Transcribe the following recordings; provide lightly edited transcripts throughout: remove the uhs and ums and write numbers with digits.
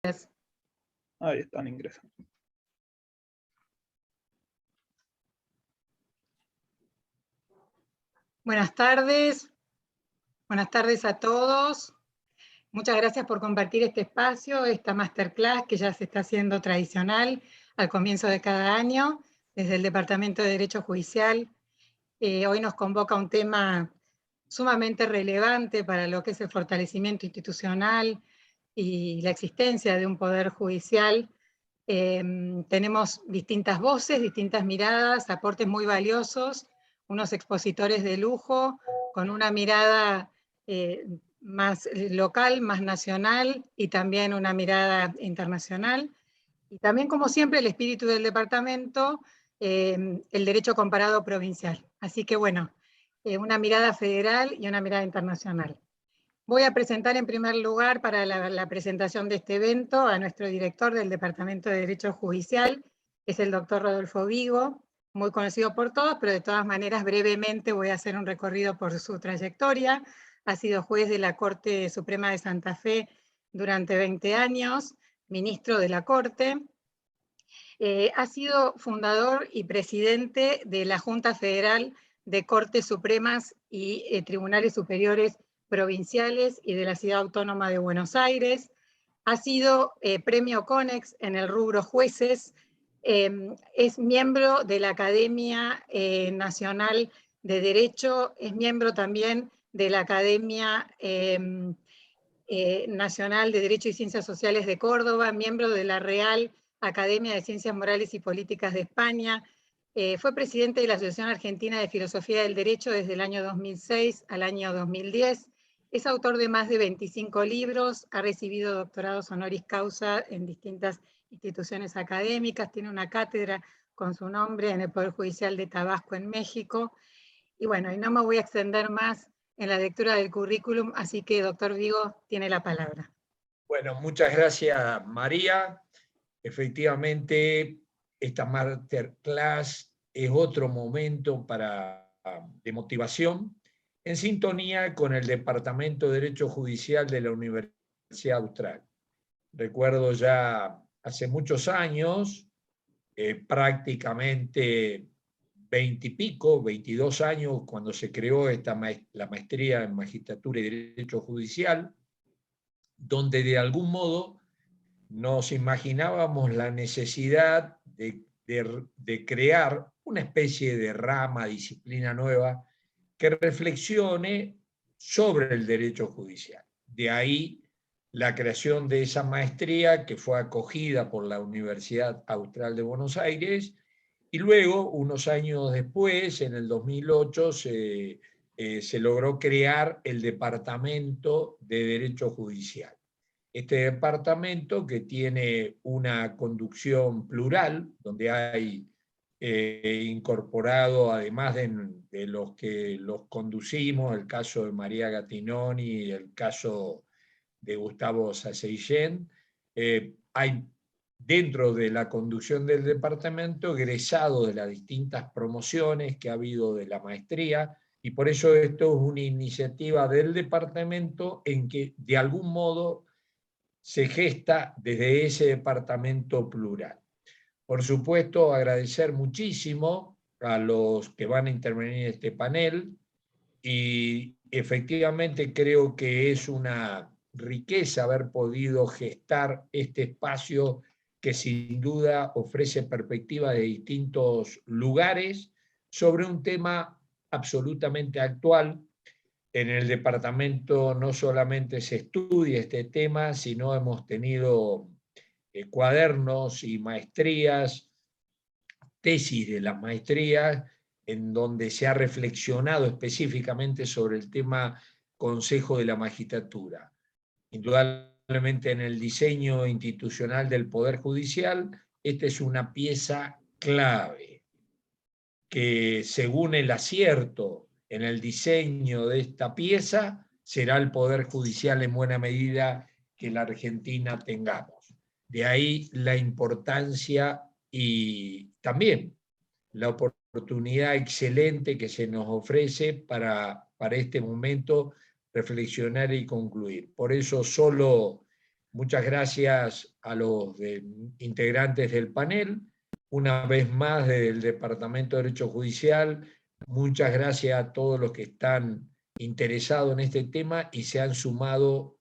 Ahí están ingresando. Buenas tardes a todos. Muchas gracias por compartir este espacio, esta masterclass que ya se está haciendo tradicional al comienzo de cada año desde el Departamento de Derecho Judicial. Hoy nos convoca un tema sumamente relevante para lo que es el fortalecimiento institucional y la existencia de un poder judicial. Tenemos distintas voces, distintas miradas, aportes muy valiosos, unos expositores de lujo, con una mirada más local, más nacional, y también una mirada internacional. Y también, como siempre, el espíritu del departamento, el derecho comparado provincial. Así que bueno, una mirada federal y una mirada internacional. Voy a presentar en primer lugar para la presentación de este evento a nuestro director del Departamento de Derecho Judicial, que es el doctor Rodolfo Vigo, muy conocido por todos, pero de todas maneras brevemente voy a hacer un recorrido por su trayectoria. Ha sido juez de la Corte Suprema de Santa Fe durante 20 años, ministro de la Corte. Ha sido fundador y presidente de la Junta Federal de Cortes Supremas y Tribunales Superiores Provinciales y de la Ciudad Autónoma de Buenos Aires. Ha sido premio CONEX en el rubro jueces. Es miembro de la Academia Nacional de Derecho, es miembro también de la Academia Nacional de Derecho y Ciencias Sociales de Córdoba, miembro de la Real Academia de Ciencias Morales y Políticas de España. Fue presidente de la Asociación Argentina de Filosofía del Derecho desde el año 2006 al año 2010. Es autor de más de 25 libros, ha recibido doctorados honoris causa en distintas instituciones académicas, tiene una cátedra con su nombre en el Poder Judicial de Tabasco en México. Y bueno, y no me voy a extender más en la lectura del currículum, así que doctor Vigo tiene la palabra. Bueno, muchas gracias, María. Efectivamente, esta masterclass es otro momento de motivación en sintonía con el Departamento de Derecho Judicial de la Universidad Austral. Recuerdo ya hace muchos años, prácticamente 20 y pico, 22 años, cuando se creó la maestría en Magistratura y Derecho Judicial, donde de algún modo nos imaginábamos la necesidad de crear una especie de rama, disciplina nueva, que reflexione sobre el derecho judicial. De ahí la creación de esa maestría que fue acogida por la Universidad Austral de Buenos Aires, y luego, unos años después, en el 2008, se logró crear el Departamento de Derecho Judicial. Este departamento, que tiene una conducción plural, donde hay incorporado, además de los que los conducimos, el caso de María Gattinoni y el caso de Gustavo Saseillén, hay dentro de la conducción del departamento egresados de las distintas promociones que ha habido de la maestría, y por eso esto es una iniciativa del departamento en que de algún modo se gesta desde ese departamento plural. Por supuesto, agradecer muchísimo a los que van a intervenir en este panel, y efectivamente creo que es una riqueza haber podido gestar este espacio que sin duda ofrece perspectivas de distintos lugares sobre un tema absolutamente actual. En el departamento no solamente se estudia este tema, sino hemos tenido cuadernos y maestrías, tesis de las maestrías, en donde se ha reflexionado específicamente sobre el tema Consejo de la Magistratura. Indudablemente en el diseño institucional del Poder Judicial, esta es una pieza clave, que según el acierto en el diseño de esta pieza, será el Poder Judicial en buena medida que la Argentina tengamos. De ahí la importancia y también la oportunidad excelente que se nos ofrece para este momento reflexionar y concluir. Por eso solo Muchas gracias a los integrantes del panel, una vez más del Departamento de Derecho Judicial. Muchas gracias a todos los que están interesados en este tema y se han sumado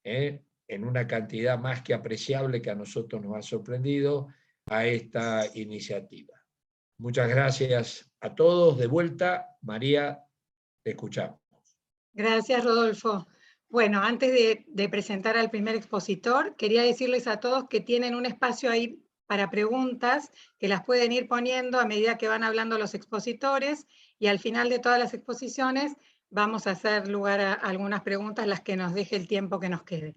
en una cantidad más que apreciable que a nosotros nos ha sorprendido a esta iniciativa. Muchas gracias a todos. De vuelta, María, te escuchamos. Gracias, Rodolfo. Bueno, antes de presentar al primer expositor, quería decirles a todos que tienen un espacio ahí para preguntas, que las pueden ir poniendo a medida que van hablando los expositores, y al final de todas las exposiciones vamos a hacer lugar a algunas preguntas, las que nos deje el tiempo que nos quede.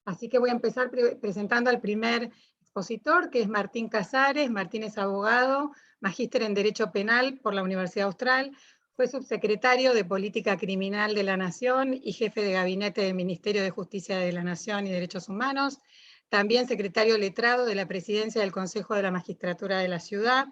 Así que voy a empezar presentando al primer expositor, que es Martín Casares. Martín es abogado, magíster en Derecho Penal por la Universidad Austral, fue subsecretario de Política Criminal de la Nación y jefe de gabinete del Ministerio de Justicia de la Nación y Derechos Humanos, también secretario letrado de la Presidencia del Consejo de la Magistratura de la Ciudad.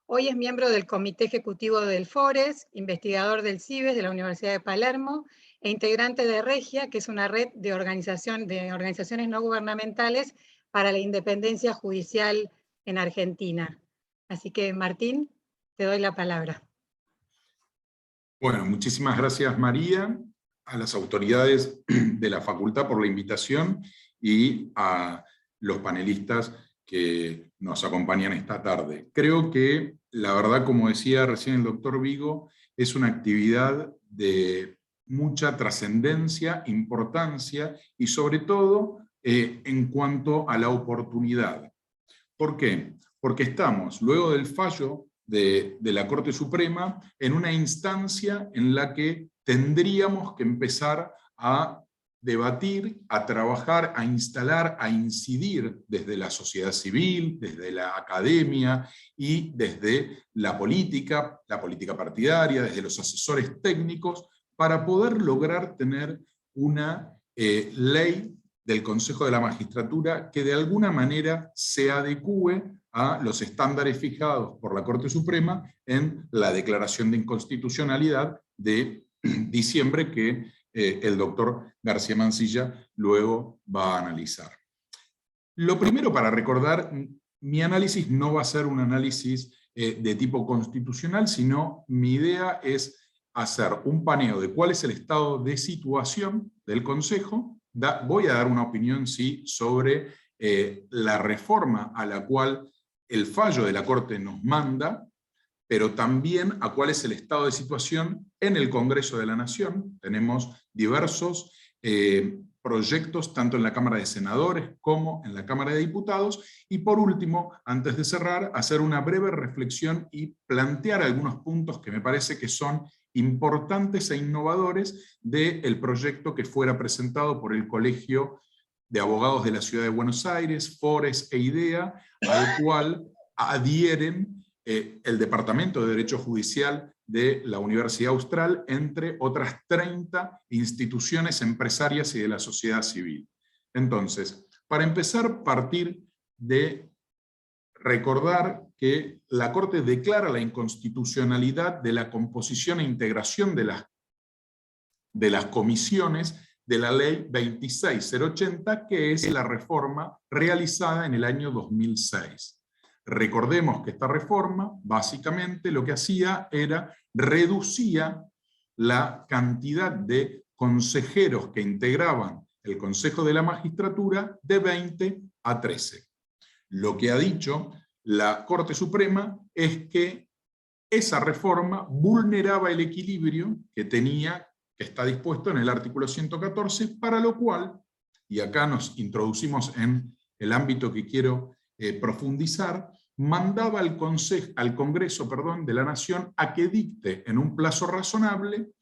Hoy es miembro del Comité Ejecutivo del FORES, investigador del CIBES de la Universidad de Palermo e integrante de Regia, que es una red de organizaciones no gubernamentales para la independencia judicial en Argentina. Así que, Martín, te doy la palabra. Bueno, muchísimas gracias, María, a las autoridades de la facultad por la invitación y a los panelistas que nos acompañan esta tarde. Creo que, la verdad, como decía recién el doctor Vigo, es una actividad de mucha trascendencia, importancia y sobre todo en cuanto a la oportunidad. ¿Por qué? Porque estamos, luego del fallo de la Corte Suprema, en una instancia en la que tendríamos que empezar a debatir, a trabajar, a instalar, a incidir desde la sociedad civil, desde la academia y desde la política partidaria, desde los asesores técnicos, para poder lograr tener una ley del Consejo de la Magistratura que de alguna manera se adecúe a los estándares fijados por la Corte Suprema en la declaración de inconstitucionalidad de diciembre que el doctor García Mansilla luego va a analizar. Lo primero para recordar, mi análisis no va a ser un análisis de tipo constitucional, sino mi idea es hacer un paneo de cuál es el estado de situación del Consejo. Voy a dar una opinión, sí, sobre la reforma a la cual el fallo de la Corte nos manda, pero también a cuál es el estado de situación en el Congreso de la Nación. Tenemos diversos proyectos, tanto en la Cámara de Senadores como en la Cámara de Diputados, y por último, antes de cerrar, hacer una breve reflexión y plantear algunos puntos que me parece que son importantes e innovadores del proyecto que fuera presentado por el Colegio de Abogados de la Ciudad de Buenos Aires, FORES e IDEA, al cual adhieren el Departamento de Derecho Judicial de la Universidad Austral, entre otras 30 instituciones empresarias y de la sociedad civil. Entonces, para empezar, partir de recordar que la Corte declara la inconstitucionalidad de la composición e integración de las comisiones de la Ley 26080, que es la reforma realizada en el año 2006. Recordemos que esta reforma, básicamente, lo que hacía era reducía la cantidad de consejeros que integraban el Consejo de la Magistratura de 20 a 13. Lo que ha dicho la Corte Suprema es que esa reforma vulneraba el equilibrio que está dispuesto en el artículo 114, para lo cual, y acá nos introducimos en el ámbito que quiero profundizar, mandaba al Congreso de la Nación a que dicte en un plazo razonable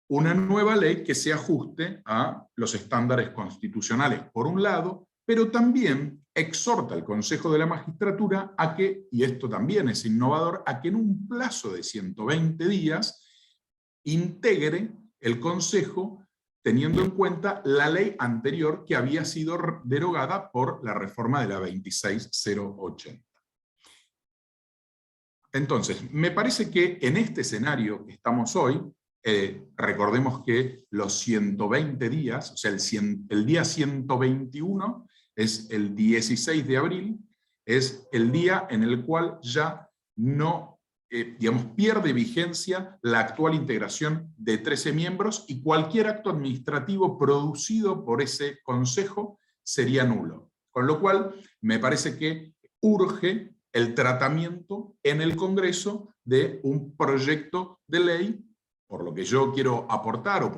una nueva ley que se ajuste a los estándares constitucionales, por un lado, pero también exhorta al Consejo de la Magistratura a que, y esto también es innovador, a que en un plazo de 120 días integre el Consejo teniendo en cuenta la ley anterior que había sido derogada por la reforma de la 26080. Entonces, me parece que en este escenario que estamos hoy, recordemos que los 120 días, o sea, el día 121 es el 16 de abril, es el día en el cual ya no, digamos, pierde vigencia la actual integración de 13 miembros y cualquier acto administrativo producido por ese consejo sería nulo. Con lo cual, me parece que urge el tratamiento en el Congreso de un proyecto de ley, por lo que yo quiero aportar o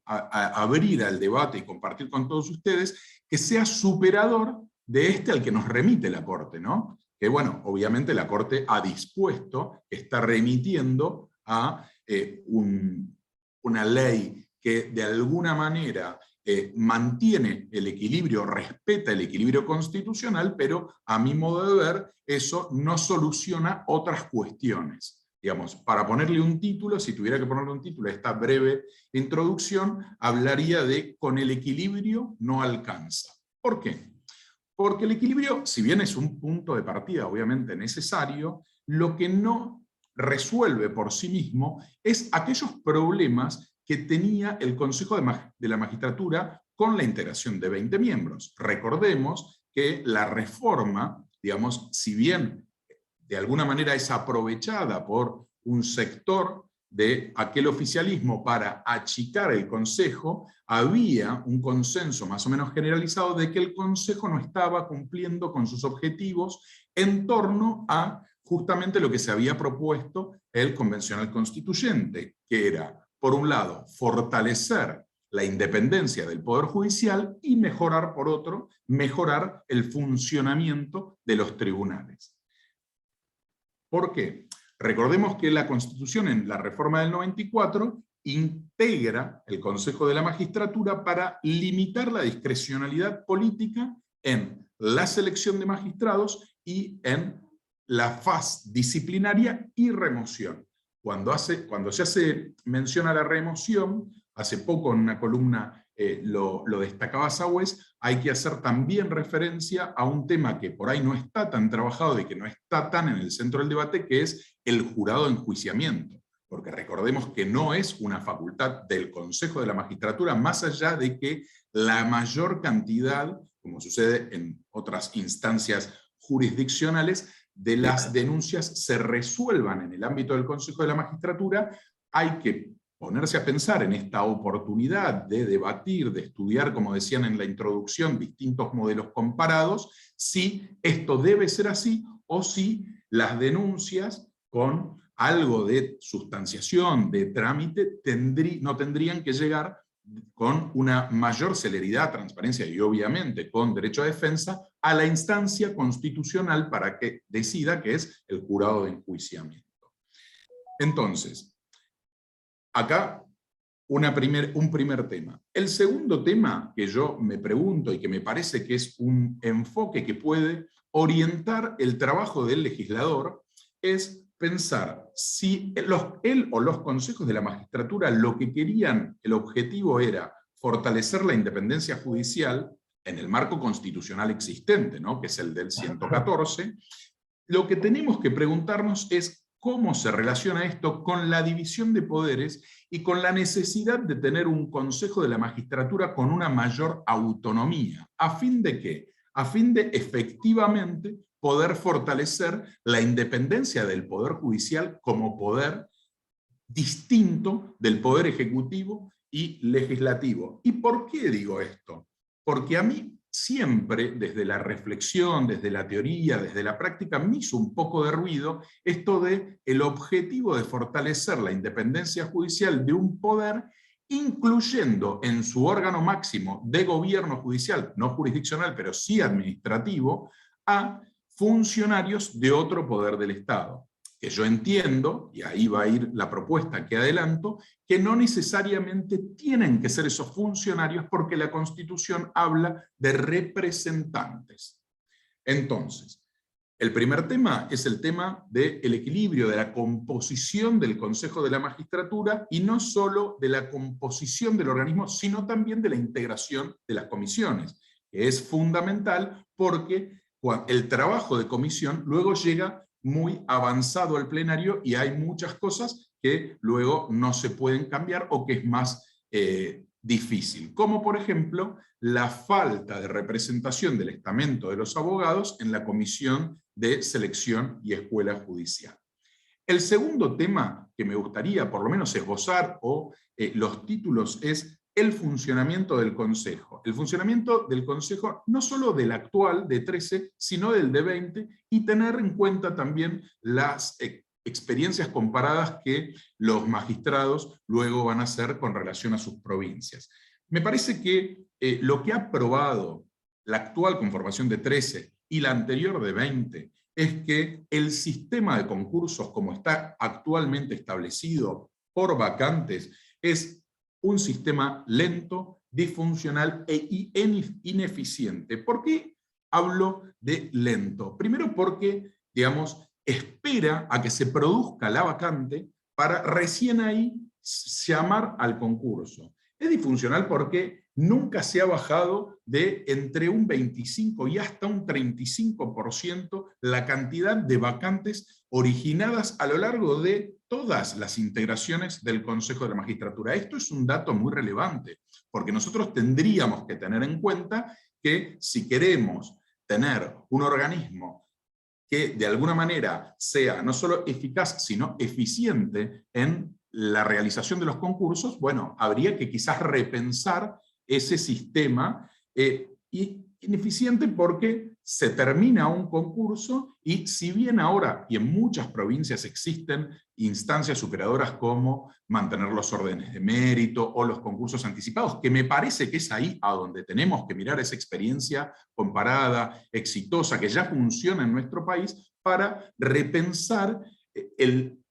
abrir al debate y compartir con todos ustedes, que sea superador de este al que nos remite la Corte, ¿no? Que bueno, obviamente la Corte ha dispuesto, está remitiendo a una ley que de alguna manera mantiene el equilibrio, respeta el equilibrio constitucional, pero a mi modo de ver, eso no soluciona otras cuestiones. Digamos, para ponerle un título, si tuviera que ponerle un título a esta breve introducción, hablaría de con el equilibrio no alcanza. ¿Por qué? Porque el equilibrio, si bien es un punto de partida obviamente necesario, lo que no resuelve por sí mismo es aquellos problemas que tenía el Consejo de la Magistratura con la integración de 20 miembros. Recordemos que la reforma, digamos, si bien de alguna manera es aprovechada por un sector de aquel oficialismo para achicar el Consejo, había un consenso más o menos generalizado de que el Consejo no estaba cumpliendo con sus objetivos en torno a justamente lo que se había propuesto el Convencional Constituyente, que era, por un lado, fortalecer la independencia del Poder Judicial y mejorar, por otro, mejorar el funcionamiento de los tribunales. ¿Por qué? Recordemos que la Constitución, en la reforma del 94, integra el Consejo de la Magistratura para limitar la discrecionalidad política en la selección de magistrados y en la faz disciplinaria y remoción. Cuando se hace mención a la remoción, hace poco en una columna lo destacaba Sagües, hay que hacer también referencia a un tema que por ahí no está tan trabajado y que no está tan en el centro del debate, que es el jurado de enjuiciamiento. Porque recordemos que no es una facultad del Consejo de la Magistratura, más allá de que la mayor cantidad, como sucede en otras instancias jurisdiccionales, de las denuncias se resuelvan en el ámbito del Consejo de la Magistratura. Hay que ponerse a pensar en esta oportunidad de debatir, de estudiar, como decían en la introducción, distintos modelos comparados, si esto debe ser así o si las denuncias con algo de sustanciación, de trámite, no tendrían que llegar con una mayor celeridad, transparencia y obviamente con derecho a defensa a la instancia constitucional para que decida, que es el jurado de enjuiciamiento. Entonces, acá un primer tema. El segundo tema que yo me pregunto y que me parece que es un enfoque que puede orientar el trabajo del legislador es pensar si él o los consejos de la magistratura lo que querían, el objetivo era fortalecer la independencia judicial en el marco constitucional existente, ¿no? Que es el del 114, lo que tenemos que preguntarnos es cómo se relaciona esto con la división de poderes y con la necesidad de tener un consejo de la magistratura con una mayor autonomía. ¿A fin de qué? A fin de efectivamente poder fortalecer la independencia del Poder Judicial como poder distinto del Poder Ejecutivo y Legislativo. ¿Y por qué digo esto? Porque a mí siempre, desde la reflexión, desde la teoría, desde la práctica, me hizo un poco de ruido esto de el objetivo de fortalecer la independencia judicial de un poder, incluyendo en su órgano máximo de gobierno judicial, no jurisdiccional, pero sí administrativo, a funcionarios de otro poder del Estado. Que yo entiendo, y ahí va a ir la propuesta que adelanto, que no necesariamente tienen que ser esos funcionarios porque la Constitución habla de representantes. Entonces, el primer tema es el tema del equilibrio, de la composición del Consejo de la Magistratura, y no solo de la composición del organismo, sino también de la integración de las comisiones, que es fundamental porque el trabajo de comisión luego llega muy avanzado al plenario y hay muchas cosas que luego no se pueden cambiar o que es más difícil, como por ejemplo la falta de representación del estamento de los abogados en la Comisión de Selección y Escuela Judicial. El segundo tema que me gustaría por lo menos esbozar, o los títulos, es el funcionamiento del Consejo. El funcionamiento del Consejo no solo del actual, de 13, sino del de 20, y tener en cuenta también las experiencias comparadas que los magistrados luego van a hacer con relación a sus provincias. Me parece que lo que ha aprobado la actual conformación de 13 y la anterior de 20 es que el sistema de concursos como está actualmente establecido por vacantes es un sistema lento, disfuncional e ineficiente. ¿Por qué hablo de lento? Primero porque, digamos, espera a que se produzca la vacante para recién ahí llamar al concurso. Es disfuncional porque nunca se ha bajado de entre un 25 y hasta un 35% la cantidad de vacantes originadas a lo largo de todas las integraciones del Consejo de la Magistratura. Esto es un dato muy relevante, porque nosotros tendríamos que tener en cuenta que si queremos tener un organismo que de alguna manera sea no solo eficaz, sino eficiente en la realización de los concursos, bueno, habría que quizás repensar ese sistema, ineficiente porque se termina un concurso y si bien ahora y en muchas provincias existen instancias superadoras como mantener los órdenes de mérito o los concursos anticipados, que me parece que es ahí a donde tenemos que mirar esa experiencia comparada, exitosa, que ya funciona en nuestro país, para repensar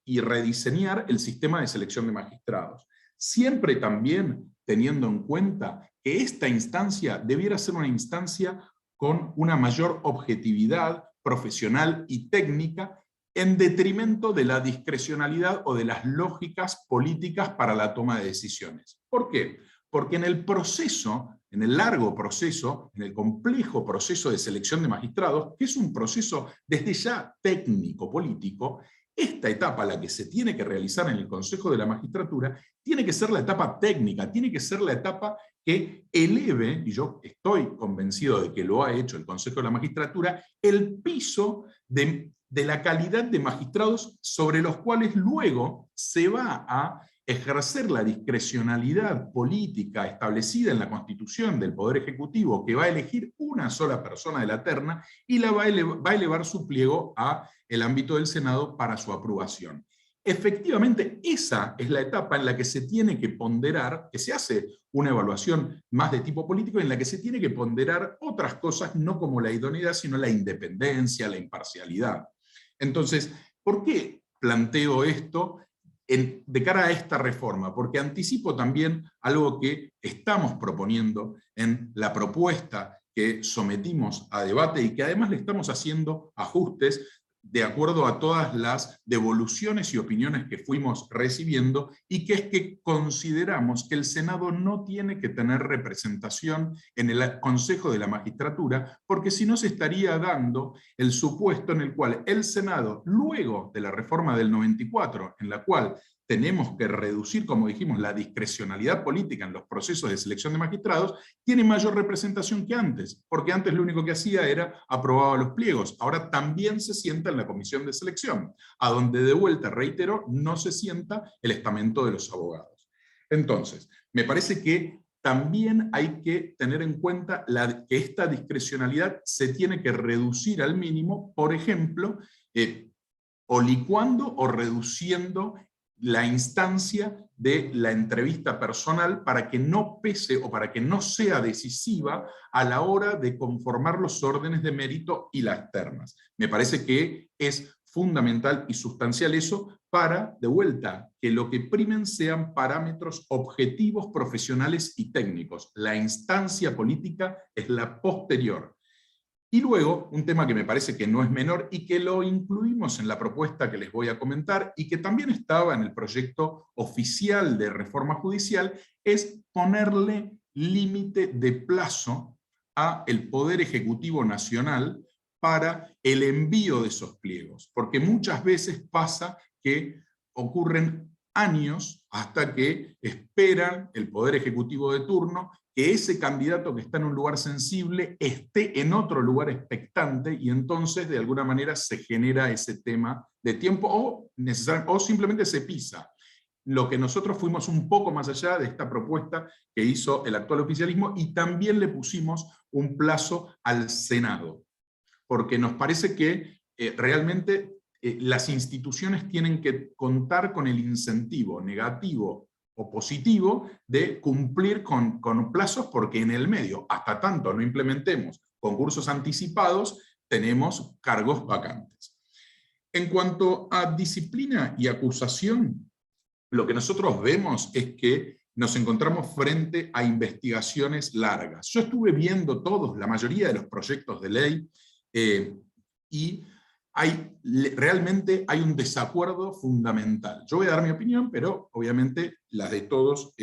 y rediseñar el sistema de selección de magistrados. Siempre también teniendo en cuenta que esta instancia debiera ser una instancia con una mayor objetividad profesional y técnica en detrimento de la discrecionalidad o de las lógicas políticas para la toma de decisiones. ¿Por qué? Porque en el proceso, en el largo proceso, en el complejo proceso de selección de magistrados, que es un proceso desde ya técnico-político, esta etapa, la que se tiene que realizar en el Consejo de la Magistratura, tiene que ser la etapa técnica, tiene que ser la etapa que eleve, y yo estoy convencido de que lo ha hecho el Consejo de la Magistratura, el piso de la calidad de magistrados sobre los cuales luego se va a ejercer la discrecionalidad política establecida en la Constitución del Poder Ejecutivo, que va a elegir una sola persona de la terna y va a elevar su pliego a el ámbito del Senado para su aprobación. Efectivamente, esa es la etapa en la que se tiene que ponderar, que se hace una evaluación más de tipo político, en la que se tiene que ponderar otras cosas, no como la idoneidad, sino la independencia, la imparcialidad. Entonces, ¿por qué planteo esto de cara a esta reforma? Porque anticipo también algo que estamos proponiendo en la propuesta que sometimos a debate y que además le estamos haciendo ajustes de acuerdo a todas las devoluciones y opiniones que fuimos recibiendo, y que es que consideramos que el Senado no tiene que tener representación en el Consejo de la Magistratura, porque si no se estaría dando el supuesto en el cual el Senado, luego de la reforma del 94, en la cual tenemos que reducir, como dijimos, la discrecionalidad política en los procesos de selección de magistrados, tiene mayor representación que antes, porque antes lo único que hacía era aprobaba los pliegos. Ahora también se sienta en la comisión de selección, a donde de vuelta, reitero, no se sienta el estamento de los abogados. Entonces, me parece que también hay que tener en cuenta que esta discrecionalidad se tiene que reducir al mínimo, por ejemplo, o licuando o reduciendo la instancia de la entrevista personal para que no pese o para que no sea decisiva a la hora de conformar los órdenes de mérito y las ternas. Me parece que es fundamental y sustancial eso para, de vuelta, que lo que primen sean parámetros objetivos, profesionales y técnicos. La instancia política es la posterior. Y luego, un tema que me parece que no es menor y que lo incluimos en la propuesta que les voy a comentar y que también estaba en el proyecto oficial de reforma judicial, es ponerle límite de plazo al Poder Ejecutivo Nacional para el envío de esos pliegos. Porque muchas veces pasa que ocurren años hasta que esperan el Poder Ejecutivo de turno que ese candidato que está en un lugar sensible esté en otro lugar expectante, y entonces de alguna manera se genera ese tema de tiempo o simplemente se pisa. Lo que nosotros fuimos un poco más allá de esta propuesta que hizo el actual oficialismo, y también le pusimos un plazo al Senado, porque nos parece que realmente las instituciones tienen que contar con el incentivo negativo o positivo de cumplir con plazos, porque en el medio, hasta tanto no implementemos concursos anticipados, tenemos cargos vacantes. En cuanto a disciplina y acusación, lo que nosotros vemos es que nos encontramos frente a investigaciones largas. Yo estuve viendo la mayoría de los proyectos de ley, y realmente hay un desacuerdo fundamental. Yo voy a dar mi opinión, pero obviamente las de todos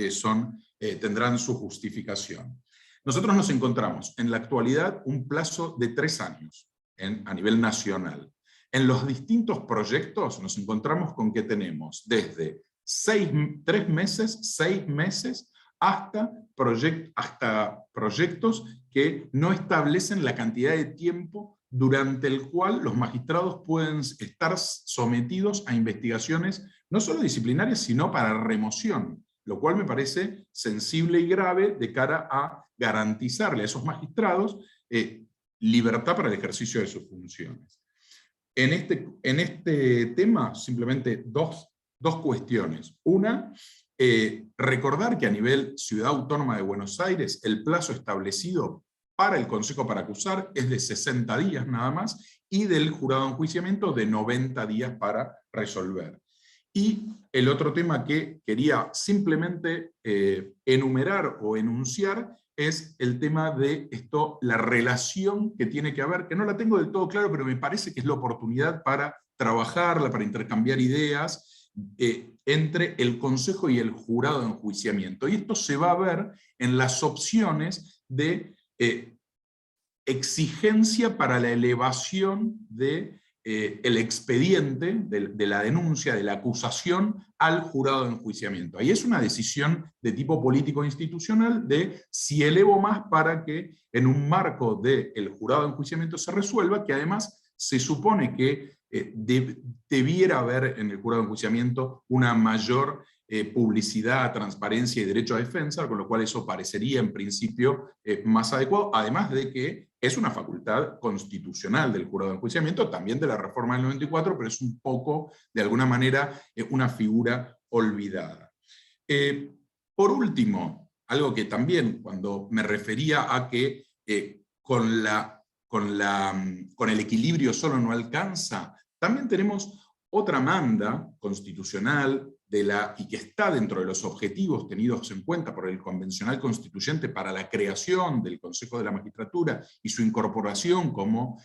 tendrán su justificación. Nosotros nos encontramos en la actualidad un plazo de 3 años a nivel nacional. En los distintos proyectos nos encontramos con que tenemos desde 3 meses, 6 meses, hasta proyectos que no establecen la cantidad de tiempo durante el cual los magistrados pueden estar sometidos a investigaciones no solo disciplinarias, sino para remoción, lo cual me parece sensible y grave de cara a garantizarle a esos magistrados libertad para el ejercicio de sus funciones. En este tema, simplemente dos cuestiones. Una, recordar que a nivel Ciudad Autónoma de Buenos Aires, el plazo establecido para el Consejo para acusar es de 60 días nada más, y del jurado de enjuiciamiento de 90 días para resolver. Y el otro tema que quería simplemente enumerar o enunciar es el tema de la relación que tiene que haber, que no la tengo del todo claro, pero me parece que es la oportunidad para trabajarla, para intercambiar ideas entre el Consejo y el jurado de enjuiciamiento. Y esto se va a ver en las opciones de exigencia para la elevación de el expediente de la denuncia, de la acusación al jurado de enjuiciamiento. Ahí es una decisión de tipo político-institucional de si elevo más para que en un marco del jurado de enjuiciamiento se resuelva, que además se supone que debiera haber en el jurado de enjuiciamiento una mayor publicidad, transparencia y derecho a defensa, con lo cual eso parecería en principio más adecuado, además de que es una facultad constitucional del jurado de enjuiciamiento, también de la reforma del 94, pero es un poco, de alguna manera, una figura olvidada. Por último, algo que también, cuando me refería a que con el equilibrio solo no alcanza, también tenemos otra manda constitucional y que está dentro de los objetivos tenidos en cuenta por el Convencional Constituyente para la creación del Consejo de la Magistratura y su incorporación como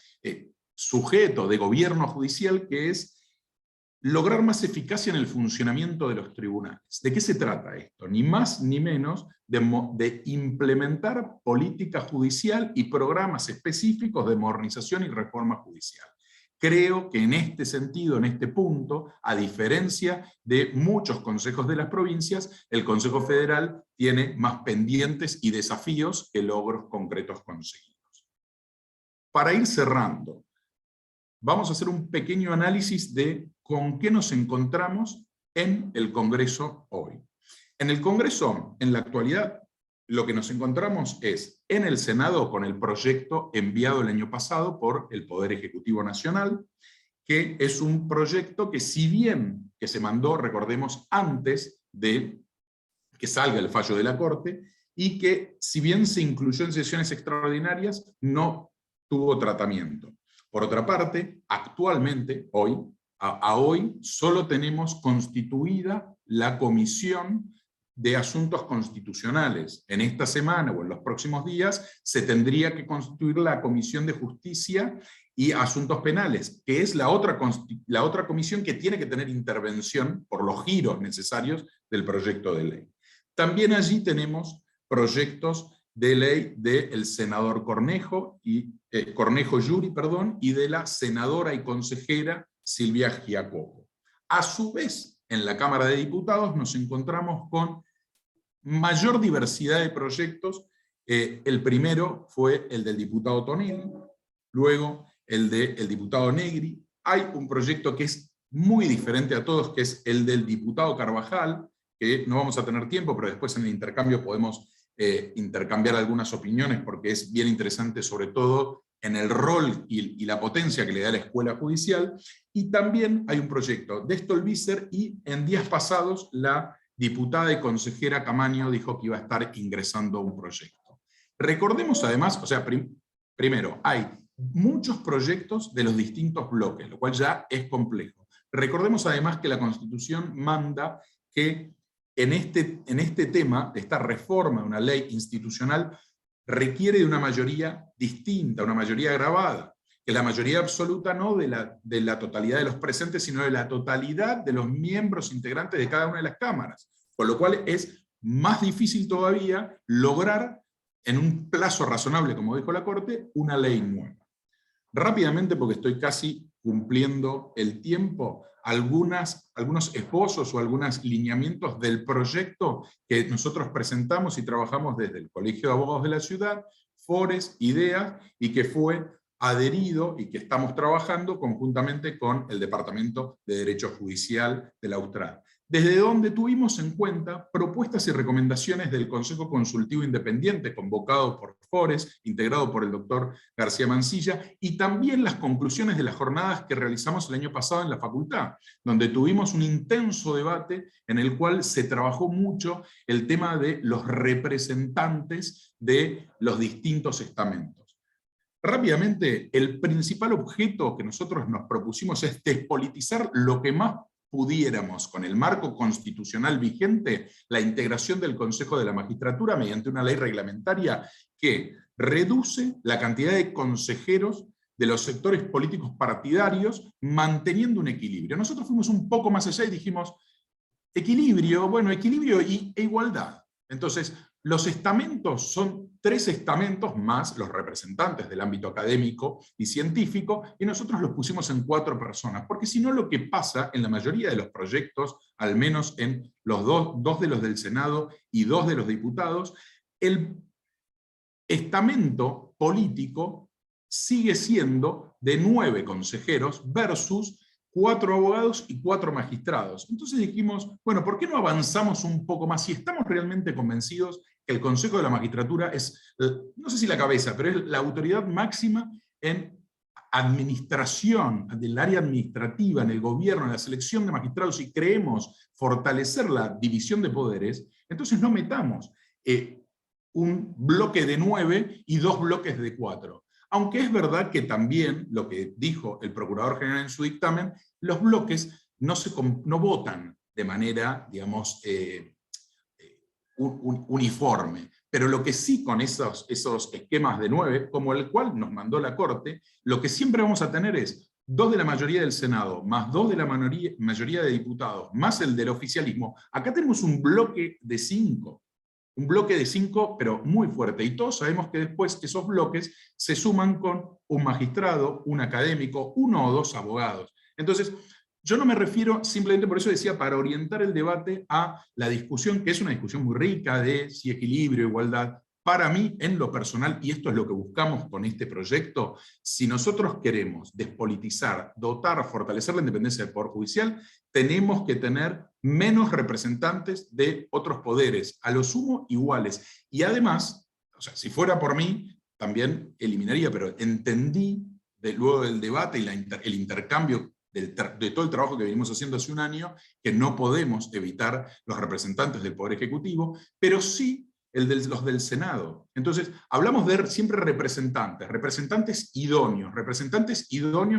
sujeto de gobierno judicial, que es lograr más eficacia en el funcionamiento de los tribunales. ¿De qué se trata esto? Ni más ni menos de implementar política judicial y programas específicos de modernización y reforma judicial. Creo que en este sentido, en este punto, a diferencia de muchos consejos de las provincias, el Consejo Federal tiene más pendientes y desafíos que logros concretos conseguidos. Para ir cerrando, vamos a hacer un pequeño análisis de con qué nos encontramos en el Congreso hoy. En el Congreso, en la actualidad, lo que nos encontramos es en el Senado con el proyecto enviado el año pasado por el Poder Ejecutivo Nacional, que es un proyecto que, si bien que se mandó, recordemos, antes de que salga el fallo de la Corte, y que, si bien se incluyó en sesiones extraordinarias, no tuvo tratamiento. Por otra parte, actualmente, hoy solo tenemos constituida la Comisión de Asuntos Constitucionales. En esta semana o en los próximos días se tendría que constituir la Comisión de Justicia y Asuntos Penales, que es la otra comisión que tiene que tener intervención por los giros necesarios del proyecto de ley. También allí tenemos proyectos de ley del senador Cornejo Yuri, y de la senadora y consejera Silvia Giacobo. A su vez, en la Cámara de Diputados nos encontramos con mayor diversidad de proyectos. El primero fue el del diputado Tonelli, luego el del diputado Negri. Hay un proyecto que es muy diferente a todos, que es el del diputado Carvajal, que no vamos a tener tiempo, pero después en el intercambio podemos intercambiar algunas opiniones, porque es bien interesante, sobre todo en el rol y la potencia que le da la escuela judicial. Y también hay un proyecto de Stolbizer, y en días pasados la diputada y consejera Camaño dijo que iba a estar ingresando un proyecto. Recordemos además, o sea, primero, hay muchos proyectos de los distintos bloques, lo cual ya es complejo. Recordemos además que la Constitución manda que en este tema de esta reforma de una ley institucional requiere de una mayoría distinta, una mayoría agravada, que la mayoría absoluta no de la totalidad de los presentes, sino de la totalidad de los miembros integrantes de cada una de las cámaras, con lo cual es más difícil todavía lograr en un plazo razonable, como dijo la Corte, una ley nueva. Rápidamente, porque estoy casi cumpliendo el tiempo, algunos esbozos o algunos lineamientos del proyecto que nosotros presentamos y trabajamos desde el Colegio de Abogados de la Ciudad, Fores, IDEA, y que fue adherido y que estamos trabajando conjuntamente con el Departamento de Derecho Judicial de la Austral, desde donde tuvimos en cuenta propuestas y recomendaciones del Consejo Consultivo Independiente, convocado por Fores, integrado por el doctor García Mancilla, y también las conclusiones de las jornadas que realizamos el año pasado en la facultad, donde tuvimos un intenso debate en el cual se trabajó mucho el tema de los representantes de los distintos estamentos. Rápidamente, el principal objeto que nosotros nos propusimos es despolitizar lo que más pudiéramos, con el marco constitucional vigente, la integración del Consejo de la Magistratura mediante una ley reglamentaria que reduce la cantidad de consejeros de los sectores políticos partidarios, manteniendo un equilibrio. Nosotros fuimos un poco más allá y dijimos, equilibrio, bueno, equilibrio e igualdad. Entonces, los estamentos son 3 estamentos más los representantes del ámbito académico y científico, y nosotros los pusimos en 4 personas, porque si no lo que pasa en la mayoría de los proyectos, al menos en los dos de los del Senado y 2 de los diputados, el estamento político sigue siendo de 9 consejeros versus 4 abogados y 4 magistrados. Entonces dijimos, bueno, ¿por qué no avanzamos un poco más? Si estamos realmente convencidos que el Consejo de la Magistratura es, no sé si la cabeza, pero es la autoridad máxima en administración del área administrativa, en el gobierno, en la selección de magistrados, y creemos fortalecer la división de poderes, entonces no metamos un bloque de 9 y 2 bloques de 4. Aunque es verdad que también, lo que dijo el Procurador General en su dictamen, los bloques no votan de manera, digamos, uniforme. Pero lo que sí con esos esquemas de 9, como el cual nos mandó la Corte, lo que siempre vamos a tener es 2 de la mayoría del Senado, más 2 de la mayoría de diputados, más el del oficialismo. Acá tenemos un bloque de 5. Un bloque de 5, pero muy fuerte. Y todos sabemos que después esos bloques se suman con un magistrado, un académico, 1 o 2 abogados. Entonces, yo no me refiero, simplemente por eso decía, para orientar el debate a la discusión, que es una discusión muy rica de si equilibrio, igualdad. Para mí, en lo personal, y esto es lo que buscamos con este proyecto, si nosotros queremos despolitizar, dotar, fortalecer la independencia del Poder Judicial, tenemos que tener menos representantes de otros poderes, a lo sumo iguales. Y además, o sea, si fuera por mí, también eliminaría, pero entendí luego del debate y el intercambio de todo el trabajo que venimos haciendo hace un año, que no podemos evitar los representantes del Poder Ejecutivo, pero sí los del Senado. Entonces, hablamos de siempre representantes idóneos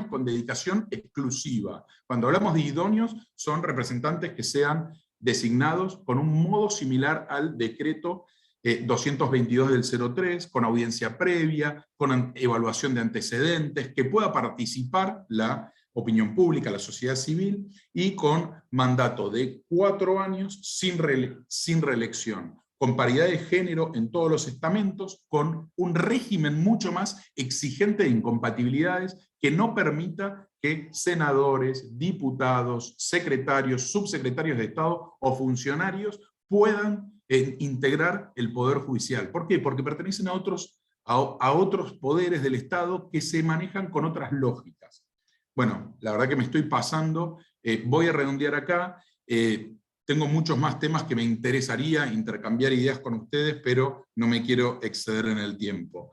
con dedicación exclusiva. Cuando hablamos de idóneos, son representantes que sean designados con un modo similar al decreto 222 del 03, con audiencia previa, con evaluación de antecedentes, que pueda participar la opinión pública, la sociedad civil, y con mandato de 4 años sin reelección, con paridad de género en todos los estamentos, con un régimen mucho más exigente de incompatibilidades que no permita que senadores, diputados, secretarios, subsecretarios de Estado o funcionarios puedan integrar el Poder Judicial. ¿Por qué? Porque pertenecen a otros poderes del Estado que se manejan con otras lógicas. Bueno, la verdad que me estoy pasando, voy a redondear acá. Tengo muchos más temas que me interesaría intercambiar ideas con ustedes, pero no me quiero exceder en el tiempo.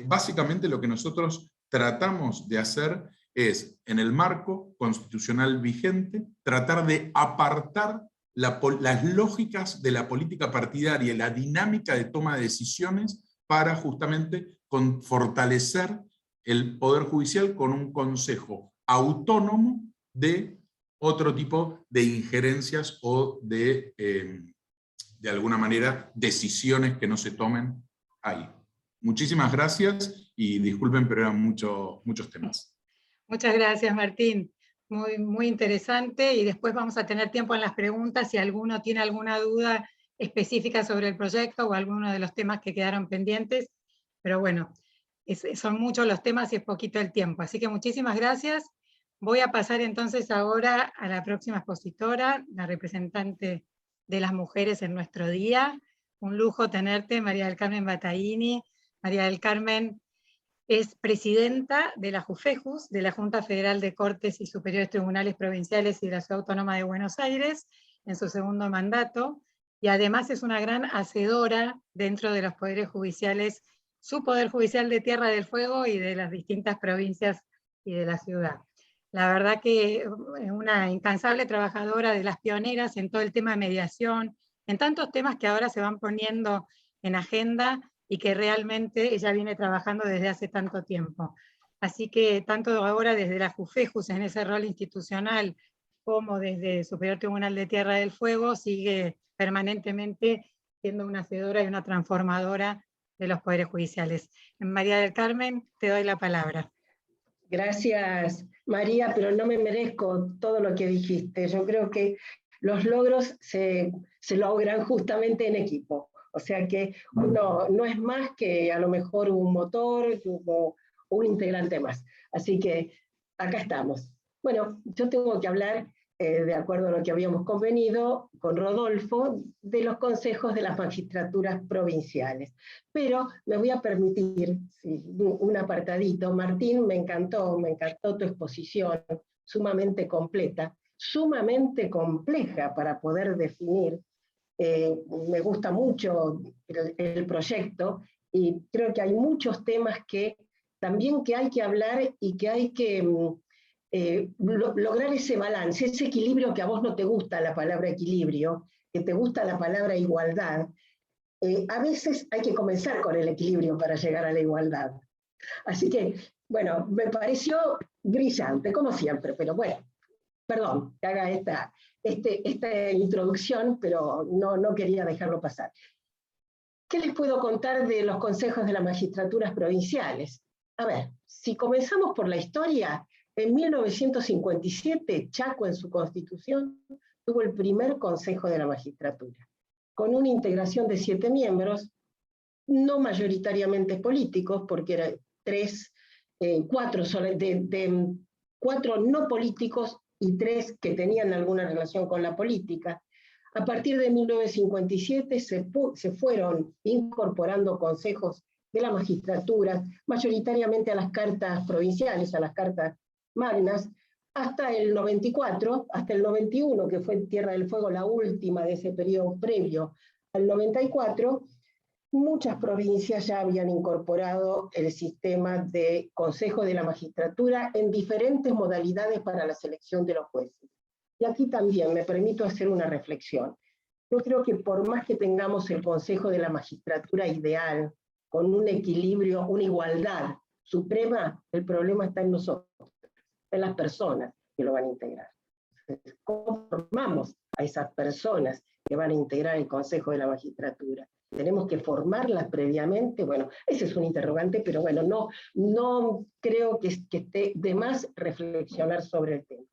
Básicamente lo que nosotros tratamos de hacer es, en el marco constitucional vigente, tratar de apartar las lógicas de la política partidaria y la dinámica de toma de decisiones para justamente fortalecer el Poder Judicial con un consejo autónomo de otro tipo de injerencias o de alguna manera, decisiones que no se tomen ahí. Muchísimas gracias y disculpen, pero eran muchos temas. Muchas gracias, Martín. Muy, muy interesante, y después vamos a tener tiempo en las preguntas si alguno tiene alguna duda específica sobre el proyecto o alguno de los temas que quedaron pendientes, pero bueno, son muchos los temas y es poquito el tiempo, así que muchísimas gracias. Voy a pasar entonces ahora a la próxima expositora, la representante de las mujeres en nuestro día. Un lujo tenerte, María del Carmen Battaini. María del Carmen es presidenta de la JUFEJUS, de la Junta Federal de Cortes y Superiores Tribunales Provinciales y de la Ciudad Autónoma de Buenos Aires, en su segundo mandato, y además es una gran hacedora dentro de los poderes judiciales, su Poder Judicial de Tierra del Fuego y de las distintas provincias y de la ciudad. La verdad que es una incansable trabajadora, de las pioneras en todo el tema de mediación, en tantos temas que ahora se van poniendo en agenda y que realmente ella viene trabajando desde hace tanto tiempo. Así que tanto ahora desde la JUFEJUS en ese rol institucional, como desde el Superior Tribunal de Tierra del Fuego, sigue permanentemente siendo una hacedora y una transformadora de los poderes judiciales. María del Carmen, te doy la palabra. Gracias, María, pero no me merezco todo lo que dijiste. Yo creo que los logros se logran justamente en equipo. O sea que uno no es más que a lo mejor un motor o un integrante más. Así que acá estamos. Bueno, yo tengo que hablar, de acuerdo a lo que habíamos convenido con Rodolfo, de los consejos de las magistraturas provinciales. Pero me voy a permitir un apartadito. Martín, me encantó tu exposición, sumamente completa, sumamente compleja para poder definir. Me gusta mucho el proyecto y creo que hay muchos temas que también que hay que hablar y que hay que lograr ese balance, ese equilibrio que a vos no te gusta la palabra equilibrio, que te gusta la palabra igualdad. A veces hay que comenzar con el equilibrio para llegar a la igualdad. Así que, bueno, me pareció brillante, como siempre, pero bueno, perdón que haga esta introducción, pero no quería dejarlo pasar. ¿Qué les puedo contar de los consejos de las magistraturas provinciales? A ver, si comenzamos por la historia, en 1957, Chaco en su constitución tuvo el primer consejo de la magistratura, con una integración de 7 miembros, no mayoritariamente políticos, porque eran 4 no políticos y 3 que tenían alguna relación con la política. A partir de 1957 se fueron incorporando consejos de la magistratura, mayoritariamente a las cartas provinciales, a las cartas magnas, hasta el 94, hasta el 91, que fue Tierra del Fuego la última de ese periodo previo al 94, muchas provincias ya habían incorporado el sistema de consejo de la magistratura en diferentes modalidades para la selección de los jueces. Y aquí también me permito hacer una reflexión. Yo creo que por más que tengamos el consejo de la magistratura ideal, con un equilibrio, una igualdad suprema, el problema está en nosotros, en las personas que lo van a integrar. ¿Cómo formamos a esas personas que van a integrar el Consejo de la Magistratura? ¿Tenemos que formarlas previamente? Bueno, ese es un interrogante, pero bueno, no creo que esté de más reflexionar sobre el tema.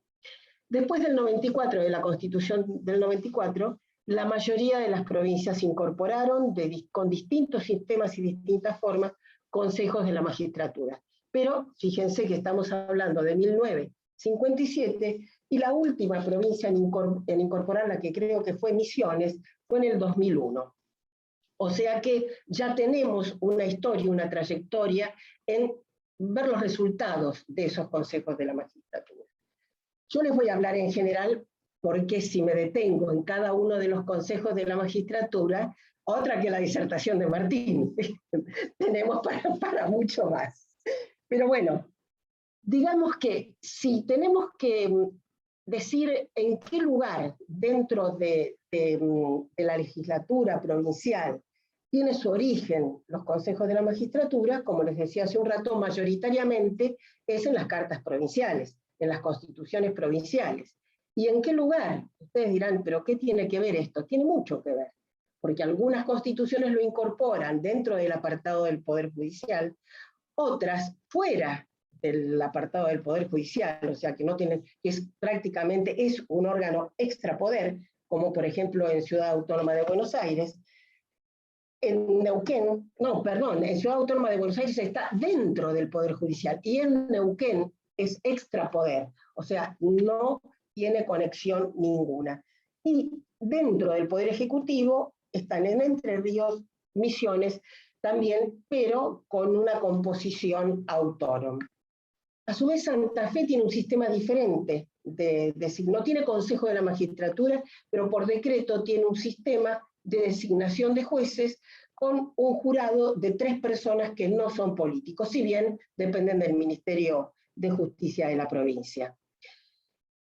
Después del 94, de la Constitución del 94, la mayoría de las provincias incorporaron con distintos sistemas y distintas formas consejos de la magistratura. Pero fíjense que estamos hablando de 1957 y la última provincia en incorporar, la que creo que fue Misiones, fue en el 2001. O sea que ya tenemos una historia, una trayectoria en ver los resultados de esos consejos de la magistratura. Yo les voy a hablar en general porque si me detengo en cada uno de los consejos de la magistratura, otra que la disertación de Martín, tenemos para mucho más. Pero bueno, digamos que si tenemos que decir en qué lugar dentro de la legislatura provincial tiene su origen los consejos de la magistratura, como les decía hace un rato, mayoritariamente es en las cartas provinciales, en las constituciones provinciales. ¿Y en qué lugar? Ustedes dirán, ¿pero qué tiene que ver esto? Tiene mucho que ver, porque algunas constituciones lo incorporan dentro del apartado del Poder Judicial, otras fuera del apartado del Poder Judicial, o sea que no tienen, prácticamente es un órgano extrapoder, como por ejemplo en Ciudad Autónoma de Buenos Aires. En Neuquén, en Ciudad Autónoma de Buenos Aires está dentro del Poder Judicial, y en Neuquén es extrapoder, o sea, no tiene conexión ninguna. Y dentro del Poder Ejecutivo están en Entre Ríos, Misiones también, pero con una composición autónoma. A su vez, Santa Fe tiene un sistema diferente, no tiene Consejo de la Magistratura, pero por decreto tiene un sistema de designación de jueces con un jurado de 3 personas que no son políticos, si bien dependen del Ministerio de Justicia de la provincia.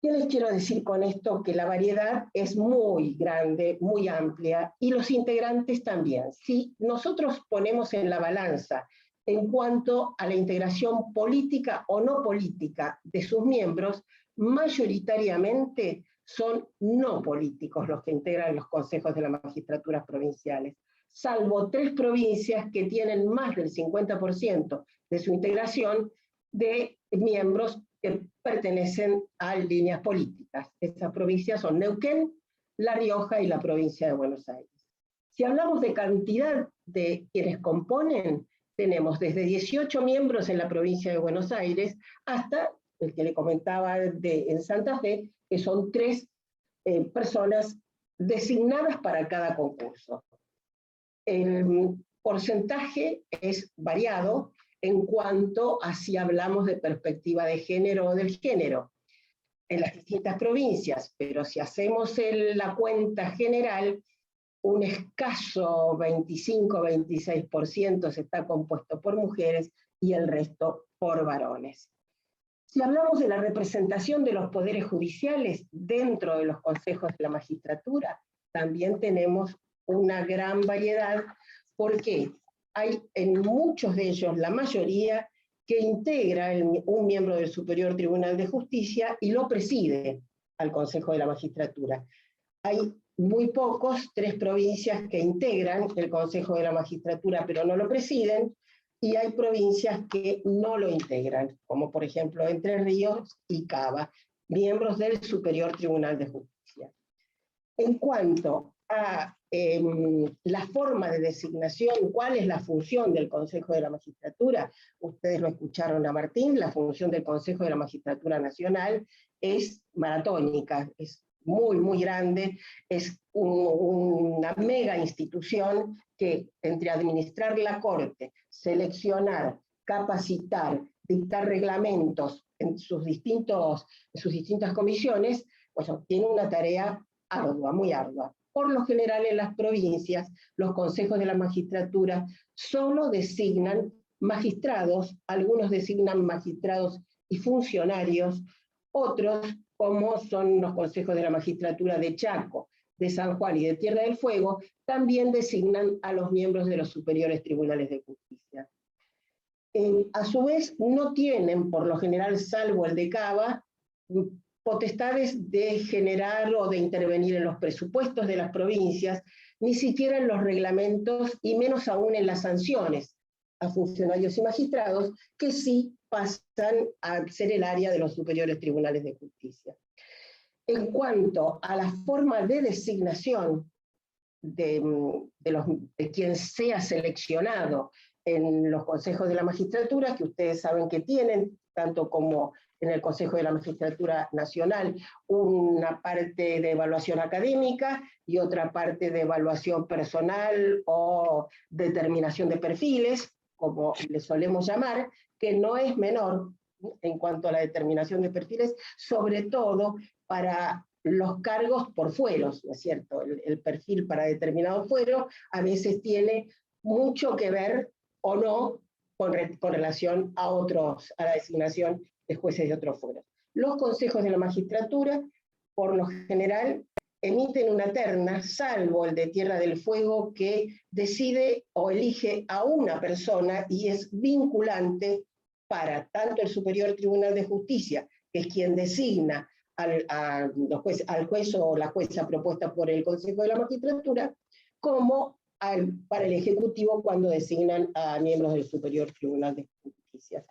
¿Qué les quiero decir con esto? Que la variedad es muy grande, muy amplia, y los integrantes también. Si nosotros ponemos en la balanza en cuanto a la integración política o no política de sus miembros, mayoritariamente son no políticos los que integran los consejos de las magistraturas provinciales, salvo 3 provincias que tienen más del 50% de su integración de miembros que pertenecen a líneas políticas. Esas provincias son Neuquén, La Rioja y la provincia de Buenos Aires. Si hablamos de cantidad de quienes componen, tenemos desde 18 miembros en la provincia de Buenos Aires hasta el que le comentaba en Santa Fe, que son 3 personas designadas para cada concurso. El porcentaje es variado en cuanto a si hablamos de perspectiva de género o del género en las distintas provincias, pero si hacemos la cuenta general, un escaso 25-26% se está compuesto por mujeres y el resto por varones. Si hablamos de la representación de los poderes judiciales dentro de los consejos de la magistratura, también tenemos una gran variedad, porque hay en muchos de ellos, la mayoría, que integra un miembro del Superior Tribunal de Justicia y lo preside al Consejo de la Magistratura. Hay muy pocos, 3 provincias que integran el Consejo de la Magistratura, pero no lo presiden, y hay provincias que no lo integran, como por ejemplo Entre Ríos y Cava, miembros del Superior Tribunal de Justicia. En cuanto a la forma de designación, cuál es la función del Consejo de la Magistratura, ustedes lo escucharon a Martín, la función del Consejo de la Magistratura Nacional es maratónica, es muy, muy grande, es una mega institución que entre administrar la Corte, seleccionar, capacitar, dictar reglamentos en sus distintas comisiones, pues tiene una tarea ardua, muy ardua. Por lo general en las provincias, los consejos de la magistratura solo designan magistrados, algunos designan magistrados y funcionarios, otros, como son los consejos de la magistratura de Chaco, de San Juan y de Tierra del Fuego, también designan a los miembros de los superiores tribunales de justicia. A su vez, no tienen, por lo general, salvo el de Cava, potestades de generar o de intervenir en los presupuestos de las provincias, ni siquiera en los reglamentos, y menos aún en las sanciones a funcionarios y magistrados, que sí pasan a ser el área de los superiores tribunales de justicia. En cuanto a la forma de designación de quien sea seleccionado en los consejos de la magistratura, que ustedes saben que tienen, tanto como en el Consejo de la Magistratura Nacional, una parte de evaluación académica y otra parte de evaluación personal o determinación de perfiles, como le solemos llamar, que no es menor en cuanto a la determinación de perfiles, sobre todo para los cargos por fueros, ¿no es cierto? El perfil para determinado fuero a veces tiene mucho que ver o no con relación a la designación de jueces de otros fueros. Los consejos de la magistratura, por lo general, emiten una terna, salvo el de Tierra del Fuego, que decide o elige a una persona y es vinculante para tanto el Superior Tribunal de Justicia, que es quien designa al juez o la jueza propuesta por el Consejo de la Magistratura, como para el Ejecutivo cuando designan a miembros del Superior Tribunal de Justicia.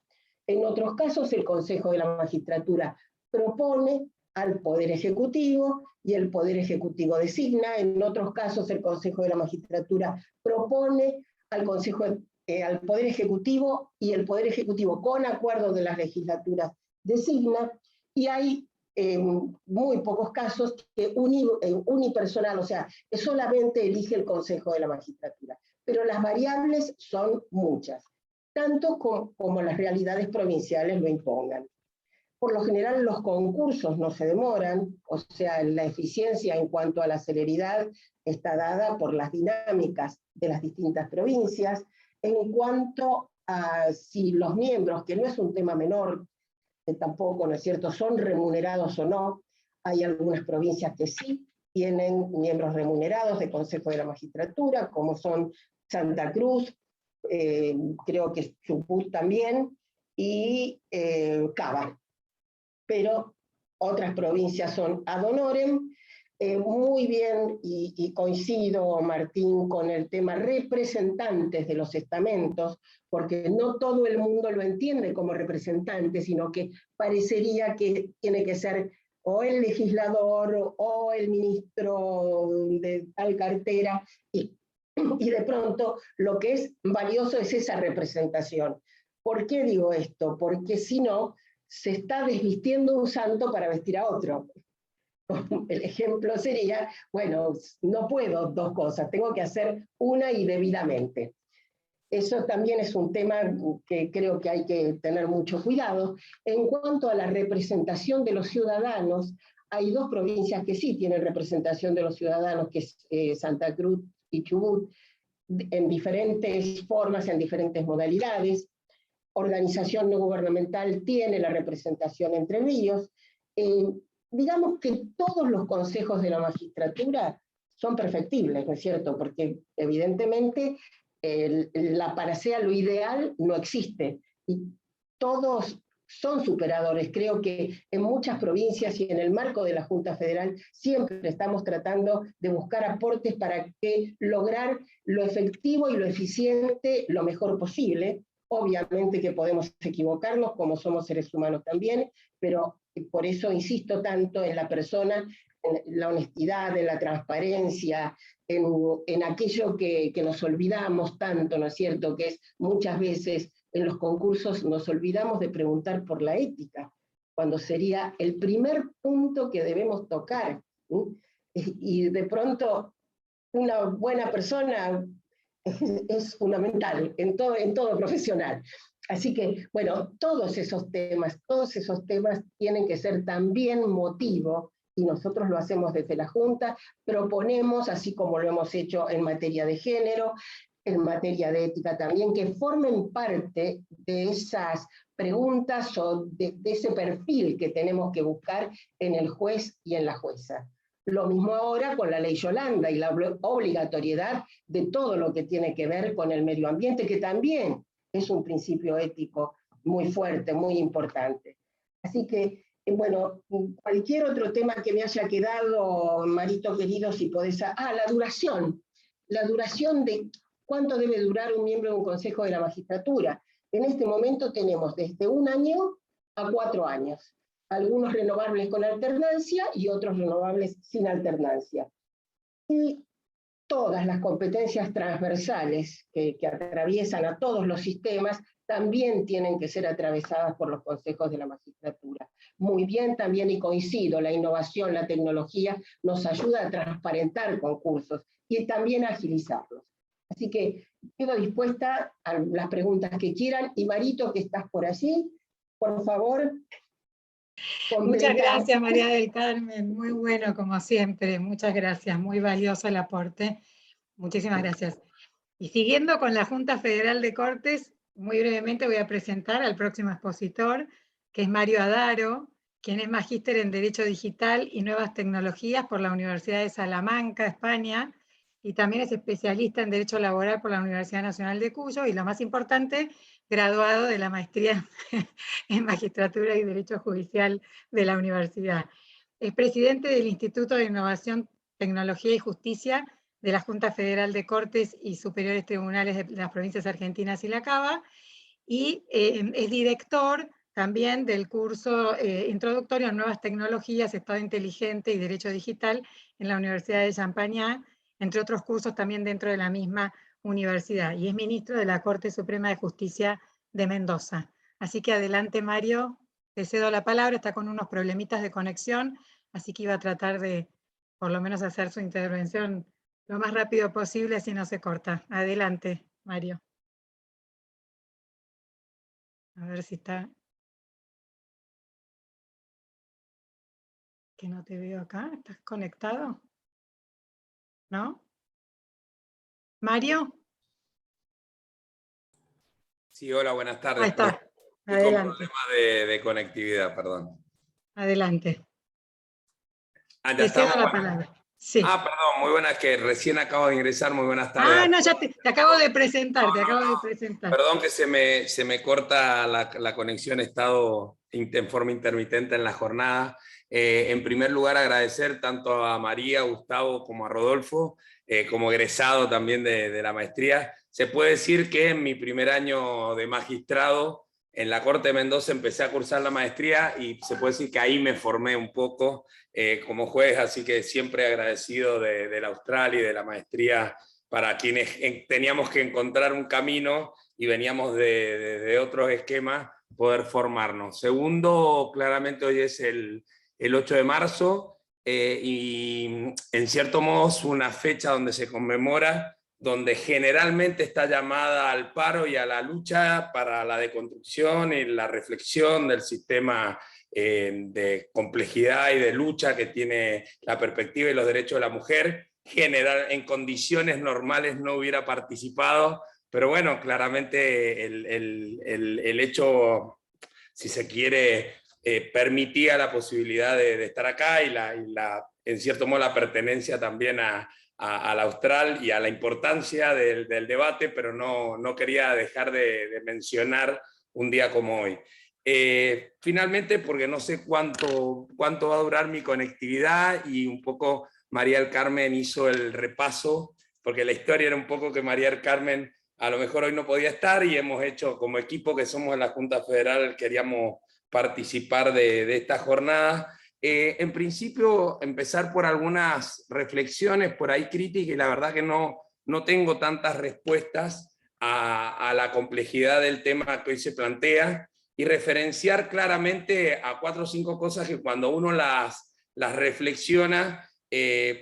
En otros casos, el Consejo de la Magistratura propone al Poder Ejecutivo y el Poder Ejecutivo designa. En otros casos, el Consejo de la Magistratura propone al Poder Ejecutivo y el Poder Ejecutivo, con acuerdo de las legislaturas, designa. Y hay muy pocos casos que unipersonal, o sea, que solamente elige el Consejo de la Magistratura. Pero las variables son muchas, tanto como las realidades provinciales lo impongan. Por lo general los concursos no se demoran, o sea, la eficiencia en cuanto a la celeridad está dada por las dinámicas de las distintas provincias. En cuanto a si los miembros, que no es un tema menor, tampoco, ¿no es cierto?, son remunerados o no, hay algunas provincias que sí tienen miembros remunerados de Consejo de la Magistratura, como son Santa Cruz, creo que Chubut también, y Cava. Pero otras provincias son ad honorem. Muy bien, y coincido, Martín, con el tema representantes de los estamentos, porque no todo el mundo lo entiende como representante, sino que parecería que tiene que ser o el legislador o el ministro de tal cartera, y de pronto lo que es valioso es esa representación. ¿Por qué digo esto? Porque si no, se está desvistiendo un santo para vestir a otro. El ejemplo sería, bueno, no puedo dos cosas, tengo que hacer una y debidamente. Eso también es un tema que creo que hay que tener mucho cuidado. En cuanto a la representación de los ciudadanos, hay dos provincias que sí tienen representación de los ciudadanos, que es Santa Cruz y Chubut, en diferentes formas, en diferentes modalidades. Organización no gubernamental tiene la representación entre ellos. Digamos que todos los consejos de la magistratura son perfectibles, ¿no es cierto? Porque evidentemente la panacea, lo ideal, no existe. Y todos son superadores. Creo que en muchas provincias y en el marco de la Junta Federal siempre estamos tratando de buscar aportes para lograr lo efectivo y lo eficiente lo mejor posible. Obviamente que podemos equivocarnos, como somos seres humanos también, pero por eso insisto tanto en la persona, en la honestidad, en la transparencia, en aquello que nos olvidamos tanto, ¿no es cierto?, que es muchas veces en los concursos nos olvidamos de preguntar por la ética, cuando sería el primer punto que debemos tocar. Y de pronto una buena persona es fundamental en todo profesional. Así que, bueno, todos esos temas tienen que ser también motivo, y nosotros lo hacemos desde la Junta, proponemos, así como lo hemos hecho en materia de género, en materia de ética también, que formen parte de esas preguntas o de ese perfil que tenemos que buscar en el juez y en la jueza. Lo mismo ahora con la ley Yolanda y la obligatoriedad de todo lo que tiene que ver con el medio ambiente, que también es un principio ético muy fuerte, muy importante. Así que, bueno, cualquier otro tema que me haya quedado, Marito querido, si podés... la duración de cuánto debe durar un miembro de un consejo de la magistratura. En este momento tenemos desde 1 año a 4 años. Algunos renovables con alternancia y otros renovables sin alternancia. Y todas las competencias transversales que atraviesan a todos los sistemas también tienen que ser atravesadas por los consejos de la magistratura. Muy bien también, y coincido, la innovación, la tecnología nos ayuda a transparentar concursos y también a agilizarlos. Así que quedo dispuesta a las preguntas que quieran, y Marito, que estás por allí, por favor. Muchas gracias, María del Carmen, muy bueno como siempre, muchas gracias, muy valioso el aporte, muchísimas gracias. Y siguiendo con la Junta Federal de Cortes, muy brevemente voy a presentar al próximo expositor, que es Mario Adaro, quien es magíster en Derecho Digital y Nuevas Tecnologías por la Universidad de Salamanca, España, y también es especialista en Derecho Laboral por la Universidad Nacional de Cuyo, y lo más importante, graduado de la maestría en Magistratura y Derecho Judicial de la universidad. Es presidente del Instituto de Innovación, Tecnología y Justicia de la Junta Federal de Cortes y Superiores Tribunales de las Provincias Argentinas y la Cava, y es director también del curso introductorio a Nuevas Tecnologías, Estado Inteligente y Derecho Digital en la Universidad de Champagnat, entre otros cursos también dentro de la misma universidad, y es ministro de la Corte Suprema de Justicia de Mendoza. Así que adelante, Mario, te cedo la palabra, está con unos problemitas de conexión, así que iba a tratar de por lo menos hacer su intervención lo más rápido posible, así no se corta. Adelante, Mario. A ver si está... Que no te veo acá, ¿estás conectado? ¿No? ¿Mario? Sí, hola, buenas tardes. Ahí está, Estoy con adelante. problemas de conectividad, perdón. Adelante. Ya Te cedo estamos. la palabra. Sí. Perdón, muy buenas, que recién acabo de ingresar, muy buenas tardes. No, ya te acabo de presentar, te acabo de presentar. Perdón que se me corta la conexión, he estado en forma intermitente en la jornada. En primer lugar, agradecer tanto a María, Gustavo, como a Rodolfo, como egresado también de la maestría. Se puede decir que en mi primer año de magistrado en la Corte de Mendoza empecé a cursar la maestría, y se puede decir que ahí me formé un poco como juez, así que siempre agradecido del Austral y de la maestría para quienes teníamos que encontrar un camino y veníamos de otros esquemas, poder formarnos. Segundo, claramente hoy es el 8 de marzo, y en cierto modo es una fecha donde se conmemora, donde generalmente está llamada al paro y a la lucha para la deconstrucción y la reflexión del sistema de complejidad y de lucha que tiene la perspectiva y los derechos de la mujer. En condiciones normales no hubiera participado, pero bueno, claramente el hecho, si se quiere, permitía la posibilidad de estar acá, y en cierto modo la pertenencia también al Austral y a la importancia del debate, pero no quería dejar de mencionar un día como hoy. Finalmente, porque no sé cuánto va a durar mi conectividad, y un poco María del Carmen hizo el repaso, porque la historia era un poco que María del Carmen a lo mejor hoy no podía estar, y hemos hecho como equipo que somos en la Junta Federal, queríamos participar de esta jornada. En principio, empezar por algunas reflexiones por ahí críticas, y la verdad que no tengo tantas respuestas a la complejidad del tema que hoy se plantea, y referenciar claramente a 4 o 5 cosas que cuando uno las reflexiona,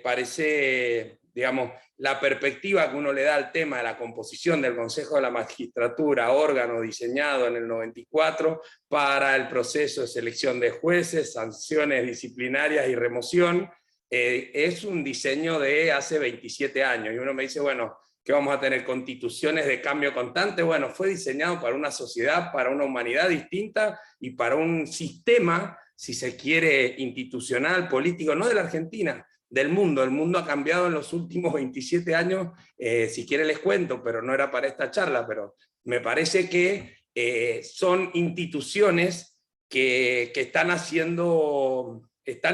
parece, digamos, la perspectiva que uno le da al tema de la composición del Consejo de la Magistratura, órgano diseñado en el 94 para el proceso de selección de jueces, sanciones disciplinarias y remoción, es un diseño de hace 27 años. Y uno me dice, bueno, ¿qué vamos a tener? ¿Constituciones de cambio constante? Bueno, fue diseñado para una sociedad, para una humanidad distinta y para un sistema, si se quiere, institucional, político, no de la Argentina, del mundo. El mundo ha cambiado en los últimos 27 años, si quiere les cuento, pero no era para esta charla, pero me parece que son instituciones que están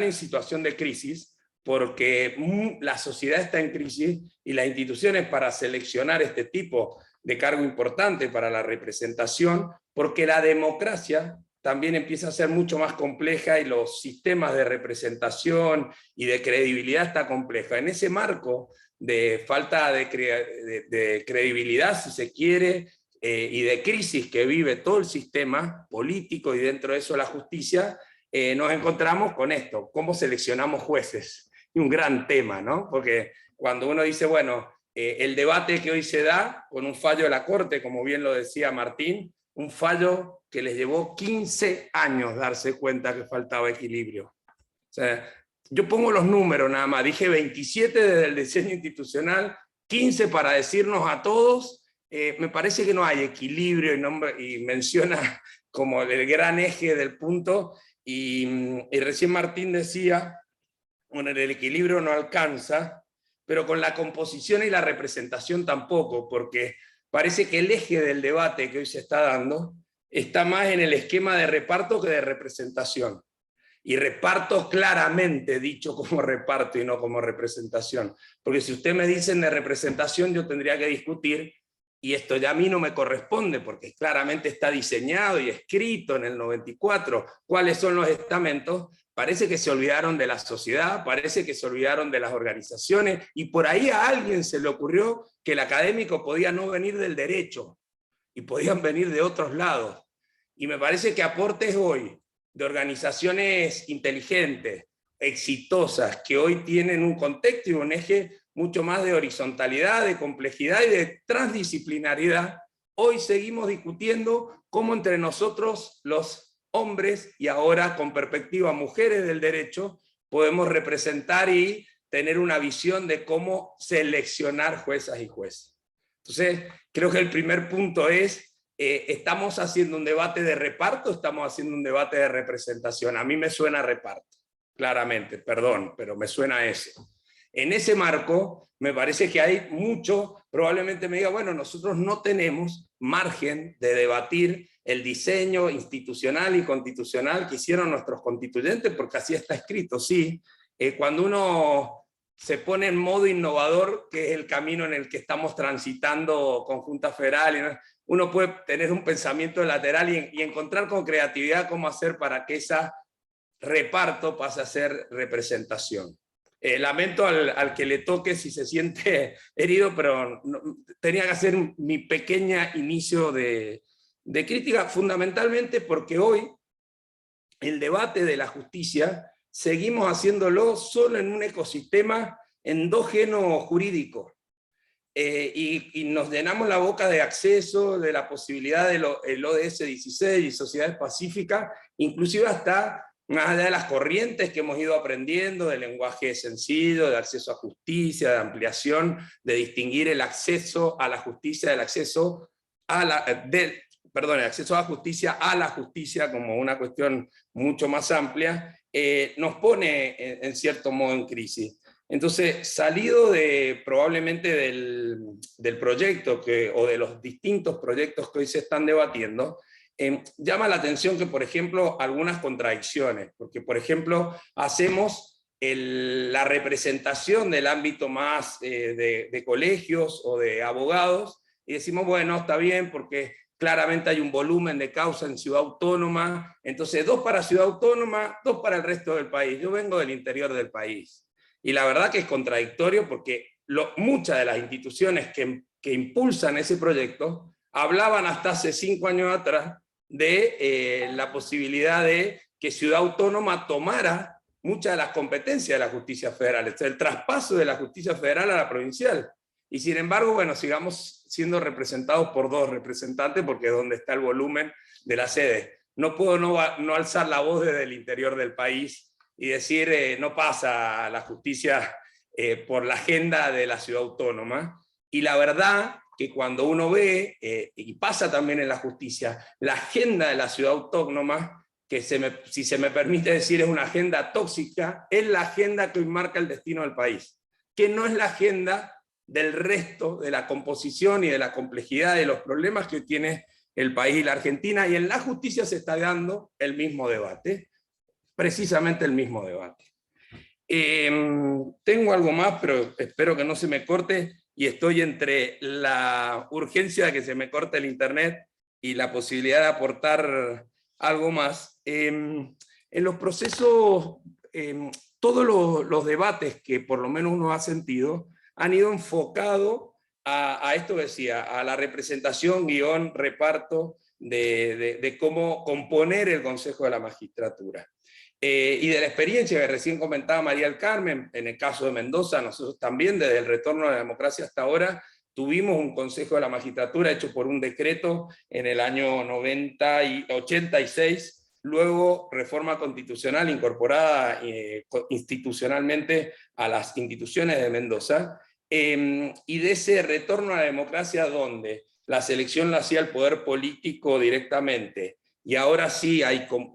en situación de crisis, porque la sociedad está en crisis, y las instituciones para seleccionar este tipo de cargo importante para la representación, porque la democracia también empieza a ser mucho más compleja y los sistemas de representación y de credibilidad está compleja. En ese marco de falta de credibilidad, si se quiere, y de crisis que vive todo el sistema político y dentro de eso la justicia, nos encontramos con esto, cómo seleccionamos jueces. Y un gran tema, ¿no? Porque cuando uno dice, bueno, el debate que hoy se da con un fallo de la Corte, como bien lo decía Martín, un fallo que les llevó 15 años darse cuenta que faltaba equilibrio. O sea, yo pongo los números nada más, dije 27 desde el diseño institucional, 15 para decirnos a todos, me parece que no hay equilibrio y menciona como el gran eje del punto, y recién Martín decía, bueno, el equilibrio no alcanza, pero con la composición y la representación tampoco, porque parece que el eje del debate que hoy se está dando está más en el esquema de reparto que de representación. Y reparto claramente dicho como reparto y no como representación. Porque si usted me dicen de representación, yo tendría que discutir, y esto ya a mí no me corresponde, porque claramente está diseñado y escrito en el 94, cuáles son los estamentos. Parece que se olvidaron de la sociedad, parece que se olvidaron de las organizaciones, y por ahí a alguien se le ocurrió que el académico podía no venir del derecho, y podían venir de otros lados. Y me parece que aportes hoy de organizaciones inteligentes, exitosas, que hoy tienen un contexto y un eje mucho más de horizontalidad, de complejidad y de transdisciplinaridad, hoy seguimos discutiendo cómo entre nosotros los hombres, y ahora con perspectiva mujeres del derecho, podemos representar y tener una visión de cómo seleccionar juezas y jueces. Entonces, creo que el primer punto es, ¿estamos haciendo un debate de reparto o estamos haciendo un debate de representación? A mí me suena reparto, claramente, perdón, pero me suena eso. En ese marco, me parece que hay mucho, probablemente me diga, bueno, nosotros no tenemos margen de debatir el diseño institucional y constitucional que hicieron nuestros constituyentes, porque así está escrito, sí. Cuando uno se pone en modo innovador, que es el camino en el que estamos transitando con Junta Federal, uno puede tener un pensamiento lateral y encontrar con creatividad cómo hacer para que ese reparto pase a ser representación. Lamento al que le toque si se siente herido, pero tenía que hacer mi pequeña inicio de crítica, fundamentalmente porque hoy el debate de la justicia seguimos haciéndolo solo en un ecosistema endógeno jurídico. Y nos llenamos la boca de acceso, de la posibilidad del ODS 16 y sociedades pacíficas, inclusive hasta más allá de las corrientes que hemos ido aprendiendo, de lenguaje sencillo, de acceso a justicia, de ampliación, de distinguir el acceso a la justicia del acceso a el acceso a la justicia como una cuestión mucho más amplia, nos pone en cierto modo en crisis. Entonces, salido probablemente del proyecto o de los distintos proyectos que hoy se están debatiendo, llama la atención que, por ejemplo, algunas contradicciones, porque, por ejemplo, hacemos la representación del ámbito más de colegios o de abogados, y decimos, bueno, está bien, porque claramente hay un volumen de causa en Ciudad Autónoma, entonces 2 para Ciudad Autónoma, 2 para el resto del país. Yo vengo del interior del país, y la verdad que es contradictorio, porque muchas de las instituciones que impulsan ese proyecto hablaban hasta hace 5 años atrás de la posibilidad de que Ciudad Autónoma tomara muchas de las competencias de la justicia federal, el traspaso de la justicia federal a la provincial. Y sin embargo, bueno, sigamos siendo representados por 2 representantes, porque es donde está el volumen de la sede. No puedo no alzar la voz desde el interior del país y decir, no pasa la justicia por la agenda de la Ciudad Autónoma. Y la verdad que cuando uno ve, y pasa también en la justicia, la agenda de la Ciudad Autónoma, que si se me permite decir es una agenda tóxica, es la agenda que hoy marca el destino del país, que no es la agenda del resto de la composición y de la complejidad de los problemas que hoy tiene el país y la Argentina, y en la justicia se está dando el mismo debate, precisamente el mismo debate. Tengo algo más, pero espero que no se me corte, y estoy entre la urgencia de que se me corte el internet y la posibilidad de aportar algo más. En los procesos, todos los debates que por lo menos uno ha sentido han ido enfocados a esto que decía, a la representación, guión, reparto de cómo componer el Consejo de la Magistratura. Y de la experiencia que recién comentaba María del Carmen, en el caso de Mendoza, nosotros también desde el retorno a la democracia hasta ahora tuvimos un Consejo de la Magistratura hecho por un decreto en el año 86, luego reforma constitucional incorporada institucionalmente a las instituciones de Mendoza, y de ese retorno a la democracia donde la selección la hacía el poder político directamente, y ahora sí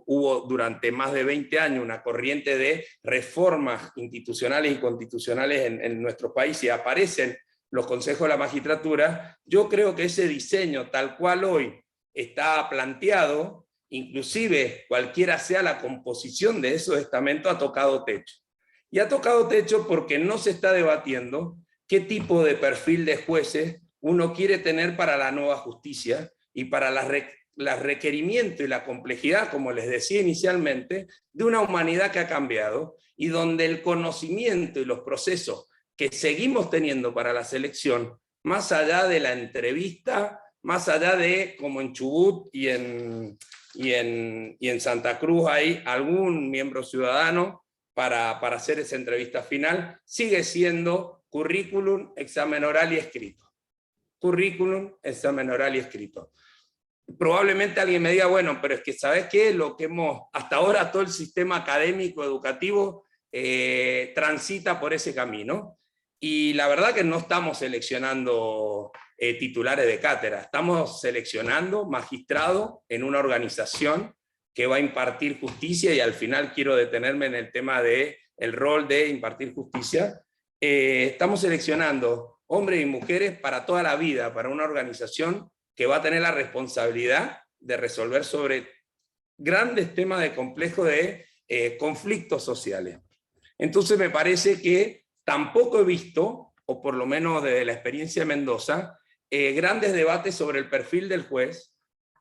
hubo durante más de 20 años una corriente de reformas institucionales y constitucionales en nuestro país, y aparecen los consejos de la magistratura. Yo creo que ese diseño tal cual hoy está planteado, inclusive cualquiera sea la composición de esos estamentos, ha tocado techo. Y ha tocado techo porque no se está debatiendo qué tipo de perfil de jueces uno quiere tener para la nueva justicia y para los requerimientos y la complejidad, como les decía inicialmente, de una humanidad que ha cambiado y donde el conocimiento y los procesos que seguimos teniendo para la selección, más allá de la entrevista, más allá de, como en Chubut y en Santa Cruz hay algún miembro ciudadano para hacer esa entrevista final, sigue siendo currículum, examen oral y escrito. Currículum, examen oral y escrito. Probablemente alguien me diga, bueno, pero es que ¿sabes qué? Lo que hasta ahora todo el sistema académico educativo transita por ese camino. Y la verdad que no estamos seleccionando titulares de cátedra, estamos seleccionando magistrados en una organización que va a impartir justicia, y al final quiero detenerme en el tema del rol de impartir justicia. Estamos seleccionando hombres y mujeres para toda la vida, para una organización que va a tener la responsabilidad de resolver sobre grandes temas de complejo de conflictos sociales. Entonces me parece que tampoco he visto, o por lo menos desde la experiencia de Mendoza, grandes debates sobre el perfil del juez,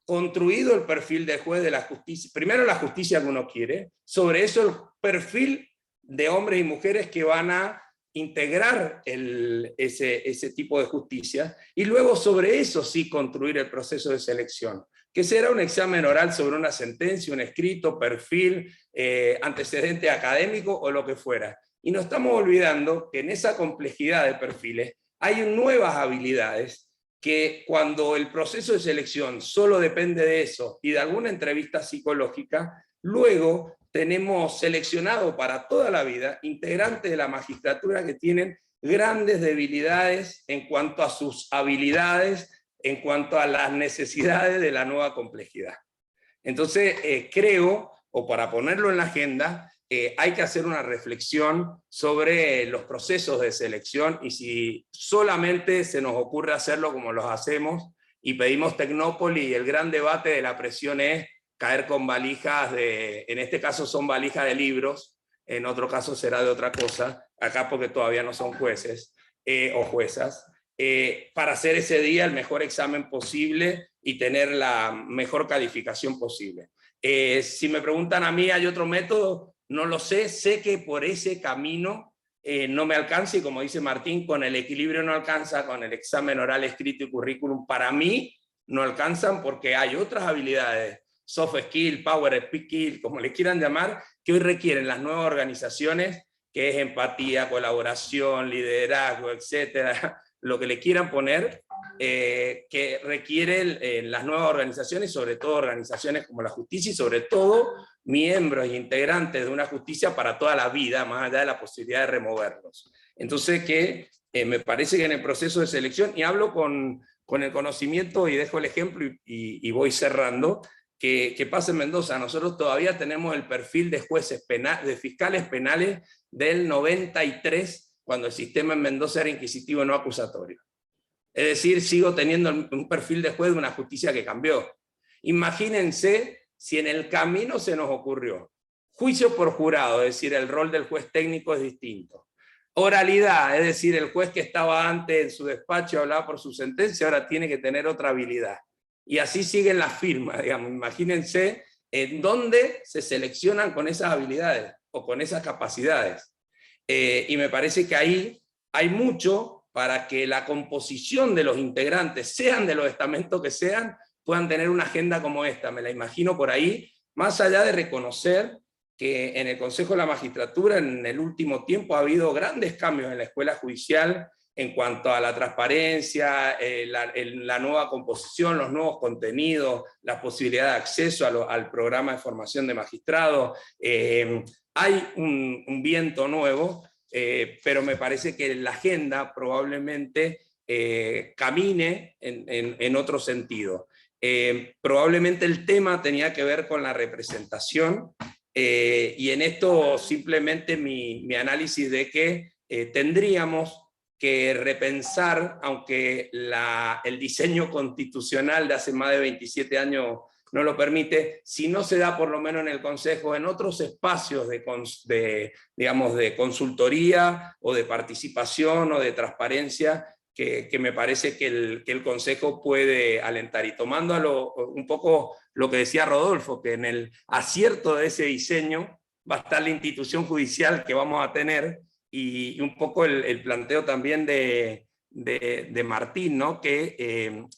construido el perfil del juez de la justicia, primero la justicia que uno quiere, sobre eso el perfil de hombres y mujeres que van a integrar ese tipo de justicia, y luego sobre eso sí construir el proceso de selección, que será un examen oral sobre una sentencia, un escrito, perfil, antecedente académico o lo que fuera. Y nos estamos olvidando que en esa complejidad de perfiles hay nuevas habilidades que cuando el proceso de selección solo depende de eso y de alguna entrevista psicológica, luego tenemos seleccionado para toda la vida integrantes de la magistratura que tienen grandes debilidades en cuanto a sus habilidades, en cuanto a las necesidades de la nueva complejidad. Entonces, creo, o para ponerlo en la agenda, hay que hacer una reflexión sobre los procesos de selección, y si solamente se nos ocurre hacerlo como los hacemos y pedimos Tecnópolis y el gran debate de la presión es caer con valijas en este caso son valijas de libros, en otro caso será de otra cosa, acá porque todavía no son jueces o juezas, para hacer ese día el mejor examen posible y tener la mejor calificación posible. Si me preguntan a mí, ¿hay otro método? No lo sé, sé que por ese camino no me alcanza, y como dice Martín, con el equilibrio no alcanza, con el examen oral, escrito y currículum, para mí no alcanzan, porque hay otras habilidades, soft skill, power skill, como le quieran llamar, que hoy requieren las nuevas organizaciones, que es empatía, colaboración, liderazgo, etcétera, lo que le quieran poner, que requieren las nuevas organizaciones, sobre todo organizaciones como la justicia, y sobre todo miembros e integrantes de una justicia para toda la vida, más allá de la posibilidad de removerlos. Entonces me parece que en el proceso de selección, y hablo con el conocimiento, y dejo el ejemplo y voy cerrando, que pasa en Mendoza. Nosotros todavía tenemos el perfil de jueces penales, de fiscales penales del 93, cuando el sistema en Mendoza era inquisitivo, no acusatorio. Es decir, sigo teniendo un perfil de juez de una justicia que cambió. Imagínense si en el camino se nos ocurrió juicio por jurado, es decir, el rol del juez técnico es distinto. Oralidad, es decir, el juez que estaba antes en su despacho y hablaba por su sentencia, ahora tiene que tener otra habilidad. Y así siguen las firmas, digamos. Imagínense en dónde se seleccionan con esas habilidades o con esas capacidades. Y me parece que ahí hay mucho para que la composición de los integrantes, sean de los estamentos que sean, puedan tener una agenda como esta. Me la imagino por ahí, más allá de reconocer que en el Consejo de la Magistratura en el último tiempo ha habido grandes cambios en la escuela judicial en cuanto a la transparencia, la nueva composición, los nuevos contenidos, la posibilidad de acceso al programa de formación de magistrados. Hay un viento nuevo, pero me parece que la agenda probablemente camine en otro sentido. Probablemente el tema tenía que ver con la representación, y en esto simplemente mi análisis de que tendríamos que repensar, aunque el diseño constitucional de hace más de 27 años no lo permite, si no se da por lo menos en el Consejo, en otros espacios digamos, de consultoría o de participación o de transparencia, que me parece que el Consejo puede alentar. Y tomando un poco lo que decía Rodolfo, que en el acierto de ese diseño va a estar la institución judicial que vamos a tener, y un poco el planteo también de Martín, ¿no? Que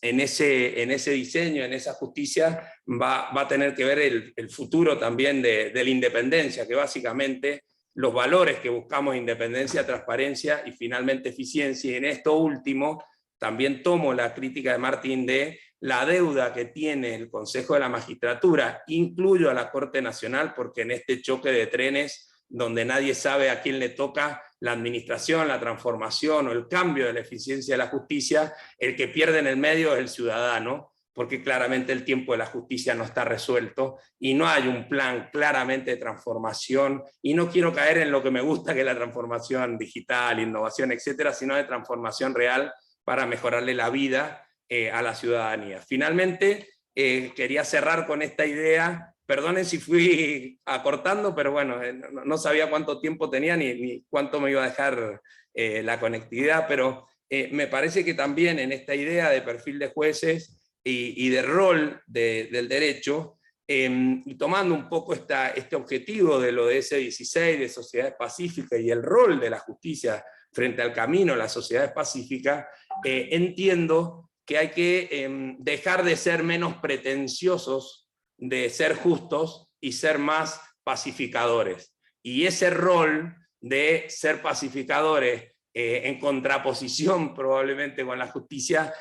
en ese diseño, en esa justicia, va a tener que ver el futuro también de la independencia, que básicamente los valores que buscamos, independencia, transparencia y finalmente eficiencia. Y en esto último, también tomo la crítica de Martín de la deuda que tiene el Consejo de la Magistratura, incluyo a la Corte Nacional, porque en este choque de trenes, donde nadie sabe a quién le toca la administración, la transformación o el cambio de la eficiencia de la justicia, el que pierde en el medio es el ciudadano, porque claramente el tiempo de la justicia no está resuelto y no hay un plan claramente de transformación, y no quiero caer en lo que me gusta, que es la transformación digital, innovación, etcétera, sino de transformación real para mejorarle la vida a la ciudadanía. Finalmente, quería cerrar con esta idea. Perdonen si fui acortando, pero bueno, no sabía cuánto tiempo tenía ni cuánto me iba a dejar la conectividad, pero me parece que también en esta idea de perfil de jueces y de rol del derecho, y tomando un poco este objetivo de lo de S16, de sociedades pacíficas, y el rol de la justicia frente al camino a las sociedades pacíficas, entiendo que hay que dejar de ser menos pretenciosos, de ser justos y ser más pacificadores. Y ese rol de ser pacificadores en contraposición probablemente con la justicia,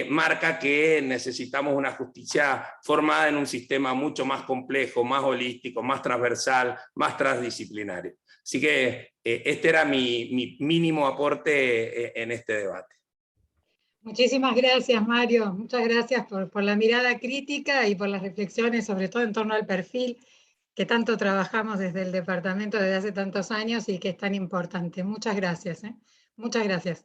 marca que necesitamos una justicia formada en un sistema mucho más complejo, más holístico, más transversal, más transdisciplinario. Así que este era mi mínimo aporte en este debate. Muchísimas gracias, Mario. Muchas gracias por la mirada crítica y por las reflexiones, sobre todo en torno al perfil que tanto trabajamos desde el departamento desde hace tantos años y que es tan importante. Muchas gracias. Muchas gracias.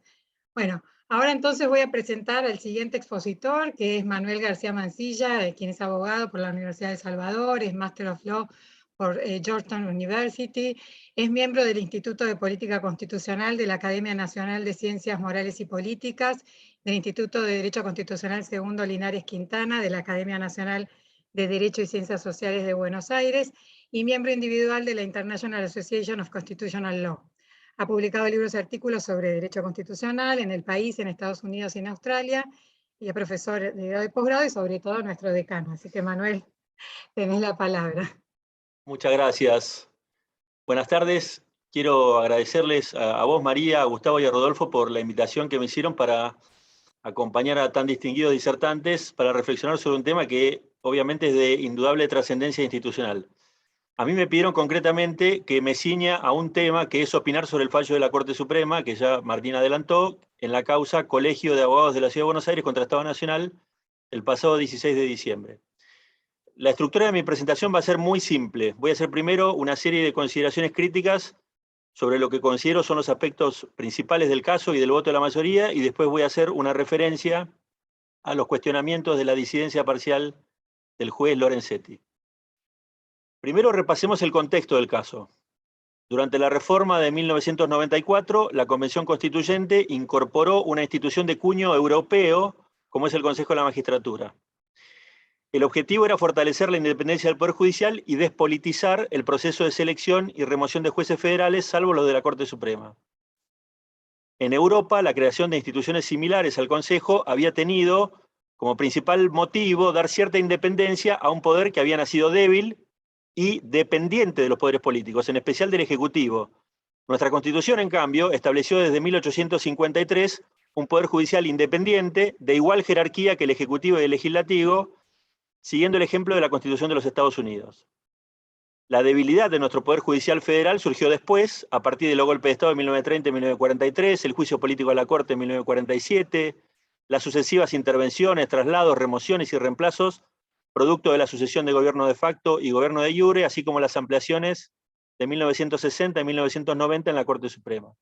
Bueno, ahora entonces voy a presentar al siguiente expositor, que es Manuel García Mancilla, quien es abogado por la Universidad de El Salvador, es Master of Law por Georgetown University, es miembro del Instituto de Política Constitucional de la Academia Nacional de Ciencias Morales y Políticas, del Instituto de Derecho Constitucional Segundo Linares Quintana, de la Academia Nacional de Derecho y Ciencias Sociales de Buenos Aires, y miembro individual de la International Association of Constitutional Law. Ha publicado libros y artículos sobre derecho constitucional en el país, en Estados Unidos y en Australia, y es profesor de grado y posgrado y sobre todo nuestro decano. Así que, Manuel, tenés la palabra. Muchas gracias. Buenas tardes. Quiero agradecerles a vos, María, a Gustavo y a Rodolfo por la invitación que me hicieron para acompañar a tan distinguidos disertantes para reflexionar sobre un tema que obviamente es de indudable trascendencia institucional. A mí me pidieron concretamente que me ciña a un tema que es opinar sobre el fallo de la Corte Suprema, que ya Martín adelantó, en la causa Colegio de Abogados de la Ciudad de Buenos Aires contra Estado Nacional, el pasado 16 de diciembre. La estructura de mi presentación va a ser muy simple. Voy a hacer primero una serie de consideraciones críticas sobre lo que considero son los aspectos principales del caso y del voto de la mayoría, y después voy a hacer una referencia a los cuestionamientos de la disidencia parcial del juez Lorenzetti. Primero repasemos el contexto del caso. Durante la reforma de 1994, la Convención Constituyente incorporó una institución de cuño europeo, como es el Consejo de la Magistratura. El objetivo era fortalecer la independencia del Poder Judicial y despolitizar el proceso de selección y remoción de jueces federales, salvo los de la Corte Suprema. En Europa, la creación de instituciones similares al Consejo había tenido como principal motivo dar cierta independencia a un poder que había nacido débil y dependiente de los poderes políticos, en especial del Ejecutivo. Nuestra Constitución, en cambio, estableció desde 1853 un Poder Judicial independiente, de igual jerarquía que el Ejecutivo y el Legislativo, siguiendo el ejemplo de la Constitución de los Estados Unidos. La debilidad de nuestro Poder Judicial Federal surgió después, a partir de los golpes de Estado de 1930 y 1943, el juicio político de la Corte en 1947, las sucesivas intervenciones, traslados, remociones y reemplazos, producto de la sucesión de gobierno de facto y gobierno de iure, así como las ampliaciones de 1960 y 1990 en la Corte Suprema.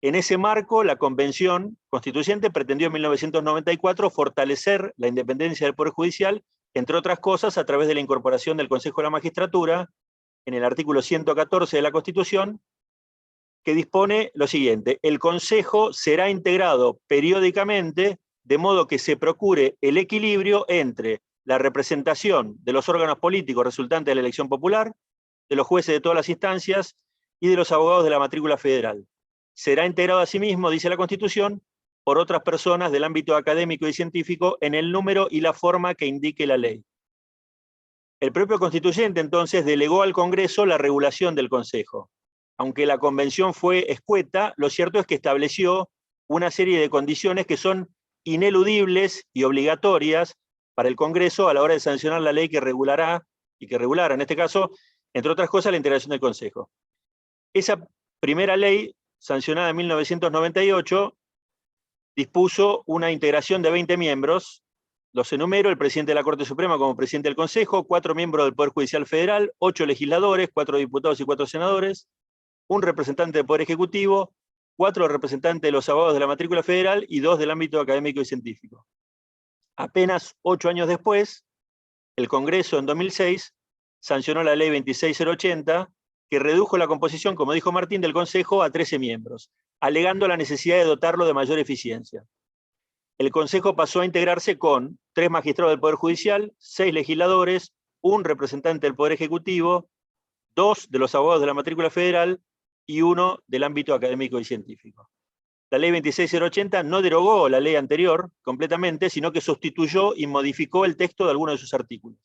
En ese marco, la Convención Constituyente pretendió en 1994 fortalecer la independencia del Poder Judicial, entre otras cosas, a través de la incorporación del Consejo de la Magistratura, en el artículo 114 de la Constitución, que dispone lo siguiente: el Consejo será integrado periódicamente, de modo que se procure el equilibrio entre la representación de los órganos políticos resultantes de la elección popular, de los jueces de todas las instancias y de los abogados de la matrícula federal. Será integrado asimismo, dice la Constitución, por otras personas del ámbito académico y científico en el número y la forma que indique la ley. El propio constituyente entonces delegó al Congreso la regulación del Consejo. Aunque la convención fue escueta, lo cierto es que estableció una serie de condiciones que son ineludibles y obligatorias para el Congreso a la hora de sancionar la ley que regulará, y que regulara en este caso, entre otras cosas, la integración del Consejo. Esa primera ley, sancionada en 1998, dispuso una integración de 20 miembros. Los enumero: el presidente de la Corte Suprema como presidente del Consejo, 4 miembros del Poder Judicial Federal, 8 legisladores, 4 diputados y 4 senadores, un representante del Poder Ejecutivo, 4 representantes de los abogados de la matrícula federal y 2 del ámbito académico y científico. Apenas 8 años después, el Congreso en 2006 sancionó la ley 26080, que redujo la composición, como dijo Martín, del Consejo a 13 miembros, alegando la necesidad de dotarlo de mayor eficiencia. El Consejo pasó a integrarse con 3 magistrados del Poder Judicial, 6 legisladores, un representante del Poder Ejecutivo, 2 de los abogados de la matrícula federal y 1 del ámbito académico y científico. La ley 26080 no derogó la ley anterior completamente, sino que sustituyó y modificó el texto de algunos de sus artículos.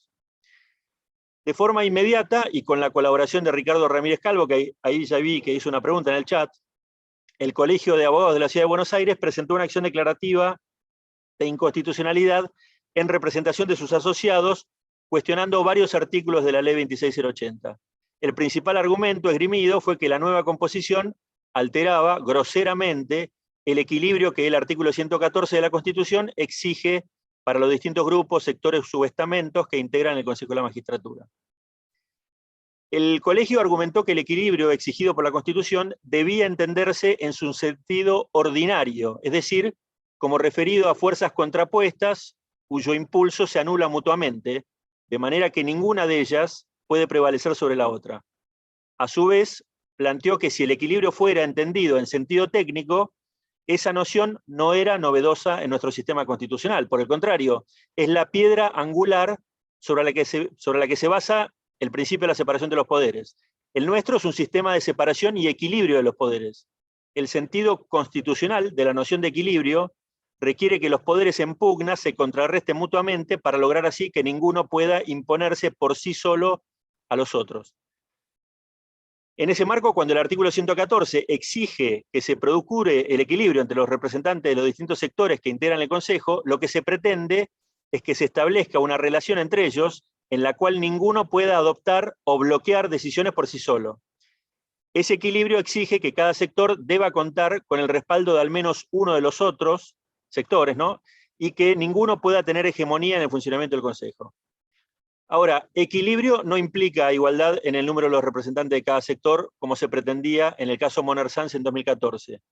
De forma inmediata, y con la colaboración de Ricardo Ramírez Calvo, que ahí ya vi que hizo una pregunta en el chat, el Colegio de Abogados de la Ciudad de Buenos Aires presentó una acción declarativa de inconstitucionalidad en representación de sus asociados, cuestionando varios artículos de la ley 26080. El principal argumento esgrimido fue que la nueva composición alteraba groseramente el equilibrio que el artículo 114 de la Constitución exige para los distintos grupos, sectores, subestamentos que integran el Consejo de la Magistratura. El colegio argumentó que el equilibrio exigido por la Constitución debía entenderse en su sentido ordinario, es decir, como referido a fuerzas contrapuestas cuyo impulso se anula mutuamente, de manera que ninguna de ellas puede prevalecer sobre la otra. A su vez, planteó que si el equilibrio fuera entendido en sentido técnico, esa noción no era novedosa en nuestro sistema constitucional. Por el contrario, es la piedra angular sobre la que se basa el principio de la separación de los poderes. El nuestro es un sistema de separación y equilibrio de los poderes. El sentido constitucional de la noción de equilibrio requiere que los poderes en pugna se contrarresten mutuamente para lograr así que ninguno pueda imponerse por sí solo a los otros. En ese marco, cuando el artículo 114 exige que se procure el equilibrio entre los representantes de los distintos sectores que integran el Consejo, lo que se pretende es que se establezca una relación entre ellos en la cual ninguno pueda adoptar o bloquear decisiones por sí solo. Ese equilibrio exige que cada sector deba contar con el respaldo de al menos uno de los otros sectores, ¿no? Y que ninguno pueda tener hegemonía en el funcionamiento del Consejo. Ahora, equilibrio no implica igualdad en el número de los representantes de cada sector, como se pretendía en el caso Moner-Sanz en 2014.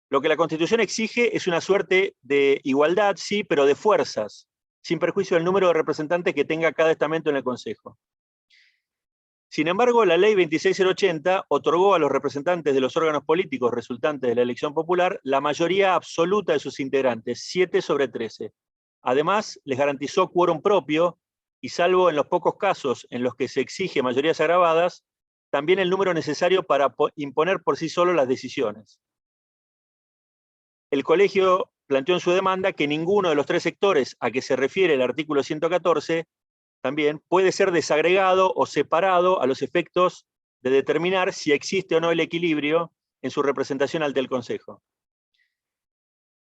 Lo que la Constitución exige es una suerte de igualdad, sí, pero de fuerzas, sin perjuicio del número de representantes que tenga cada estamento en el Consejo. Sin embargo, la ley 26080 otorgó a los representantes de los órganos políticos resultantes de la elección popular la mayoría absoluta de sus integrantes, 7 sobre 13. Además, les garantizó quórum propio y salvo en los pocos casos en los que se exige mayorías agravadas, también el número necesario para imponer por sí solo las decisiones. El colegio planteó en su demanda que ninguno de los tres sectores a que se refiere el artículo 114 también puede ser desagregado o separado a los efectos de determinar si existe o no el equilibrio en su representación ante el Consejo.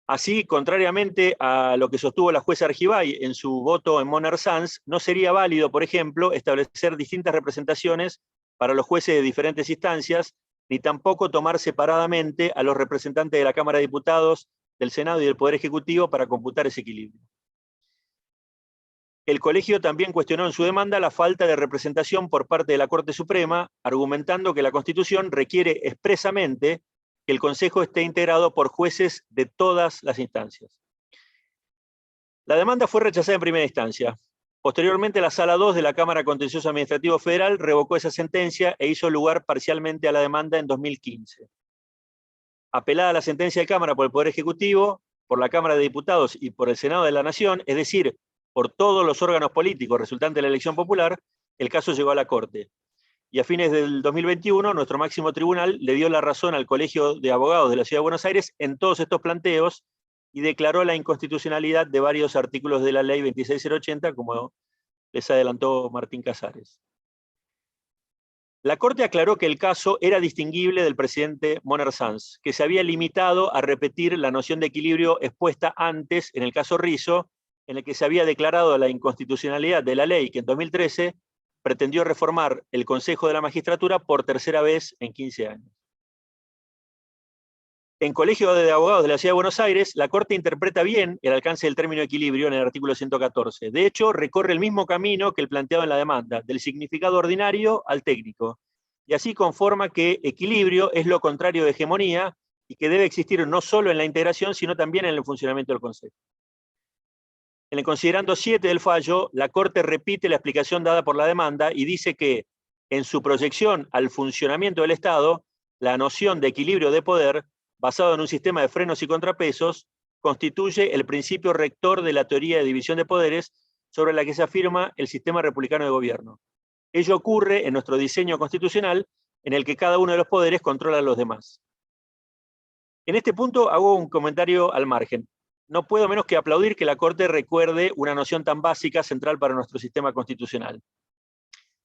Así, contrariamente a lo que sostuvo la jueza Argibay en su voto en Moner Sanz, no sería válido, por ejemplo, establecer distintas representaciones para los jueces de diferentes instancias, ni tampoco tomar separadamente a los representantes de la Cámara de Diputados, del Senado y del Poder Ejecutivo para computar ese equilibrio. El colegio también cuestionó en su demanda la falta de representación por parte de la Corte Suprema, argumentando que la Constitución requiere expresamente que el Consejo esté integrado por jueces de todas las instancias. La demanda fue rechazada en primera instancia. Posteriormente, la Sala 2 de la Cámara Contencioso Administrativo Federal revocó esa sentencia e hizo lugar parcialmente a la demanda en 2015. Apelada la sentencia de Cámara por el Poder Ejecutivo, por la Cámara de Diputados y por el Senado de la Nación, es decir, por todos los órganos políticos resultantes de la elección popular, el caso llegó a la Corte. Y a fines del 2021, nuestro máximo tribunal le dio la razón al Colegio de Abogados de la Ciudad de Buenos Aires en todos estos planteos y declaró la inconstitucionalidad de varios artículos de la Ley 26080, como les adelantó Martín Casares. La Corte aclaró que el caso era distinguible del presidente Moner Sanz, que se había limitado a repetir la noción de equilibrio expuesta antes en el caso Rizzo, en el que se había declarado la inconstitucionalidad de la ley que en 2013 pretendió reformar el Consejo de la Magistratura por tercera vez en 15 años. En Colegio de Abogados de la Ciudad de Buenos Aires, la Corte interpreta bien el alcance del término equilibrio en el artículo 114. De hecho, recorre el mismo camino que el planteado en la demanda, del significado ordinario al técnico, y así conforma que equilibrio es lo contrario de hegemonía y que debe existir no solo en la integración, sino también en el funcionamiento del Consejo. En el considerando 7 del fallo, la Corte repite la explicación dada por la demanda y dice que, en su proyección al funcionamiento del Estado, la noción de equilibrio de poder, basado en un sistema de frenos y contrapesos, constituye el principio rector de la teoría de división de poderes sobre la que se afirma el sistema republicano de gobierno. Ello ocurre en nuestro diseño constitucional, en el que cada uno de los poderes controla a los demás. En este punto hago un comentario al margen. No puedo menos que aplaudir que la Corte recuerde una noción tan básica, central para nuestro sistema constitucional.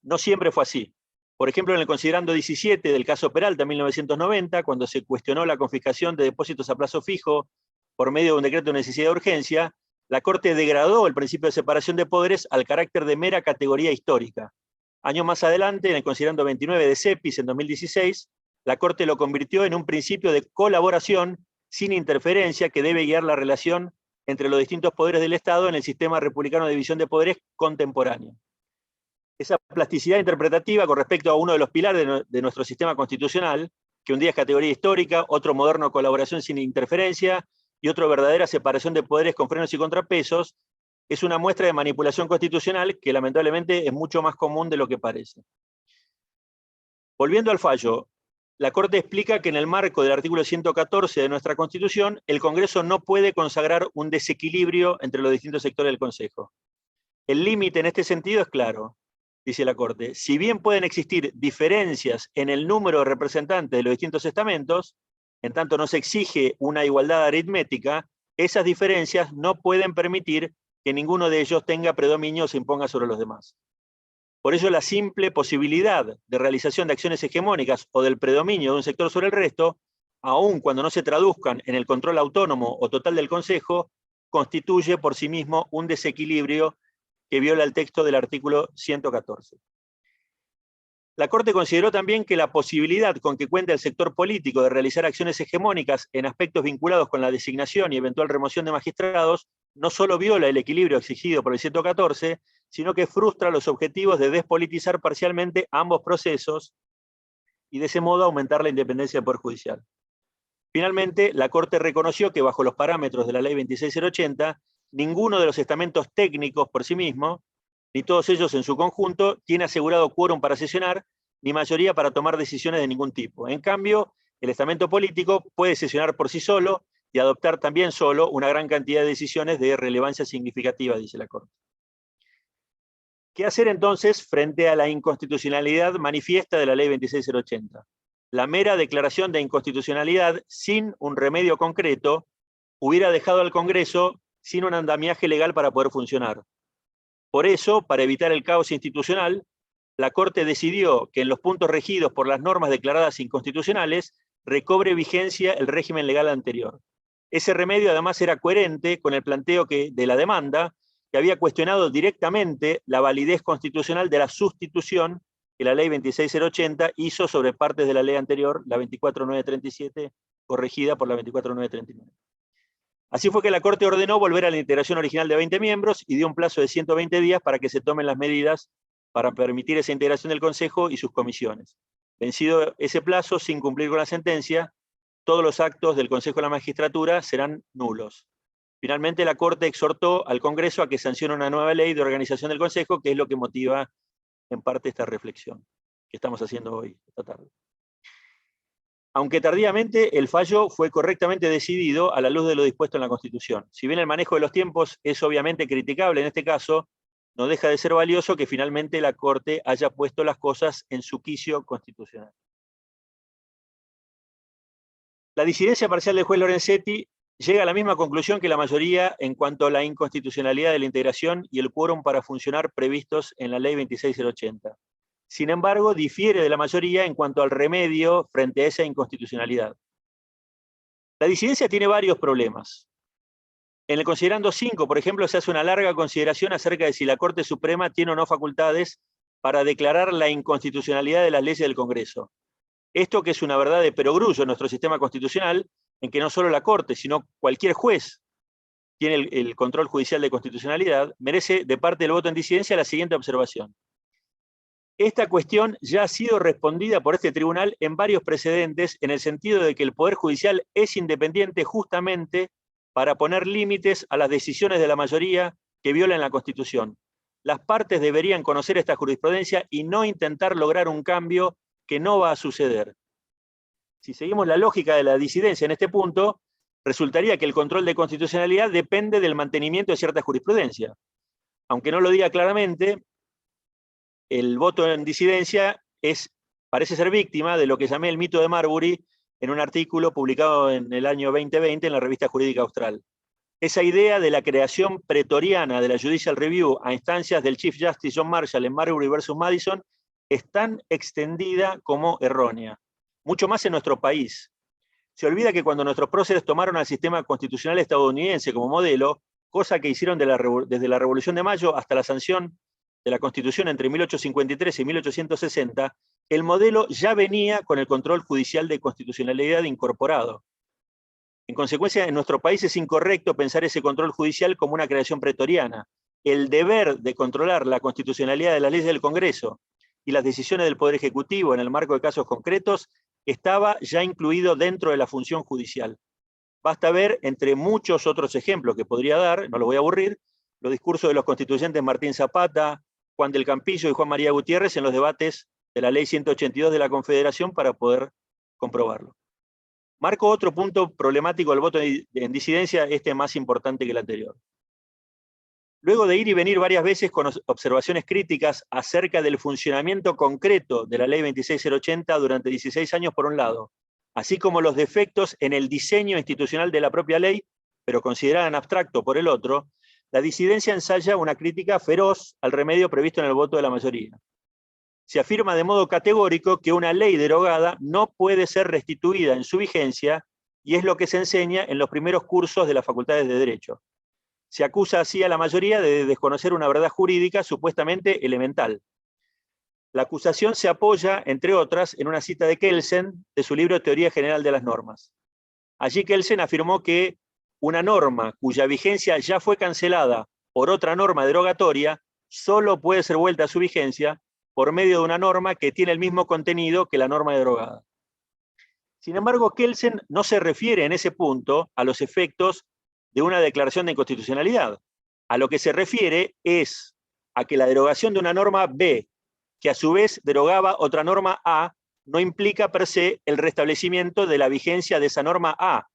No siempre fue así. Por ejemplo, en el considerando 17 del caso Peralta, 1990, cuando se cuestionó la confiscación de depósitos a plazo fijo por medio de un decreto de necesidad de urgencia, la Corte degradó el principio de separación de poderes al carácter de mera categoría histórica. Años más adelante, en el considerando 29 de CEPIS, en 2016, la Corte lo convirtió en un principio de colaboración sin interferencia que debe guiar la relación entre los distintos poderes del Estado en el sistema republicano de división de poderes contemporáneo. Esa plasticidad interpretativa con respecto a uno de los pilares de nuestro sistema constitucional, que un día es categoría histórica, otro moderno colaboración sin interferencia y otro verdadera separación de poderes con frenos y contrapesos, es una muestra de manipulación constitucional que lamentablemente es mucho más común de lo que parece. Volviendo al fallo, la Corte explica que en el marco del artículo 114 de nuestra Constitución, el Congreso no puede consagrar un desequilibrio entre los distintos sectores del Consejo. El límite en este sentido es claro, dice la Corte. Si bien pueden existir diferencias en el número de representantes de los distintos estamentos, en tanto no se exige una igualdad aritmética, esas diferencias no pueden permitir que ninguno de ellos tenga predominio o se imponga sobre los demás. Por ello, la simple posibilidad de realización de acciones hegemónicas o del predominio de un sector sobre el resto, aun cuando no se traduzcan en el control autónomo o total del Consejo, constituye por sí mismo un desequilibrio que viola el texto del artículo 114. La Corte consideró también que la posibilidad con que cuenta el sector político de realizar acciones hegemónicas en aspectos vinculados con la designación y eventual remoción de magistrados no solo viola el equilibrio exigido por el 114, sino que frustra los objetivos de despolitizar parcialmente ambos procesos y de ese modo aumentar la independencia del Poder Judicial. Finalmente, la Corte reconoció que bajo los parámetros de la Ley 26080, ninguno de los estamentos técnicos por sí mismo, ni todos ellos en su conjunto, tiene asegurado quórum para sesionar, ni mayoría para tomar decisiones de ningún tipo. En cambio, el estamento político puede sesionar por sí solo y adoptar también solo una gran cantidad de decisiones de relevancia significativa, dice la Corte. ¿Qué hacer entonces frente a la inconstitucionalidad manifiesta de la Ley 26080? La mera declaración de inconstitucionalidad sin un remedio concreto hubiera dejado al Congreso sin un andamiaje legal para poder funcionar. Por eso, para evitar el caos institucional, la Corte decidió que en los puntos regidos por las normas declaradas inconstitucionales recobre vigencia el régimen legal anterior. Ese remedio además era coherente con el planteo de la demanda, que había cuestionado directamente la validez constitucional de la sustitución que la Ley 26080 hizo sobre partes de la ley anterior, la 24937, corregida por la 24939. Así fue que la Corte ordenó volver a la integración original de 20 miembros y dio un plazo de 120 días para que se tomen las medidas para permitir esa integración del Consejo y sus comisiones. Vencido ese plazo, sin cumplir con la sentencia, todos los actos del Consejo de la Magistratura serán nulos. Finalmente, la Corte exhortó al Congreso a que sancione una nueva ley de organización del Consejo, que es lo que motiva en parte esta reflexión que estamos haciendo hoy, esta tarde. Aunque tardíamente, el fallo fue correctamente decidido a la luz de lo dispuesto en la Constitución. Si bien el manejo de los tiempos es obviamente criticable en este caso, no deja de ser valioso que finalmente la Corte haya puesto las cosas en su quicio constitucional. La disidencia parcial del juez Lorenzetti llega a la misma conclusión que la mayoría en cuanto a la inconstitucionalidad de la integración y el quórum para funcionar previstos en la Ley 26080. Sin embargo, difiere de la mayoría en cuanto al remedio frente a esa inconstitucionalidad. La disidencia tiene varios problemas. En el considerando 5, por ejemplo, se hace una larga consideración acerca de si la Corte Suprema tiene o no facultades para declarar la inconstitucionalidad de las leyes del Congreso. Esto que es una verdad de perogrullo en nuestro sistema constitucional, en que no solo la Corte, sino cualquier juez tiene el control judicial de constitucionalidad, merece de parte del voto en disidencia la siguiente observación. Esta cuestión ya ha sido respondida por este tribunal en varios precedentes, en el sentido de que el Poder Judicial es independiente justamente para poner límites a las decisiones de la mayoría que violan la Constitución. Las partes deberían conocer esta jurisprudencia y no intentar lograr un cambio que no va a suceder. Si seguimos la lógica de la disidencia en este punto, resultaría que el control de constitucionalidad depende del mantenimiento de cierta jurisprudencia. Aunque no lo diga claramente, el voto en disidencia parece ser víctima de lo que llamé el mito de Marbury en un artículo publicado en el año 2020 en la Revista Jurídica Austral. Esa idea de la creación pretoriana de la Judicial Review a instancias del Chief Justice John Marshall en Marbury versus Madison es tan extendida como errónea, mucho más en nuestro país. Se olvida que cuando nuestros próceres tomaron al sistema constitucional estadounidense como modelo, cosa que hicieron desde la Revolución de Mayo hasta la sanción de la Constitución entre 1853 y 1860, el modelo ya venía con el control judicial de constitucionalidad incorporado. En consecuencia, en nuestro país es incorrecto pensar ese control judicial como una creación pretoriana. El deber de controlar la constitucionalidad de las leyes del Congreso y las decisiones del Poder Ejecutivo en el marco de casos concretos estaba ya incluido dentro de la función judicial. Basta ver, entre muchos otros ejemplos que podría dar, no lo voy a aburrir, los discursos de los constituyentes Martín Zapata, Juan del Campillo y Juan María Gutiérrez en los debates de la Ley 182 de la Confederación para poder comprobarlo. Marco otro punto problemático del voto en disidencia, este más importante que el anterior. Luego de ir y venir varias veces con observaciones críticas acerca del funcionamiento concreto de la Ley 26080 durante 16 años por un lado, así como los defectos en el diseño institucional de la propia ley, pero considerada en abstracto por el otro, la disidencia ensaya una crítica feroz al remedio previsto en el voto de la mayoría. Se afirma de modo categórico que una ley derogada no puede ser restituida en su vigencia, y es lo que se enseña en los primeros cursos de las facultades de Derecho. Se acusa así a la mayoría de desconocer una verdad jurídica supuestamente elemental. La acusación se apoya, entre otras, en una cita de Kelsen de su libro Teoría General de las Normas. Allí Kelsen afirmó que una norma cuya vigencia ya fue cancelada por otra norma derogatoria solo puede ser vuelta a su vigencia por medio de una norma que tiene el mismo contenido que la norma derogada. Sin embargo, Kelsen no se refiere en ese punto a los efectos de una declaración de inconstitucionalidad. A lo que se refiere es a que la derogación de una norma B, que a su vez derogaba otra norma A, no implica per se el restablecimiento de la vigencia de esa norma A.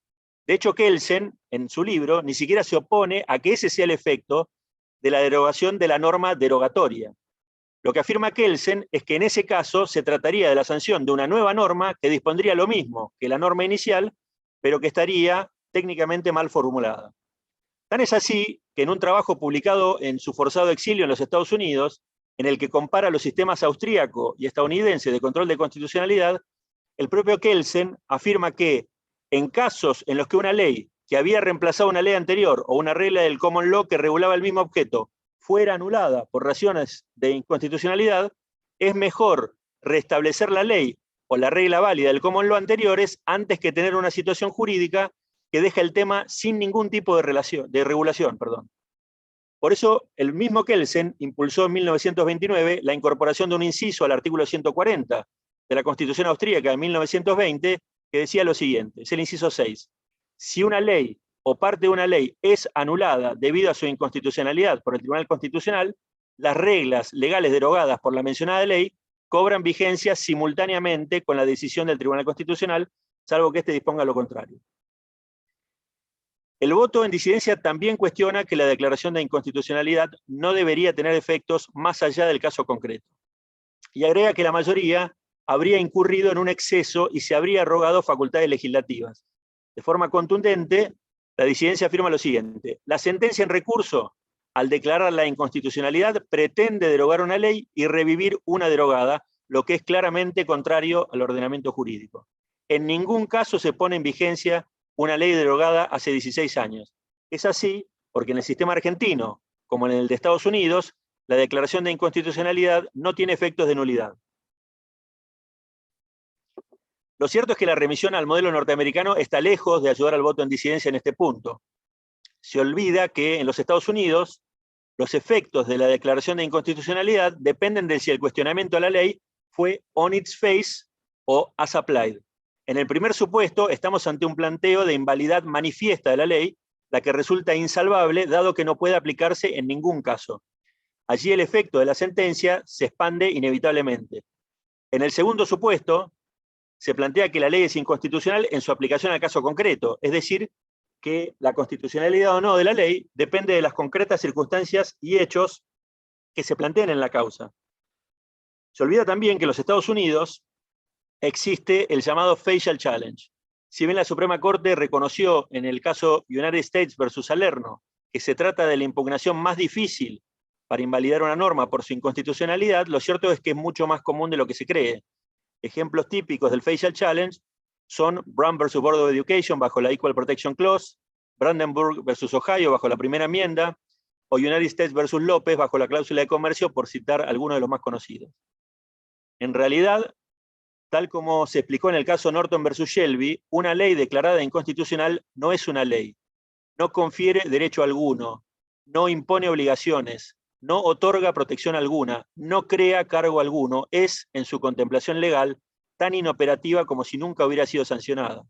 De hecho, Kelsen, en su libro, ni siquiera se opone a que ese sea el efecto de la derogación de la norma derogatoria. Lo que afirma Kelsen es que en ese caso se trataría de la sanción de una nueva norma que dispondría lo mismo que la norma inicial, pero que estaría técnicamente mal formulada. Tan es así que en un trabajo publicado en su forzado exilio en los Estados Unidos, en el que compara los sistemas austríaco y estadounidense de control de constitucionalidad, el propio Kelsen afirma que en casos en los que una ley que había reemplazado una ley anterior o una regla del common law que regulaba el mismo objeto fuera anulada por razones de inconstitucionalidad, es mejor restablecer la ley o la regla válida del common law anteriores antes que tener una situación jurídica que deja el tema sin ningún tipo de regulación. Por eso, el mismo Kelsen impulsó en 1929 la incorporación de un inciso al artículo 140 de la Constitución austríaca de 1920, que decía lo siguiente, es el inciso 6. Si una ley o parte de una ley es anulada debido a su inconstitucionalidad por el Tribunal Constitucional, las reglas legales derogadas por la mencionada ley cobran vigencia simultáneamente con la decisión del Tribunal Constitucional, salvo que éste disponga lo contrario. El voto en disidencia también cuestiona que la declaración de inconstitucionalidad no debería tener efectos más allá del caso concreto. Y agrega que la mayoría habría incurrido en un exceso y se habría arrogado facultades legislativas. De forma contundente, la disidencia afirma lo siguiente: la sentencia en recurso, al declarar la inconstitucionalidad, pretende derogar una ley y revivir una derogada, lo que es claramente contrario al ordenamiento jurídico. En ningún caso se pone en vigencia una ley derogada hace 16 años. Es así porque en el sistema argentino, como en el de Estados Unidos, la declaración de inconstitucionalidad no tiene efectos de nulidad. Lo cierto es que la remisión al modelo norteamericano está lejos de ayudar al voto en disidencia en este punto. Se olvida que en los Estados Unidos los efectos de la declaración de inconstitucionalidad dependen de si el cuestionamiento a la ley fue on its face o as applied. En el primer supuesto, estamos ante un planteo de invalidad manifiesta de la ley, la que resulta insalvable, dado que no puede aplicarse en ningún caso. Allí el efecto de la sentencia se expande inevitablemente. En el segundo supuesto, se plantea que la ley es inconstitucional en su aplicación al caso concreto, es decir, que la constitucionalidad o no de la ley depende de las concretas circunstancias y hechos que se planteen en la causa. Se olvida también que en los Estados Unidos existe el llamado facial challenge. Si bien la Suprema Corte reconoció en el caso United States versus Salerno que se trata de la impugnación más difícil para invalidar una norma por su inconstitucionalidad, lo cierto es que es mucho más común de lo que se cree. Ejemplos típicos del facial challenge son Brown versus Board of Education bajo la Equal Protection Clause, Brandenburg versus Ohio bajo la primera enmienda, o United States versus López bajo la cláusula de comercio, por citar algunos de los más conocidos. En realidad, tal como se explicó en el caso Norton versus Shelby, una ley declarada inconstitucional no es una ley, no confiere derecho alguno, no impone obligaciones, no otorga protección alguna, no crea cargo alguno, es, en su contemplación legal, tan inoperativa como si nunca hubiera sido sancionada.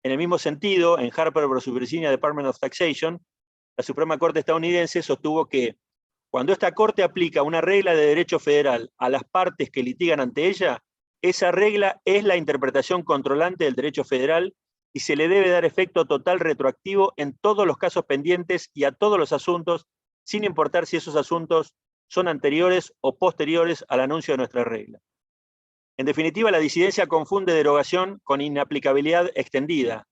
En el mismo sentido, en Harper versus Virginia Department of Taxation, la Suprema Corte estadounidense sostuvo que cuando esta Corte aplica una regla de derecho federal a las partes que litigan ante ella, esa regla es la interpretación controlante del derecho federal y se le debe dar efecto total retroactivo en todos los casos pendientes y a todos los asuntos, sin importar si esos asuntos son anteriores o posteriores al anuncio de nuestra regla. En definitiva, la disidencia confunde derogación con inaplicabilidad extendida,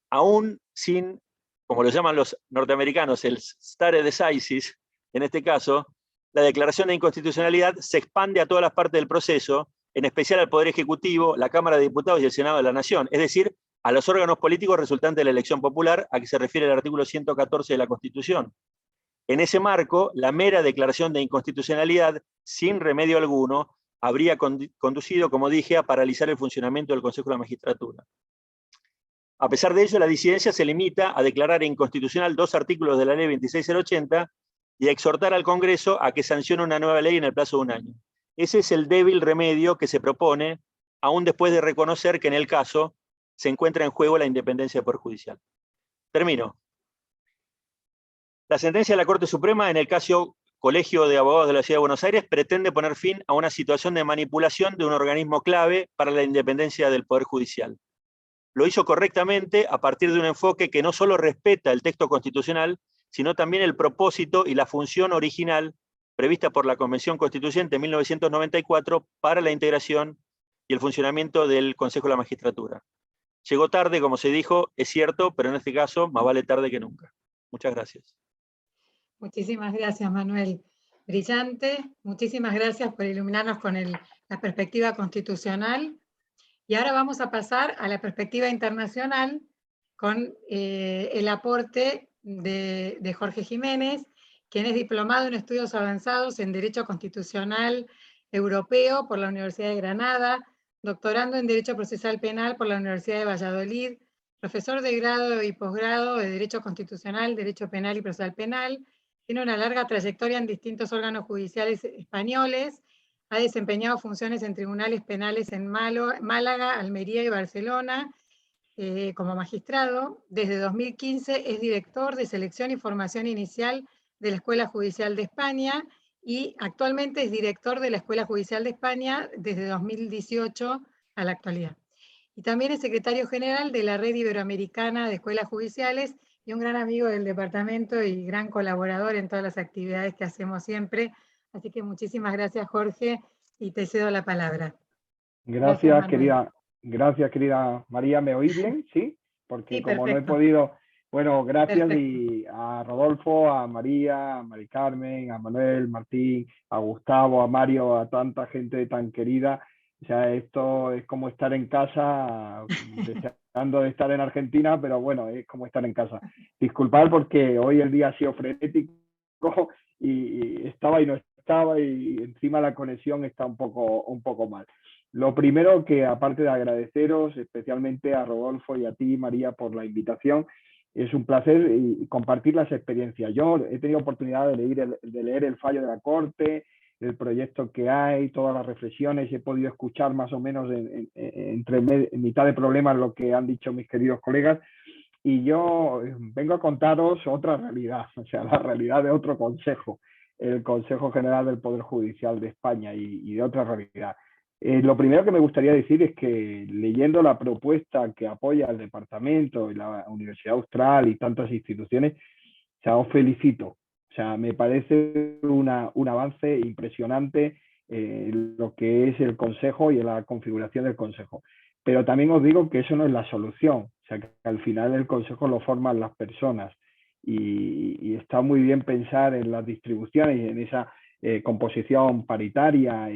aún sin, como lo llaman los norteamericanos, el stare decisis, en este caso, la declaración de inconstitucionalidad se expande a todas las partes del proceso, en especial al Poder Ejecutivo, la Cámara de Diputados y el Senado de la Nación, es decir, a los órganos políticos resultantes de la elección popular, a que se refiere el artículo 114 de la Constitución. En ese marco, la mera declaración de inconstitucionalidad, sin remedio alguno, habría conducido, como dije, a paralizar el funcionamiento del Consejo de la Magistratura. A pesar de ello, la disidencia se limita a declarar inconstitucional 2 artículos de la Ley 26080 y a exhortar al Congreso a que sancione una nueva ley en el plazo de 1 año. Ese es el débil remedio que se propone, aún después de reconocer que en el caso se encuentra en juego la independencia del Poder Judicial. Termino. La sentencia de la Corte Suprema en el caso Colegio de Abogados de la Ciudad de Buenos Aires pretende poner fin a una situación de manipulación de un organismo clave para la independencia del Poder Judicial. Lo hizo correctamente a partir de un enfoque que no solo respeta el texto constitucional, sino también el propósito y la función original prevista por la Convención Constituyente de 1994 para la integración y el funcionamiento del Consejo de la Magistratura. Llegó tarde, como se dijo, es cierto, pero en este caso más vale tarde que nunca. Muchas gracias. Muchísimas gracias, Manuel. Brillante. Muchísimas gracias por iluminarnos con la perspectiva constitucional. Y ahora vamos a pasar a la perspectiva internacional con el aporte de Jorge Jiménez, quien es diplomado en estudios avanzados en Derecho Constitucional Europeo por la Universidad de Granada, doctorando en Derecho Procesal Penal por la Universidad de Valladolid, profesor de grado y posgrado de Derecho Constitucional, Derecho Penal y Procesal Penal. Tiene una larga trayectoria en distintos órganos judiciales españoles. Ha desempeñado funciones en tribunales penales en Málaga, Almería y Barcelona como magistrado. Desde 2015 es director de selección y formación inicial de la Escuela Judicial de España y actualmente es director de la Escuela Judicial de España desde 2018 a la actualidad. Y también es secretario general de la Red Iberoamericana de Escuelas Judiciales y un gran amigo del departamento y gran colaborador en todas las actividades que hacemos siempre. Así que muchísimas gracias, Jorge, y te cedo la palabra. Gracias, querida María. ¿Me oís bien? ¿Sí? Porque sí, como no he perfecto. podido... Bueno, gracias Perfecto. y a Rodolfo, a María, a Mari Carmen, a Manuel, Martín, a Gustavo, a Mario, a tanta gente tan querida. O sea, esto es como estar en casa, deseando de estar en Argentina, pero bueno, es como estar en casa. Disculpad porque hoy el día ha sido frenético y estaba y no estaba y encima la conexión está un poco mal. Lo primero que, aparte de agradeceros especialmente a Rodolfo y a ti, María, por la invitación, es un placer compartir las experiencias. Yo he tenido oportunidad de leer el fallo de la Corte, el proyecto que hay, todas las reflexiones, he podido escuchar más o menos entre mitad de problemas lo que han dicho mis queridos colegas, y yo vengo a contaros otra realidad, o sea, la realidad de otro consejo, el Consejo General del Poder Judicial de España y de otra realidad. Lo primero que me gustaría decir es que leyendo la propuesta que apoya el departamento y la Universidad Austral y tantas instituciones, o sea, os felicito. O sea, me parece un avance impresionante lo que es el Consejo y la configuración del Consejo. Pero también os digo que eso no es la solución. O sea, que al final el Consejo lo forman las personas y está muy bien pensar en las distribuciones y en esa composición paritaria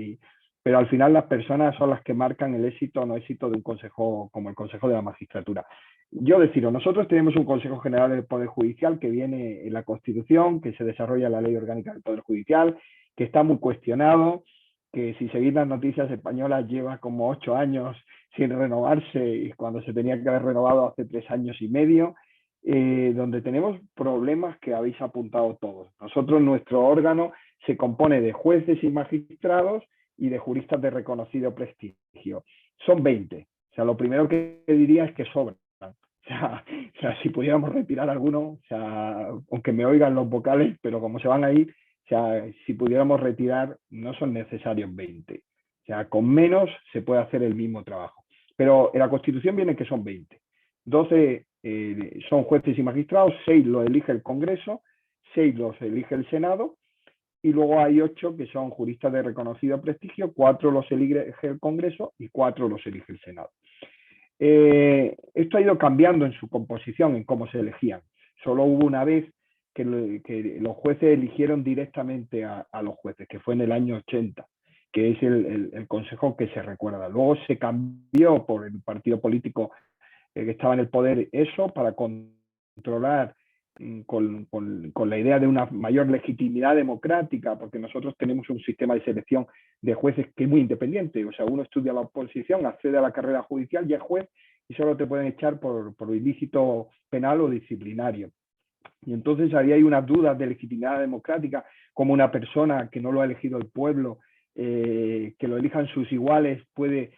pero al final las personas son las que marcan el éxito o no éxito de un consejo como el Consejo de la Magistratura. Yo decido, nosotros tenemos un Consejo General del Poder Judicial que viene en la Constitución, que se desarrolla en la Ley Orgánica del Poder Judicial, que está muy cuestionado, que si seguís las noticias españolas lleva como 8 años sin renovarse y cuando se tenía que haber renovado hace 3 años y medio, donde tenemos problemas que habéis apuntado todos. Nosotros, nuestro órgano se compone de jueces y magistrados y de juristas de reconocido prestigio. Son 20. O sea, lo primero que diría es que sobran. O sea, si pudiéramos retirar alguno, o sea, aunque me oigan los vocales, pero como se van a ir, o sea, si pudiéramos retirar, no son necesarios 20. O sea, con menos se puede hacer el mismo trabajo. Pero en la Constitución viene que son 20. 12 son jueces y magistrados, 6 los elige el Congreso, 6 los elige el Senado, y luego hay 8 que son juristas de reconocido prestigio, 4 los elige el Congreso y 4 los elige el Senado. Esto ha ido cambiando en su composición, en cómo se elegían. Solo hubo una vez que los jueces eligieron directamente a los jueces, que fue en el año 80, que es el consejo que se recuerda. Luego se cambió por el partido político que estaba en el poder eso para controlar con la idea de una mayor legitimidad democrática, porque nosotros tenemos un sistema de selección de jueces que es muy independiente. O sea, uno estudia la oposición, accede a la carrera judicial y es juez y solo te pueden echar por ilícito penal o disciplinario. Y entonces ahí hay unas dudas de legitimidad democrática, como una persona que no lo ha elegido el pueblo, que lo elijan sus iguales, puede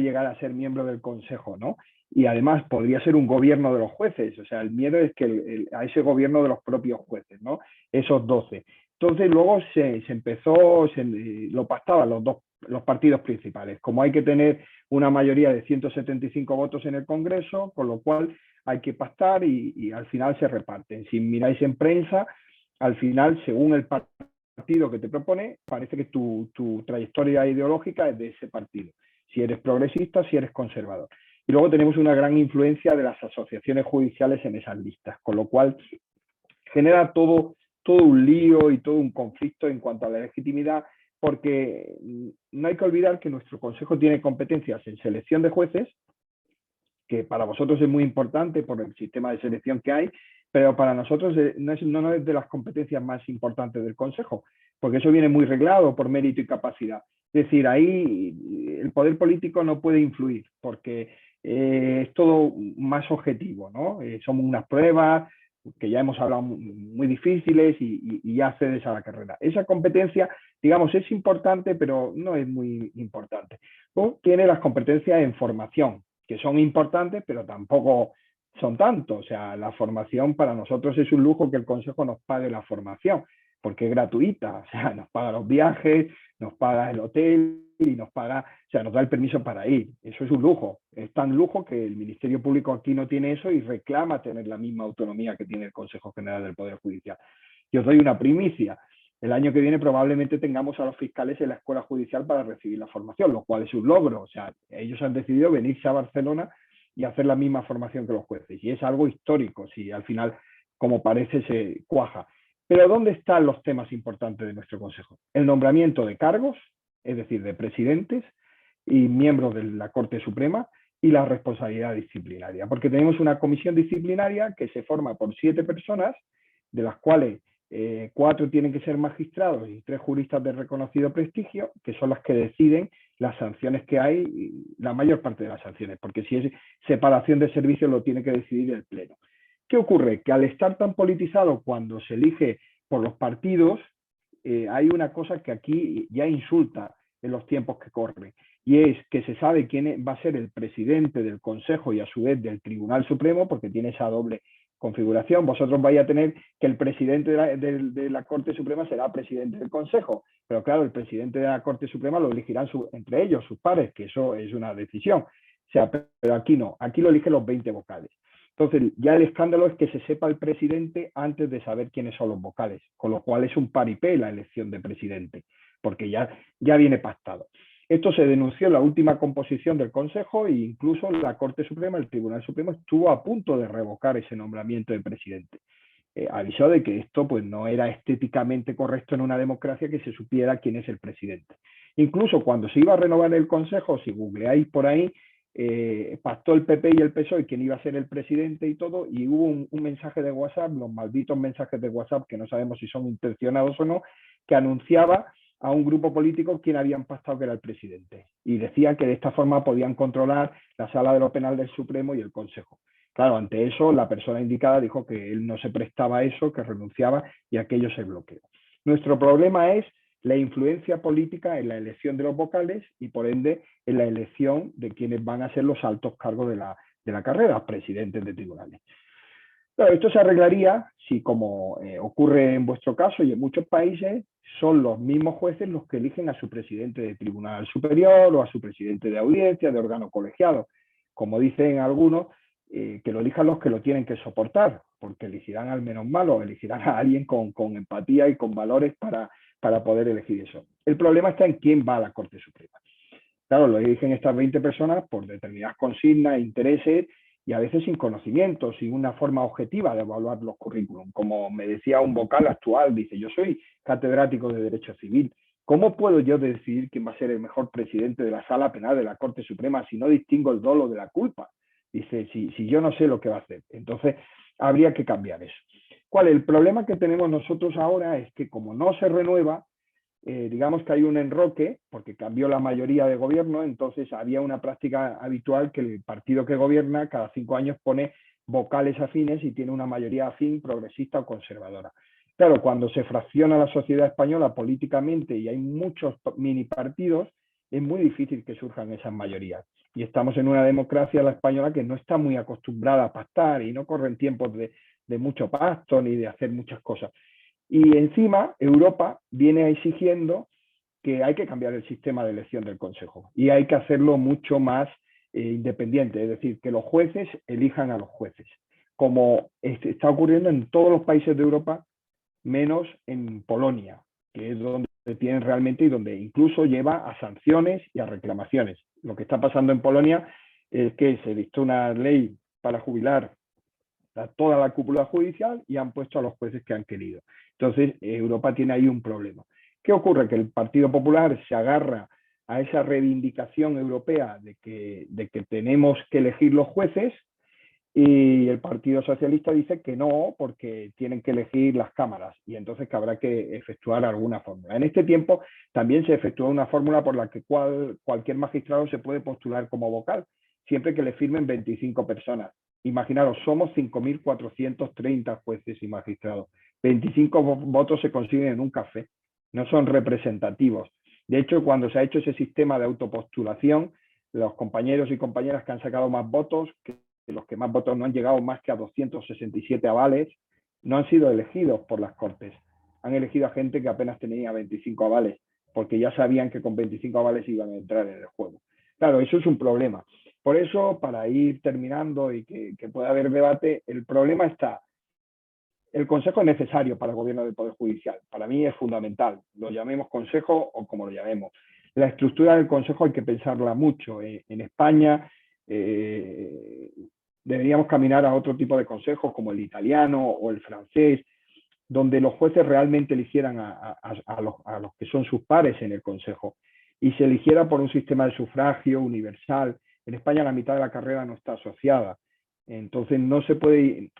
llegar a ser miembro del Consejo, ¿no? Y además podría ser un gobierno de los jueces, o sea, el miedo es que a ese gobierno de los propios jueces, ¿no? Esos 12. Entonces luego se empezó, lo pactaban los partidos principales. Como hay que tener una mayoría de 175 votos en el Congreso, con lo cual hay que pactar y al final se reparten. Si miráis en prensa, al final, según el partido que te propone, parece que tu trayectoria ideológica es de ese partido. Si eres progresista, si eres conservador. Y luego tenemos una gran influencia de las asociaciones judiciales en esas listas, con lo cual genera todo un lío y todo un conflicto en cuanto a la legitimidad, porque no hay que olvidar que nuestro Consejo tiene competencias en selección de jueces, que para vosotros es muy importante por el sistema de selección que hay, pero para nosotros no es de las competencias más importantes del Consejo, porque eso viene muy reglado por mérito y capacidad. Es decir, ahí el poder político no puede influir, porque es todo más objetivo, ¿no? Son unas pruebas que ya hemos hablado muy difíciles y ya accedes a la carrera. Esa competencia, digamos, es importante, pero no es muy importante. Luego tiene las competencias en formación, que son importantes, pero tampoco son tanto. O sea, la formación para nosotros es un lujo que el Consejo nos pague la formación, porque es gratuita. O sea, nos paga los viajes, nos paga el hotel y nos paga, o sea, nos da el permiso para ir. Eso es un lujo. Es tan lujo que el Ministerio Público aquí no tiene eso y reclama tener la misma autonomía que tiene el Consejo General del Poder Judicial. Y os doy una primicia. El año que viene probablemente tengamos a los fiscales en la Escuela Judicial para recibir la formación, lo cual es un logro. O sea, ellos han decidido venirse a Barcelona y hacer la misma formación que los jueces. Y es algo histórico, si al final, como parece, se cuaja. Pero ¿dónde están los temas importantes de nuestro Consejo? El nombramiento de cargos, es decir, de presidentes y miembros de la Corte Suprema, y la responsabilidad disciplinaria. Porque tenemos una comisión disciplinaria que se forma por 7 personas, de las cuales 4 tienen que ser magistrados y 3 juristas de reconocido prestigio, que son las que deciden las sanciones que hay, la mayor parte de las sanciones, porque si es separación de servicios lo tiene que decidir el Pleno. ¿Qué ocurre? Que al estar tan politizado, cuando se elige por los partidos, hay una cosa que aquí ya insulta en los tiempos que corren, y es que se sabe quién va a ser el presidente del Consejo y a su vez del Tribunal Supremo, porque tiene esa doble configuración. Vosotros vais a tener que el presidente de la Corte Suprema será presidente del Consejo, pero claro, el presidente de la Corte Suprema lo elegirán entre ellos, sus pares, que eso es una decisión. O sea, pero aquí no, aquí lo eligen los 20 vocales. Entonces, ya el escándalo es que se sepa el presidente antes de saber quiénes son los vocales, con lo cual es un paripé la elección de presidente, porque ya viene pactado. Esto se denunció en la última composición del Consejo e incluso la Corte Suprema, el Tribunal Supremo, estuvo a punto de revocar ese nombramiento de presidente. Avisó de que esto pues, no era estéticamente correcto en una democracia que se supiera quién es el presidente. Incluso cuando se iba a renovar el Consejo, si googleáis por ahí, pactó el PP y el PSOE quién iba a ser el presidente y todo, y hubo un mensaje de WhatsApp, los malditos mensajes de WhatsApp, que no sabemos si son intencionados o no, que anunciaba a un grupo político quién habían pactado que era el presidente. Y decía que de esta forma podían controlar la Sala de lo Penal del Supremo y el Consejo. Claro, ante eso la persona indicada dijo que él no se prestaba a eso, que renunciaba y aquello se bloqueó. Nuestro problema es la influencia política en la elección de los vocales y por ende en la elección de quienes van a ser los altos cargos de la carrera, presidentes de tribunales. Claro, esto se arreglaría si, como ocurre en vuestro caso y en muchos países, son los mismos jueces los que eligen a su presidente de tribunal superior o a su presidente de audiencia, de órgano colegiado. Como dicen algunos, que lo elijan los que lo tienen que soportar, porque elegirán al menos malo, elegirán a alguien con empatía y con valores para poder elegir eso. El problema está en quién va a la Corte Suprema. Claro, lo eligen estas 20 personas por determinadas consignas, intereses y a veces sin conocimiento, sin una forma objetiva de evaluar los currículum. Como me decía un vocal actual, dice, yo soy catedrático de Derecho Civil. ¿Cómo puedo yo decidir quién va a ser el mejor presidente de la Sala Penal de la Corte Suprema si no distingo el dolo de la culpa? Dice, si yo no sé lo que va a hacer. Entonces, habría que cambiar eso. ¿Cuál es el problema que tenemos nosotros ahora? Es que como no se renueva, digamos que hay un enroque, porque cambió la mayoría de gobierno, entonces había una práctica habitual que el partido que gobierna cada 5 años pone vocales afines y tiene una mayoría afín, progresista o conservadora. Claro, cuando se fracciona la sociedad española políticamente y hay muchos mini partidos, es muy difícil que surjan esas mayorías. Y estamos en una democracia, la española, que no está muy acostumbrada a pactar y no corren tiempos de mucho pacto ni de hacer muchas cosas. Y encima, Europa viene exigiendo que hay que cambiar el sistema de elección del Consejo y hay que hacerlo mucho más independiente, es decir, que los jueces elijan a los jueces, como está ocurriendo en todos los países de Europa, menos en Polonia. que es donde tienen realmente y donde incluso lleva a sanciones y a reclamaciones. Lo que está pasando en Polonia es que se dictó una ley para jubilar a toda la cúpula judicial y han puesto a los jueces que han querido. Entonces, Europa tiene ahí un problema. ¿Qué ocurre? Que el Partido Popular se agarra a esa reivindicación europea de que tenemos que elegir los jueces, y el Partido Socialista dice que no, porque tienen que elegir las cámaras y entonces que habrá que efectuar alguna fórmula. En este tiempo también se efectúa una fórmula por la que cualquier magistrado se puede postular como vocal, siempre que le firmen 25 personas. Imaginaros, somos 5.430 jueces y magistrados. 25 votos se consiguen en un café, no son representativos. De hecho, cuando se ha hecho ese sistema de autopostulación, los compañeros y compañeras que han sacado más votos, que los que más votos no han llegado más que a 267 avales, no han sido elegidos por las Cortes. Han elegido a gente que apenas tenía 25 avales, porque ya sabían que con 25 avales iban a entrar en el juego. Claro, eso es un problema. Por eso, para ir terminando y que pueda haber debate, el problema está. El Consejo es necesario para el gobierno del Poder Judicial. Para mí es fundamental. Lo llamemos Consejo o como lo llamemos. La estructura del Consejo hay que pensarla mucho. En España deberíamos caminar a otro tipo de consejos como el italiano o el francés, donde los jueces realmente eligieran a los que son sus pares en el Consejo y se eligiera por un sistema de sufragio universal. En España la mitad de la carrera no está asociada. Entonces no se puede,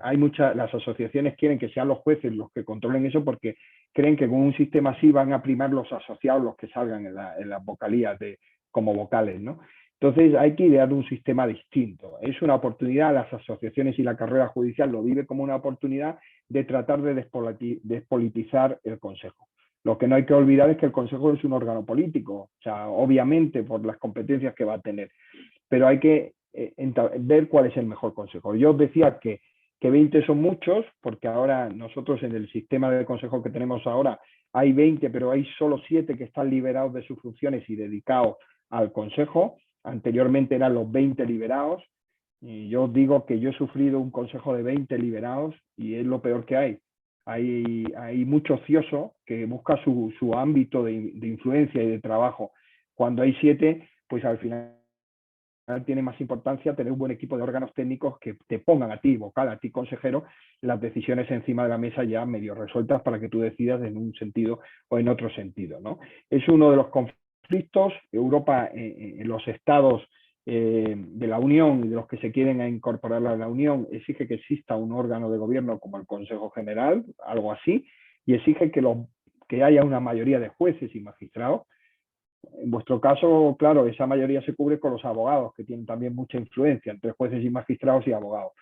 hay las asociaciones quieren que sean los jueces los que controlen eso porque creen que con un sistema así van a primar los asociados los que salgan en las vocalías como vocales, ¿no? Entonces hay que idear un sistema distinto. Es una oportunidad, las asociaciones y la carrera judicial lo vive como una oportunidad de tratar de despolitizar el Consejo. Lo que no hay que olvidar es que el Consejo es un órgano político, o sea, obviamente por las competencias que va a tener, pero hay que ver cuál es el mejor consejo. Yo os decía que 20 son muchos, porque ahora nosotros en el sistema de consejo que tenemos ahora hay 20, pero hay solo 7 que están liberados de sus funciones y dedicados al consejo. Anteriormente eran los 20 liberados. Y yo os digo que yo he sufrido un consejo de 20 liberados y es lo peor que hay. Hay mucho ocioso que busca su ámbito de influencia y de trabajo. Cuando hay 7, pues al final tiene más importancia tener un buen equipo de órganos técnicos que te pongan a ti, vocal, a ti, consejero, las decisiones encima de la mesa ya medio resueltas para que tú decidas en un sentido o en otro sentido, ¿no? Es uno de los conflictos. Europa, en los estados de la Unión y de los que se quieren incorporar a la Unión, exige que exista un órgano de gobierno como el Consejo General, algo así, y exige que haya una mayoría de jueces y magistrados. En vuestro caso, claro, esa mayoría se cubre con los abogados, que tienen también mucha influencia entre jueces y magistrados y abogados.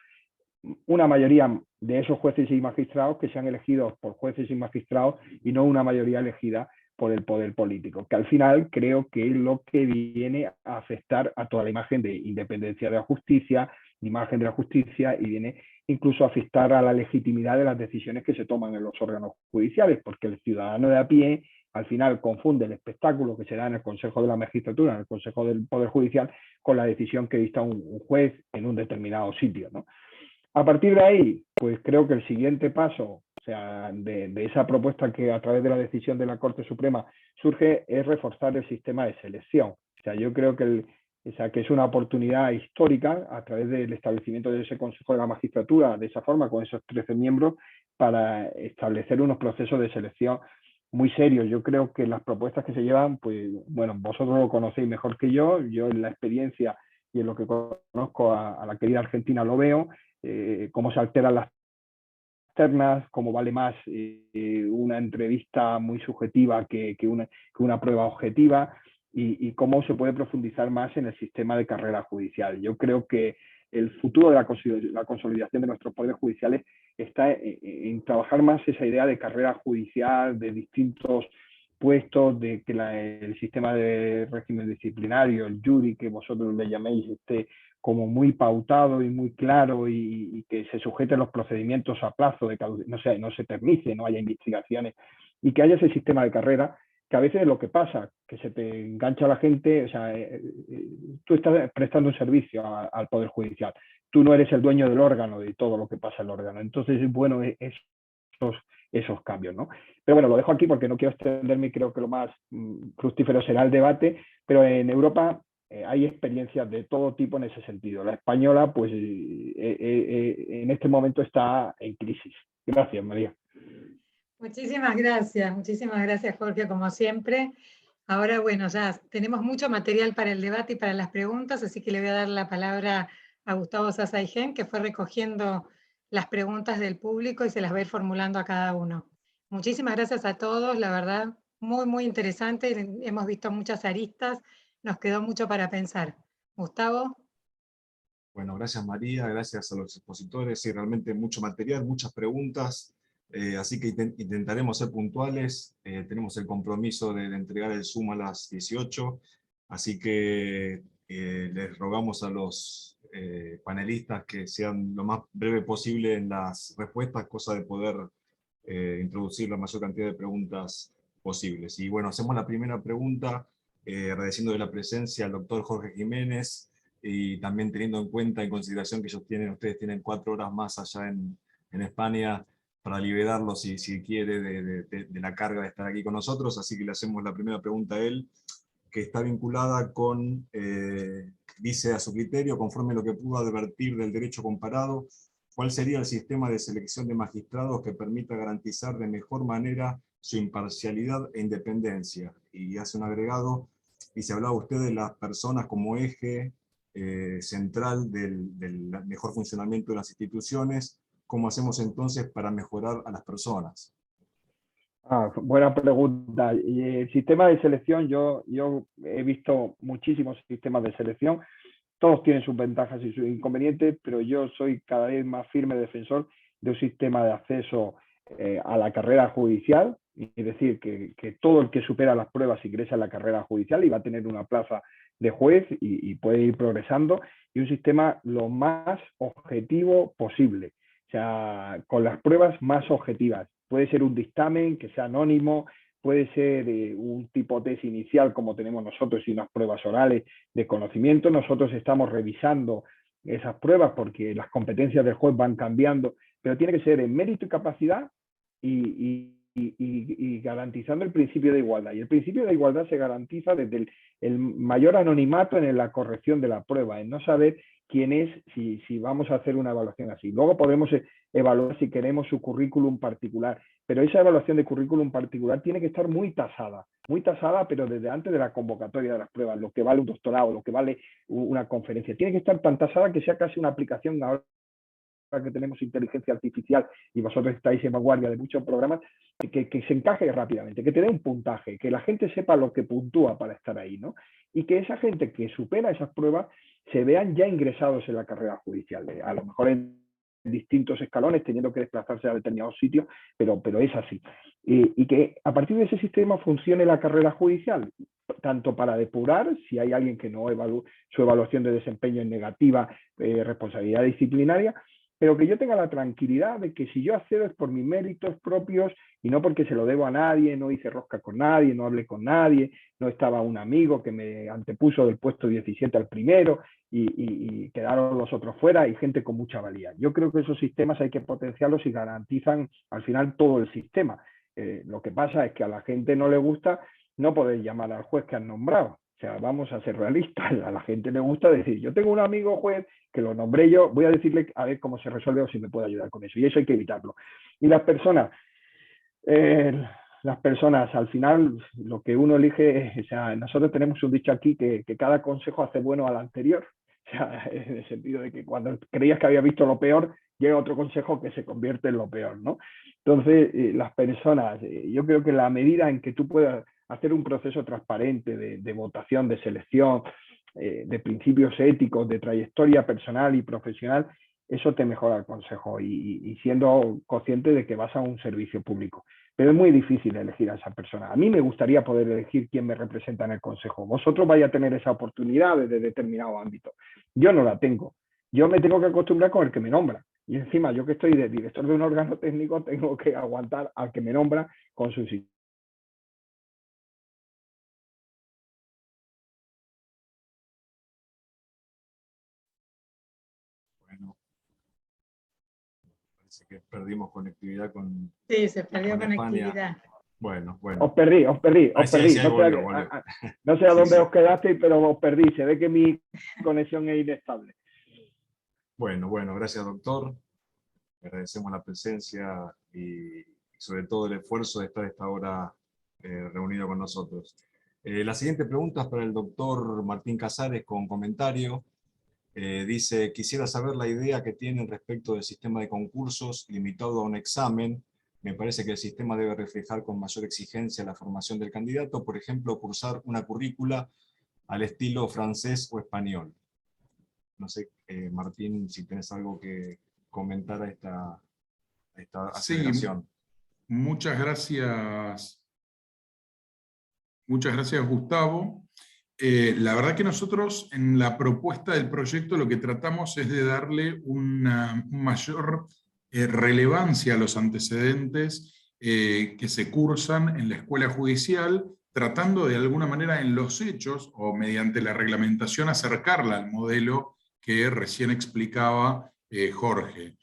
Una mayoría de esos jueces y magistrados que sean elegidos por jueces y magistrados y no una mayoría elegida por el poder político, que al final creo que es lo que viene a afectar a toda la imagen de independencia de la justicia, imagen de la justicia, y viene incluso a afectar a la legitimidad de las decisiones que se toman en los órganos judiciales, porque el ciudadano de a pie al final confunde el espectáculo que se da en el Consejo de la Magistratura, en el Consejo del Poder Judicial, con la decisión que dicta un juez en un determinado sitio, ¿no? A partir de ahí, pues creo que el siguiente paso, o sea, de esa propuesta que a través de la decisión de la Corte Suprema surge, es reforzar el sistema de selección. O sea, yo creo que es una oportunidad histórica a través del establecimiento de ese Consejo de la Magistratura, de esa forma, con esos 13 miembros, para establecer unos procesos de selección muy serios. Yo creo que las propuestas que se llevan, pues bueno, vosotros lo conocéis mejor que yo en la experiencia y en lo que conozco a la querida Argentina lo veo, cómo se alteran las ternas, cómo vale más una entrevista muy subjetiva que una prueba objetiva, y cómo se puede profundizar más en el sistema de carrera judicial. Yo creo que el futuro de la consolidación de nuestros poderes judiciales está en trabajar más esa idea de carrera judicial, de distintos puestos, de que el sistema de régimen disciplinario, el jury, que vosotros le llaméis, esté como muy pautado y muy claro, y que se sujeten los procedimientos a plazo, no se eternice, no haya investigaciones, y que haya ese sistema de carrera, que a veces es lo que pasa, que se te engancha la gente. O sea, tú estás prestando un servicio al Poder Judicial, tú no eres el dueño del órgano, de todo lo que pasa en el órgano. Entonces es bueno esos cambios, ¿no? Pero bueno, lo dejo aquí porque no quiero extenderme y creo que lo más fructífero será el debate, pero en Europa hay experiencias de todo tipo en ese sentido. La española, pues en este momento está en crisis. Gracias, María. Muchísimas gracias Jorge, como siempre. Ahora, bueno, ya tenemos mucho material para el debate y para las preguntas, así que le voy a dar la palabra a Gustavo Sasaigén, que fue recogiendo las preguntas del público y se las va a ir formulando a cada uno. Muchísimas gracias a todos, la verdad, muy interesante. Hemos visto muchas aristas, nos quedó mucho para pensar. Gustavo. Bueno, gracias María, gracias a los expositores, y realmente mucho material, muchas preguntas, así que intentaremos ser puntuales. Tenemos el compromiso de entregar el Zoom a las 18, así que les rogamos a los panelistas que sean lo más breve posible en las respuestas, cosa de poder introducir la mayor cantidad de preguntas posibles. Y bueno, hacemos la primera pregunta, agradeciendo de la presencia al doctor Jorge Jiménez, y también teniendo en cuenta, en consideración que ustedes tienen 4 horas más allá en España, para liberarlo, si quiere, de la carga de estar aquí con nosotros. Así que le hacemos la primera pregunta a él, que está vinculada con, dice a su criterio, conforme a lo que pudo advertir del derecho comparado, ¿cuál sería el sistema de selección de magistrados que permita garantizar de mejor manera su imparcialidad e independencia? Y hace un agregado, y se hablaba usted de las personas como eje central del mejor funcionamiento de las instituciones. ¿Cómo hacemos entonces para mejorar a las personas? Buena pregunta. Y el sistema de selección, yo he visto muchísimos sistemas de selección, todos tienen sus ventajas y sus inconvenientes, pero yo soy cada vez más firme defensor de un sistema de acceso a la carrera judicial, es decir, que todo el que supera las pruebas ingresa a la carrera judicial y va a tener una plaza de juez y puede ir progresando, y un sistema lo más objetivo posible, o sea, con las pruebas más objetivas. Puede ser un dictamen que sea anónimo, puede ser un tipo test inicial como tenemos nosotros y unas pruebas orales de conocimiento. Nosotros estamos revisando esas pruebas porque las competencias del juez van cambiando, pero tiene que ser en mérito y capacidad y garantizando el principio de igualdad. Y el principio de igualdad se garantiza desde el mayor anonimato en la corrección de la prueba, en no saber quién es, si vamos a hacer una evaluación así. Luego podemos evaluar si queremos su currículum particular, pero esa evaluación de currículum particular tiene que estar muy tasada, pero desde antes de la convocatoria de las pruebas, lo que vale un doctorado, lo que vale una conferencia, tiene que estar tan tasada que sea casi una aplicación ahora que tenemos inteligencia artificial y vosotros estáis en vanguardia de muchos programas, que se encaje rápidamente, que te dé un puntaje, que la gente sepa lo que puntúa para estar ahí, ¿no? Y que esa gente que supera esas pruebas se vean ya ingresados en la carrera judicial, a lo mejor en distintos escalones, teniendo que desplazarse a determinados sitios, pero es así. Y que a partir de ese sistema funcione la carrera judicial, tanto para depurar, si hay alguien que no su evaluación de desempeño es negativa, responsabilidad disciplinaria, pero que yo tenga la tranquilidad de que si yo accedo es por mis méritos propios y no porque se lo debo a nadie, no hice rosca con nadie, no hablé con nadie, no estaba un amigo que me antepuso del puesto 17 al primero y quedaron los otros fuera, y gente con mucha valía. Yo creo que esos sistemas hay que potenciarlos y garantizan al final todo el sistema. Lo que pasa es que a la gente no le gusta no poder llamar al juez que han nombrado. O sea, vamos a ser realistas. A la gente le gusta decir, yo tengo un amigo juez que lo nombré yo, voy a decirle a ver cómo se resuelve o si me puede ayudar con eso. Y eso hay que evitarlo. Y las personas al final, lo que uno elige, o sea, nosotros tenemos un dicho aquí que cada consejo hace bueno al anterior. O sea, en el sentido de que cuando creías que había visto lo peor, llega otro consejo que se convierte en lo peor, ¿no? Entonces, las personas, yo creo que la medida en que tú puedas hacer un proceso transparente de votación, de selección, de principios éticos, de trayectoria personal y profesional, eso te mejora el consejo y siendo consciente de que vas a un servicio público. Pero es muy difícil elegir a esa persona. A mí me gustaría poder elegir quién me representa en el consejo. Vosotros vais a tener esa oportunidad desde determinado ámbito. Yo no la tengo. Yo me tengo que acostumbrar con el que me nombra. Y encima, yo que estoy de director de un órgano técnico, tengo que aguantar al que me nombra con su sistema. Bueno, Parece que perdimos conectividad con... Sí, se perdió con España. conectividad. Bueno, bueno. Os perdí. Ahí sí, ahí volvió. No sé a Sí, dónde sí. os quedasteis, pero os perdí. Se ve que mi conexión es inestable. Bueno, gracias, doctor. Agradecemos la presencia y sobre todo el esfuerzo de estar a esta hora reunido con nosotros. La siguiente pregunta es para el doctor Martín Casares con comentario. Dice, quisiera saber la idea que tienen respecto del sistema de concursos limitado a un examen. Me parece que el sistema debe reflejar con mayor exigencia la formación del candidato, por ejemplo, cursar una currícula al estilo francés o español. No sé, Martín, si tienes algo que comentar a esta aceleración. Muchas gracias. Muchas gracias, Gustavo. La verdad que nosotros en la propuesta del proyecto lo que tratamos es de darle una mayor relevancia a los antecedentes que se cursan en la escuela judicial, tratando de alguna manera en los hechos o mediante la reglamentación acercarla al modelo que recién explicaba Jorge.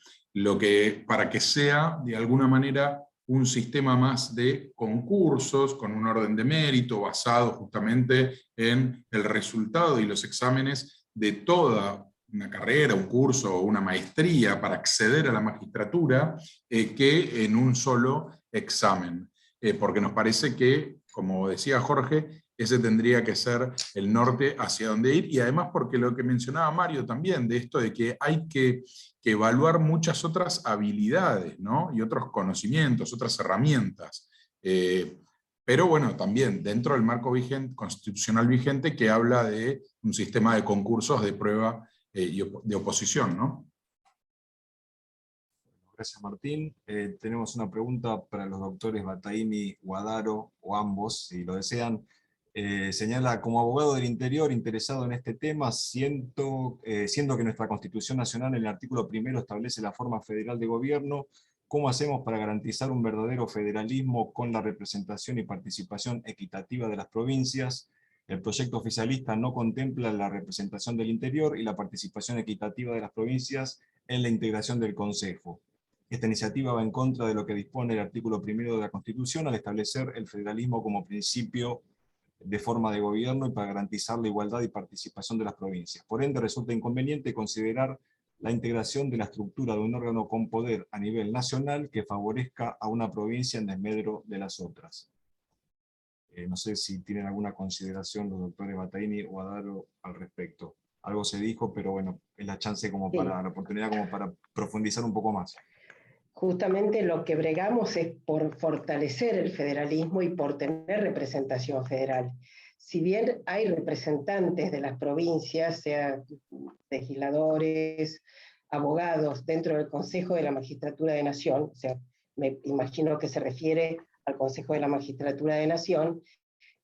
Para que sea de alguna manera un sistema más de concursos con un orden de mérito basado justamente en el resultado y los exámenes de toda una carrera, un curso o una maestría para acceder a la magistratura que en un solo examen. Porque nos parece que, como decía Jorge, ese tendría que ser el norte hacia donde ir, y además porque lo que mencionaba Mario también, de esto de que hay que evaluar muchas otras habilidades, ¿no? Y otros conocimientos, otras herramientas. Pero bueno, también dentro del marco constitucional vigente que habla de un sistema de concursos de prueba de oposición, ¿no? Gracias, Martín. Tenemos una pregunta para los doctores Bataini, Guadaro, o ambos, si lo desean. Señala, como abogado del interior interesado en este tema, siendo que nuestra Constitución Nacional en el artículo 1 establece la forma federal de gobierno, ¿cómo hacemos para garantizar un verdadero federalismo con la representación y participación equitativa de las provincias? El proyecto oficialista no contempla la representación del interior y la participación equitativa de las provincias en la integración del Consejo. Esta iniciativa va en contra de lo que dispone el artículo 1 de la Constitución al establecer el federalismo como principio de forma de gobierno y para garantizar la igualdad y participación de las provincias. Por ende, resulta inconveniente considerar la integración de la estructura de un órgano con poder a nivel nacional que favorezca a una provincia en desmedro de las otras. No sé si tienen alguna consideración los doctores Bataini o Adaro al respecto. Algo se dijo, pero bueno, es la chance como para, la oportunidad como para profundizar un poco más. Justamente lo que bregamos es por fortalecer el federalismo y por tener representación federal. Si bien hay representantes de las provincias, sea legisladores, abogados, dentro del Consejo de la Magistratura de Nación, o sea, me imagino que se refiere al Consejo de la Magistratura de Nación,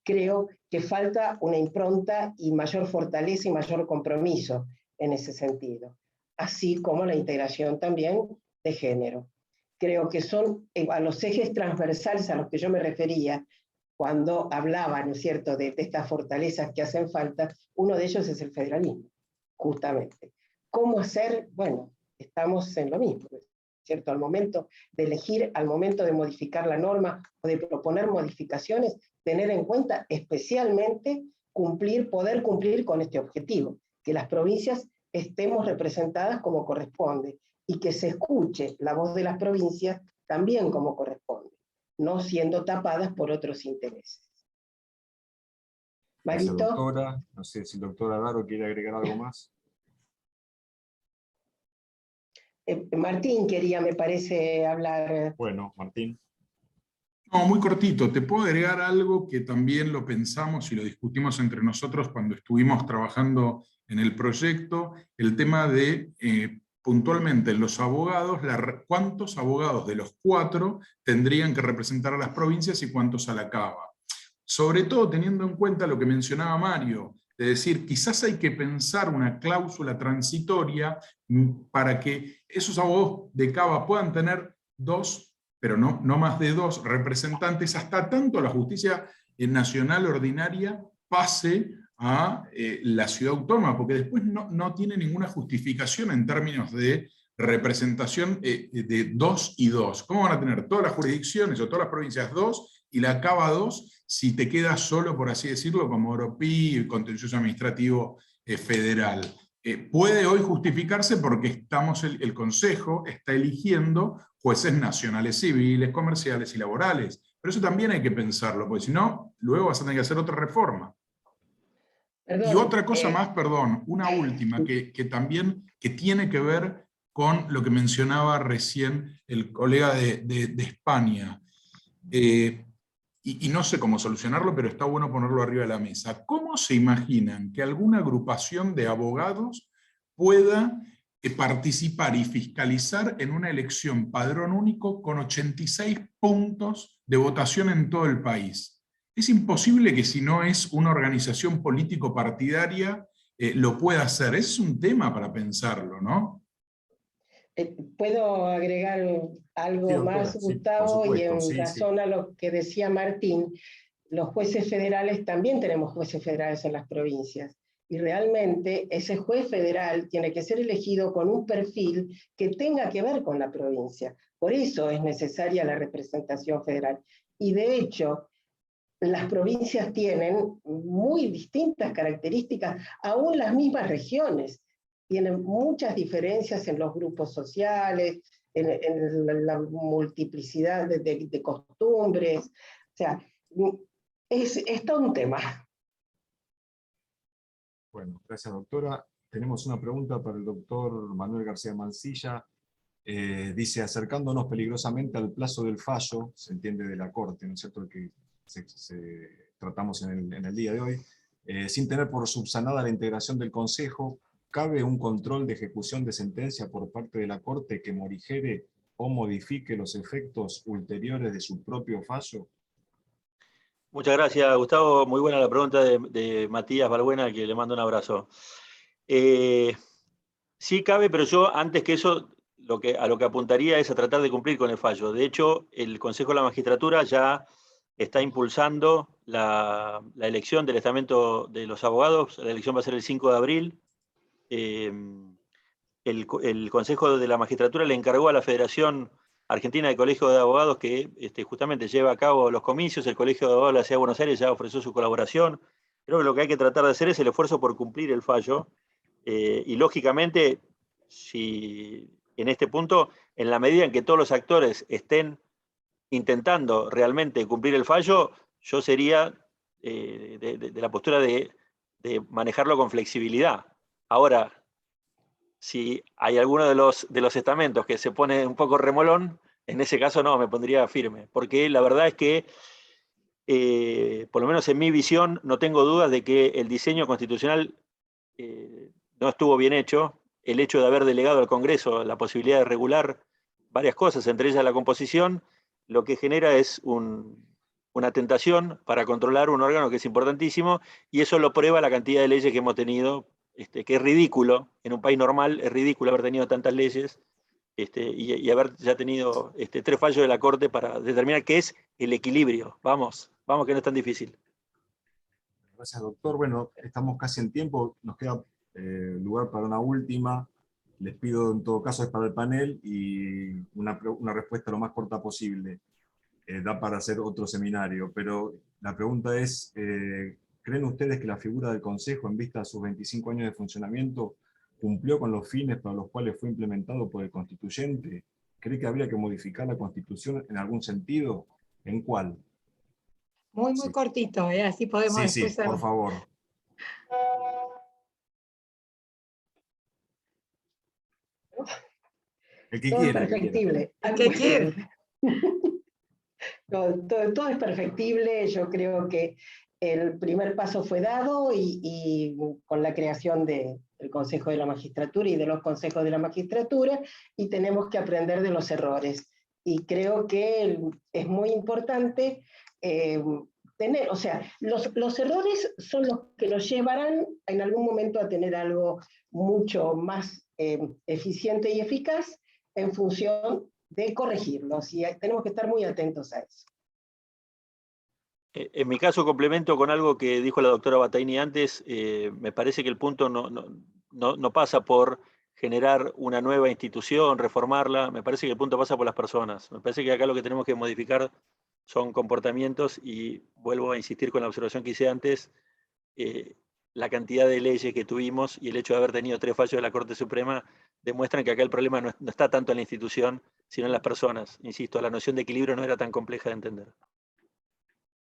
creo que falta una impronta y mayor fortaleza y mayor compromiso en ese sentido, así como la integración también de género. Creo que son a los ejes transversales a los que yo me refería cuando hablaba, ¿no es cierto?, de estas fortalezas que hacen falta. Uno de ellos es el federalismo, justamente. ¿Cómo hacer? Bueno, estamos en lo mismo, ¿cierto? Al momento de elegir, al momento de modificar la norma o de proponer modificaciones, tener en cuenta especialmente poder cumplir con este objetivo, que las provincias estemos representadas como corresponde, y que se escuche la voz de las provincias también como corresponde, no siendo tapadas por otros intereses. Gracias, Marito. doctora. No sé si el doctor Adaro quiere agregar algo más. Martín quería, me parece, hablar. Bueno, Martín. No, muy cortito. Te puedo agregar algo que también lo pensamos y lo discutimos entre nosotros cuando estuvimos trabajando en el proyecto, el tema de puntualmente los abogados, cuántos abogados de los 4 tendrían que representar a las provincias y cuántos a la Cava. Sobre todo teniendo en cuenta lo que mencionaba Mario, de decir, quizás hay que pensar una cláusula transitoria para que esos abogados de Cava puedan tener 2, pero no más de 2 representantes, hasta tanto la justicia nacional ordinaria pase a la ciudad autónoma, porque después no tiene ninguna justificación en términos de representación de 2 y 2. ¿Cómo van a tener todas las jurisdicciones o todas las provincias 2 y la CABA 2 si te quedas solo, por así decirlo, como OROPI, contencioso administrativo federal? Puede hoy justificarse porque el Consejo está eligiendo jueces nacionales civiles, comerciales y laborales. Pero eso también hay que pensarlo, porque si no, luego vas a tener que hacer otra reforma. Perdón, Y otra cosa más, perdón, una última, que también que tiene que ver con lo que mencionaba recién el colega de España. Y no sé cómo solucionarlo, pero está bueno ponerlo arriba de la mesa. ¿Cómo se imaginan que alguna agrupación de abogados pueda participar y fiscalizar en una elección padrón único con 86 puntos de votación en todo el país? Es imposible que si no es una organización político-partidaria lo pueda hacer. Es un tema para pensarlo, ¿no? ¿Puedo agregar algo Sí, doctora, más, sí, por Gustavo? Y supuesto, en sí, razón a lo que decía Martín, los jueces federales, también tenemos jueces federales en las provincias. Y realmente ese juez federal tiene que ser elegido con un perfil que tenga que ver con la provincia. Por eso es necesaria la representación federal. Y de hecho, las provincias tienen muy distintas características, aún las mismas regiones tienen muchas diferencias en los grupos sociales, en la multiplicidad de costumbres. O sea, es todo un tema. Bueno, gracias, doctora. Tenemos una pregunta para el doctor Manuel García Mansilla. Dice, acercándonos peligrosamente al plazo del fallo, se entiende de la Corte, ¿no es cierto?, que tratamos en el día de hoy, sin tener por subsanada la integración del Consejo, ¿cabe un control de ejecución de sentencia por parte de la Corte que morigere o modifique los efectos ulteriores de su propio fallo? Muchas gracias, Gustavo. Muy buena la pregunta de Matías Balbuena, que le mando un abrazo. Sí cabe, pero yo antes que eso, a lo que apuntaría es a tratar de cumplir con el fallo. De hecho, el Consejo de la Magistratura ya está impulsando la elección del estamento de los abogados. La elección va a ser el 5 de abril. El Consejo de la Magistratura le encargó a la Federación Argentina de Colegios de Abogados que justamente lleva a cabo los comicios. El Colegio de Abogados de la Ciudad de Buenos Aires ya ofreció su colaboración. Creo que lo que hay que tratar de hacer es el esfuerzo por cumplir el fallo. Y lógicamente, si en este punto, en la medida en que todos los actores estén intentando realmente cumplir el fallo, yo sería de la postura de manejarlo con flexibilidad. Ahora, si hay alguno de los estamentos que se pone un poco remolón, en ese caso no, me pondría firme, porque la verdad es que, por lo menos en mi visión, no tengo dudas de que el diseño constitucional no estuvo bien hecho. El hecho de haber delegado al Congreso la posibilidad de regular varias cosas, entre ellas la composición, lo que genera es una tentación para controlar un órgano que es importantísimo, y eso lo prueba la cantidad de leyes que hemos tenido, que es ridículo, en un país normal es ridículo haber tenido tantas leyes, y haber ya tenido 3 fallos de la Corte para determinar qué es el equilibrio. Vamos que no es tan difícil. Gracias, doctor. Bueno, estamos casi en tiempo, nos queda lugar para una última. Les pido en todo caso es para el panel y una respuesta lo más corta posible. Da para hacer otro seminario, pero la pregunta es, ¿creen ustedes que la figura del Consejo, en vista de sus 25 años de funcionamiento, cumplió con los fines para los cuales fue implementado por el constituyente? ¿Cree que habría que modificar la Constitución en algún sentido? ¿En cuál? Muy Sí. cortito, así podemos Sí, después... por favor. El que Todo es quiera. perfectible. ¿Qué quiere? Todo es perfectible. Yo creo que el primer paso fue dado y con la creación del Consejo de la Magistratura y de los consejos de la magistratura, y tenemos que aprender de los errores. Y creo que es muy importante tener, o sea, los errores son los que nos llevarán en algún momento a tener algo mucho más eficiente y eficaz en función de corregirlos, y tenemos que estar muy atentos a eso. En mi caso, complemento con algo que dijo la doctora Battaini antes. Me parece que el punto no pasa por generar una nueva institución, reformarla. Me parece que el punto pasa por las personas. Me parece que acá lo que tenemos que modificar son comportamientos, y vuelvo a insistir con la observación que hice antes, la cantidad de leyes que tuvimos y el hecho de haber tenido 3 fallos de la Corte Suprema demuestran que acá el problema no está tanto en la institución, sino en las personas. Insisto, la noción de equilibrio no era tan compleja de entender.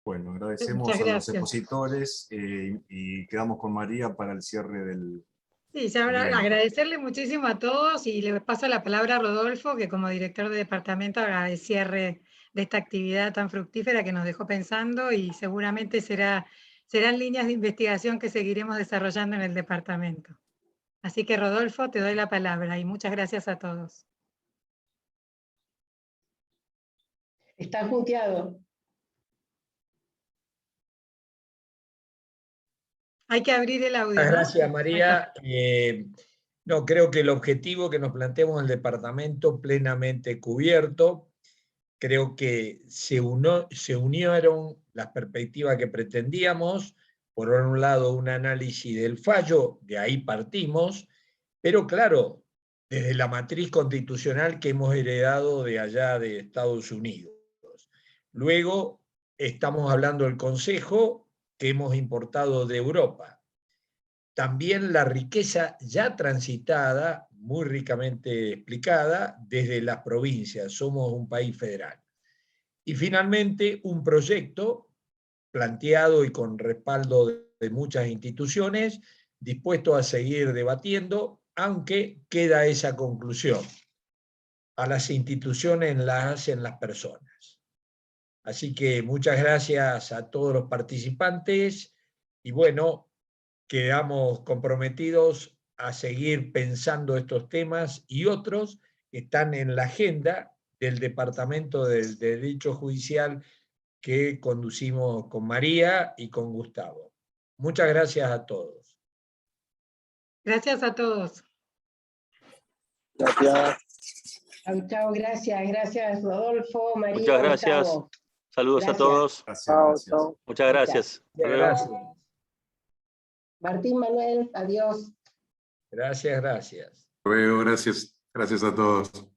Bueno, agradecemos Muchas a los gracias. expositores y quedamos con María para el cierre del... Sí, ya Bien. agradecerle muchísimo a todos, y le paso la palabra a Rodolfo, que como director de departamento haga el cierre de esta actividad tan fructífera que nos dejó pensando, y seguramente serán líneas de investigación que seguiremos desarrollando en el departamento. Así que Rodolfo, te doy la palabra y muchas gracias a todos. Estás muteado. Hay que abrir el audio, ¿no? Gracias, María. No, creo que el objetivo que nos planteamos en el departamento plenamente cubierto. Creo que se unieron las perspectivas que pretendíamos. Por un lado, un análisis del fallo, de ahí partimos, pero claro, desde la matriz constitucional que hemos heredado de allá de Estados Unidos. Luego, estamos hablando del Consejo que hemos importado de Europa. También la riqueza ya transitada, muy ricamente explicada, desde las provincias. Somos un país federal. Y finalmente, un proyecto planteado y con respaldo de muchas instituciones, dispuesto a seguir debatiendo, aunque queda esa conclusión. A las instituciones las hacen las personas. Así que muchas gracias a todos los participantes, y bueno, quedamos comprometidos a seguir pensando estos temas y otros que están en la agenda del Departamento del Derecho Judicial que conducimos con María y con Gustavo. Muchas gracias a todos. Gracias a todos. Gracias. Chau, chau, gracias Rodolfo, María. Muchas gracias. Gustavo. Saludos Gracias. a todos. Gracias. Muchas gracias. Hasta luego. Gracias. Martín, Manuel, adiós. Gracias. Luego, gracias a todos.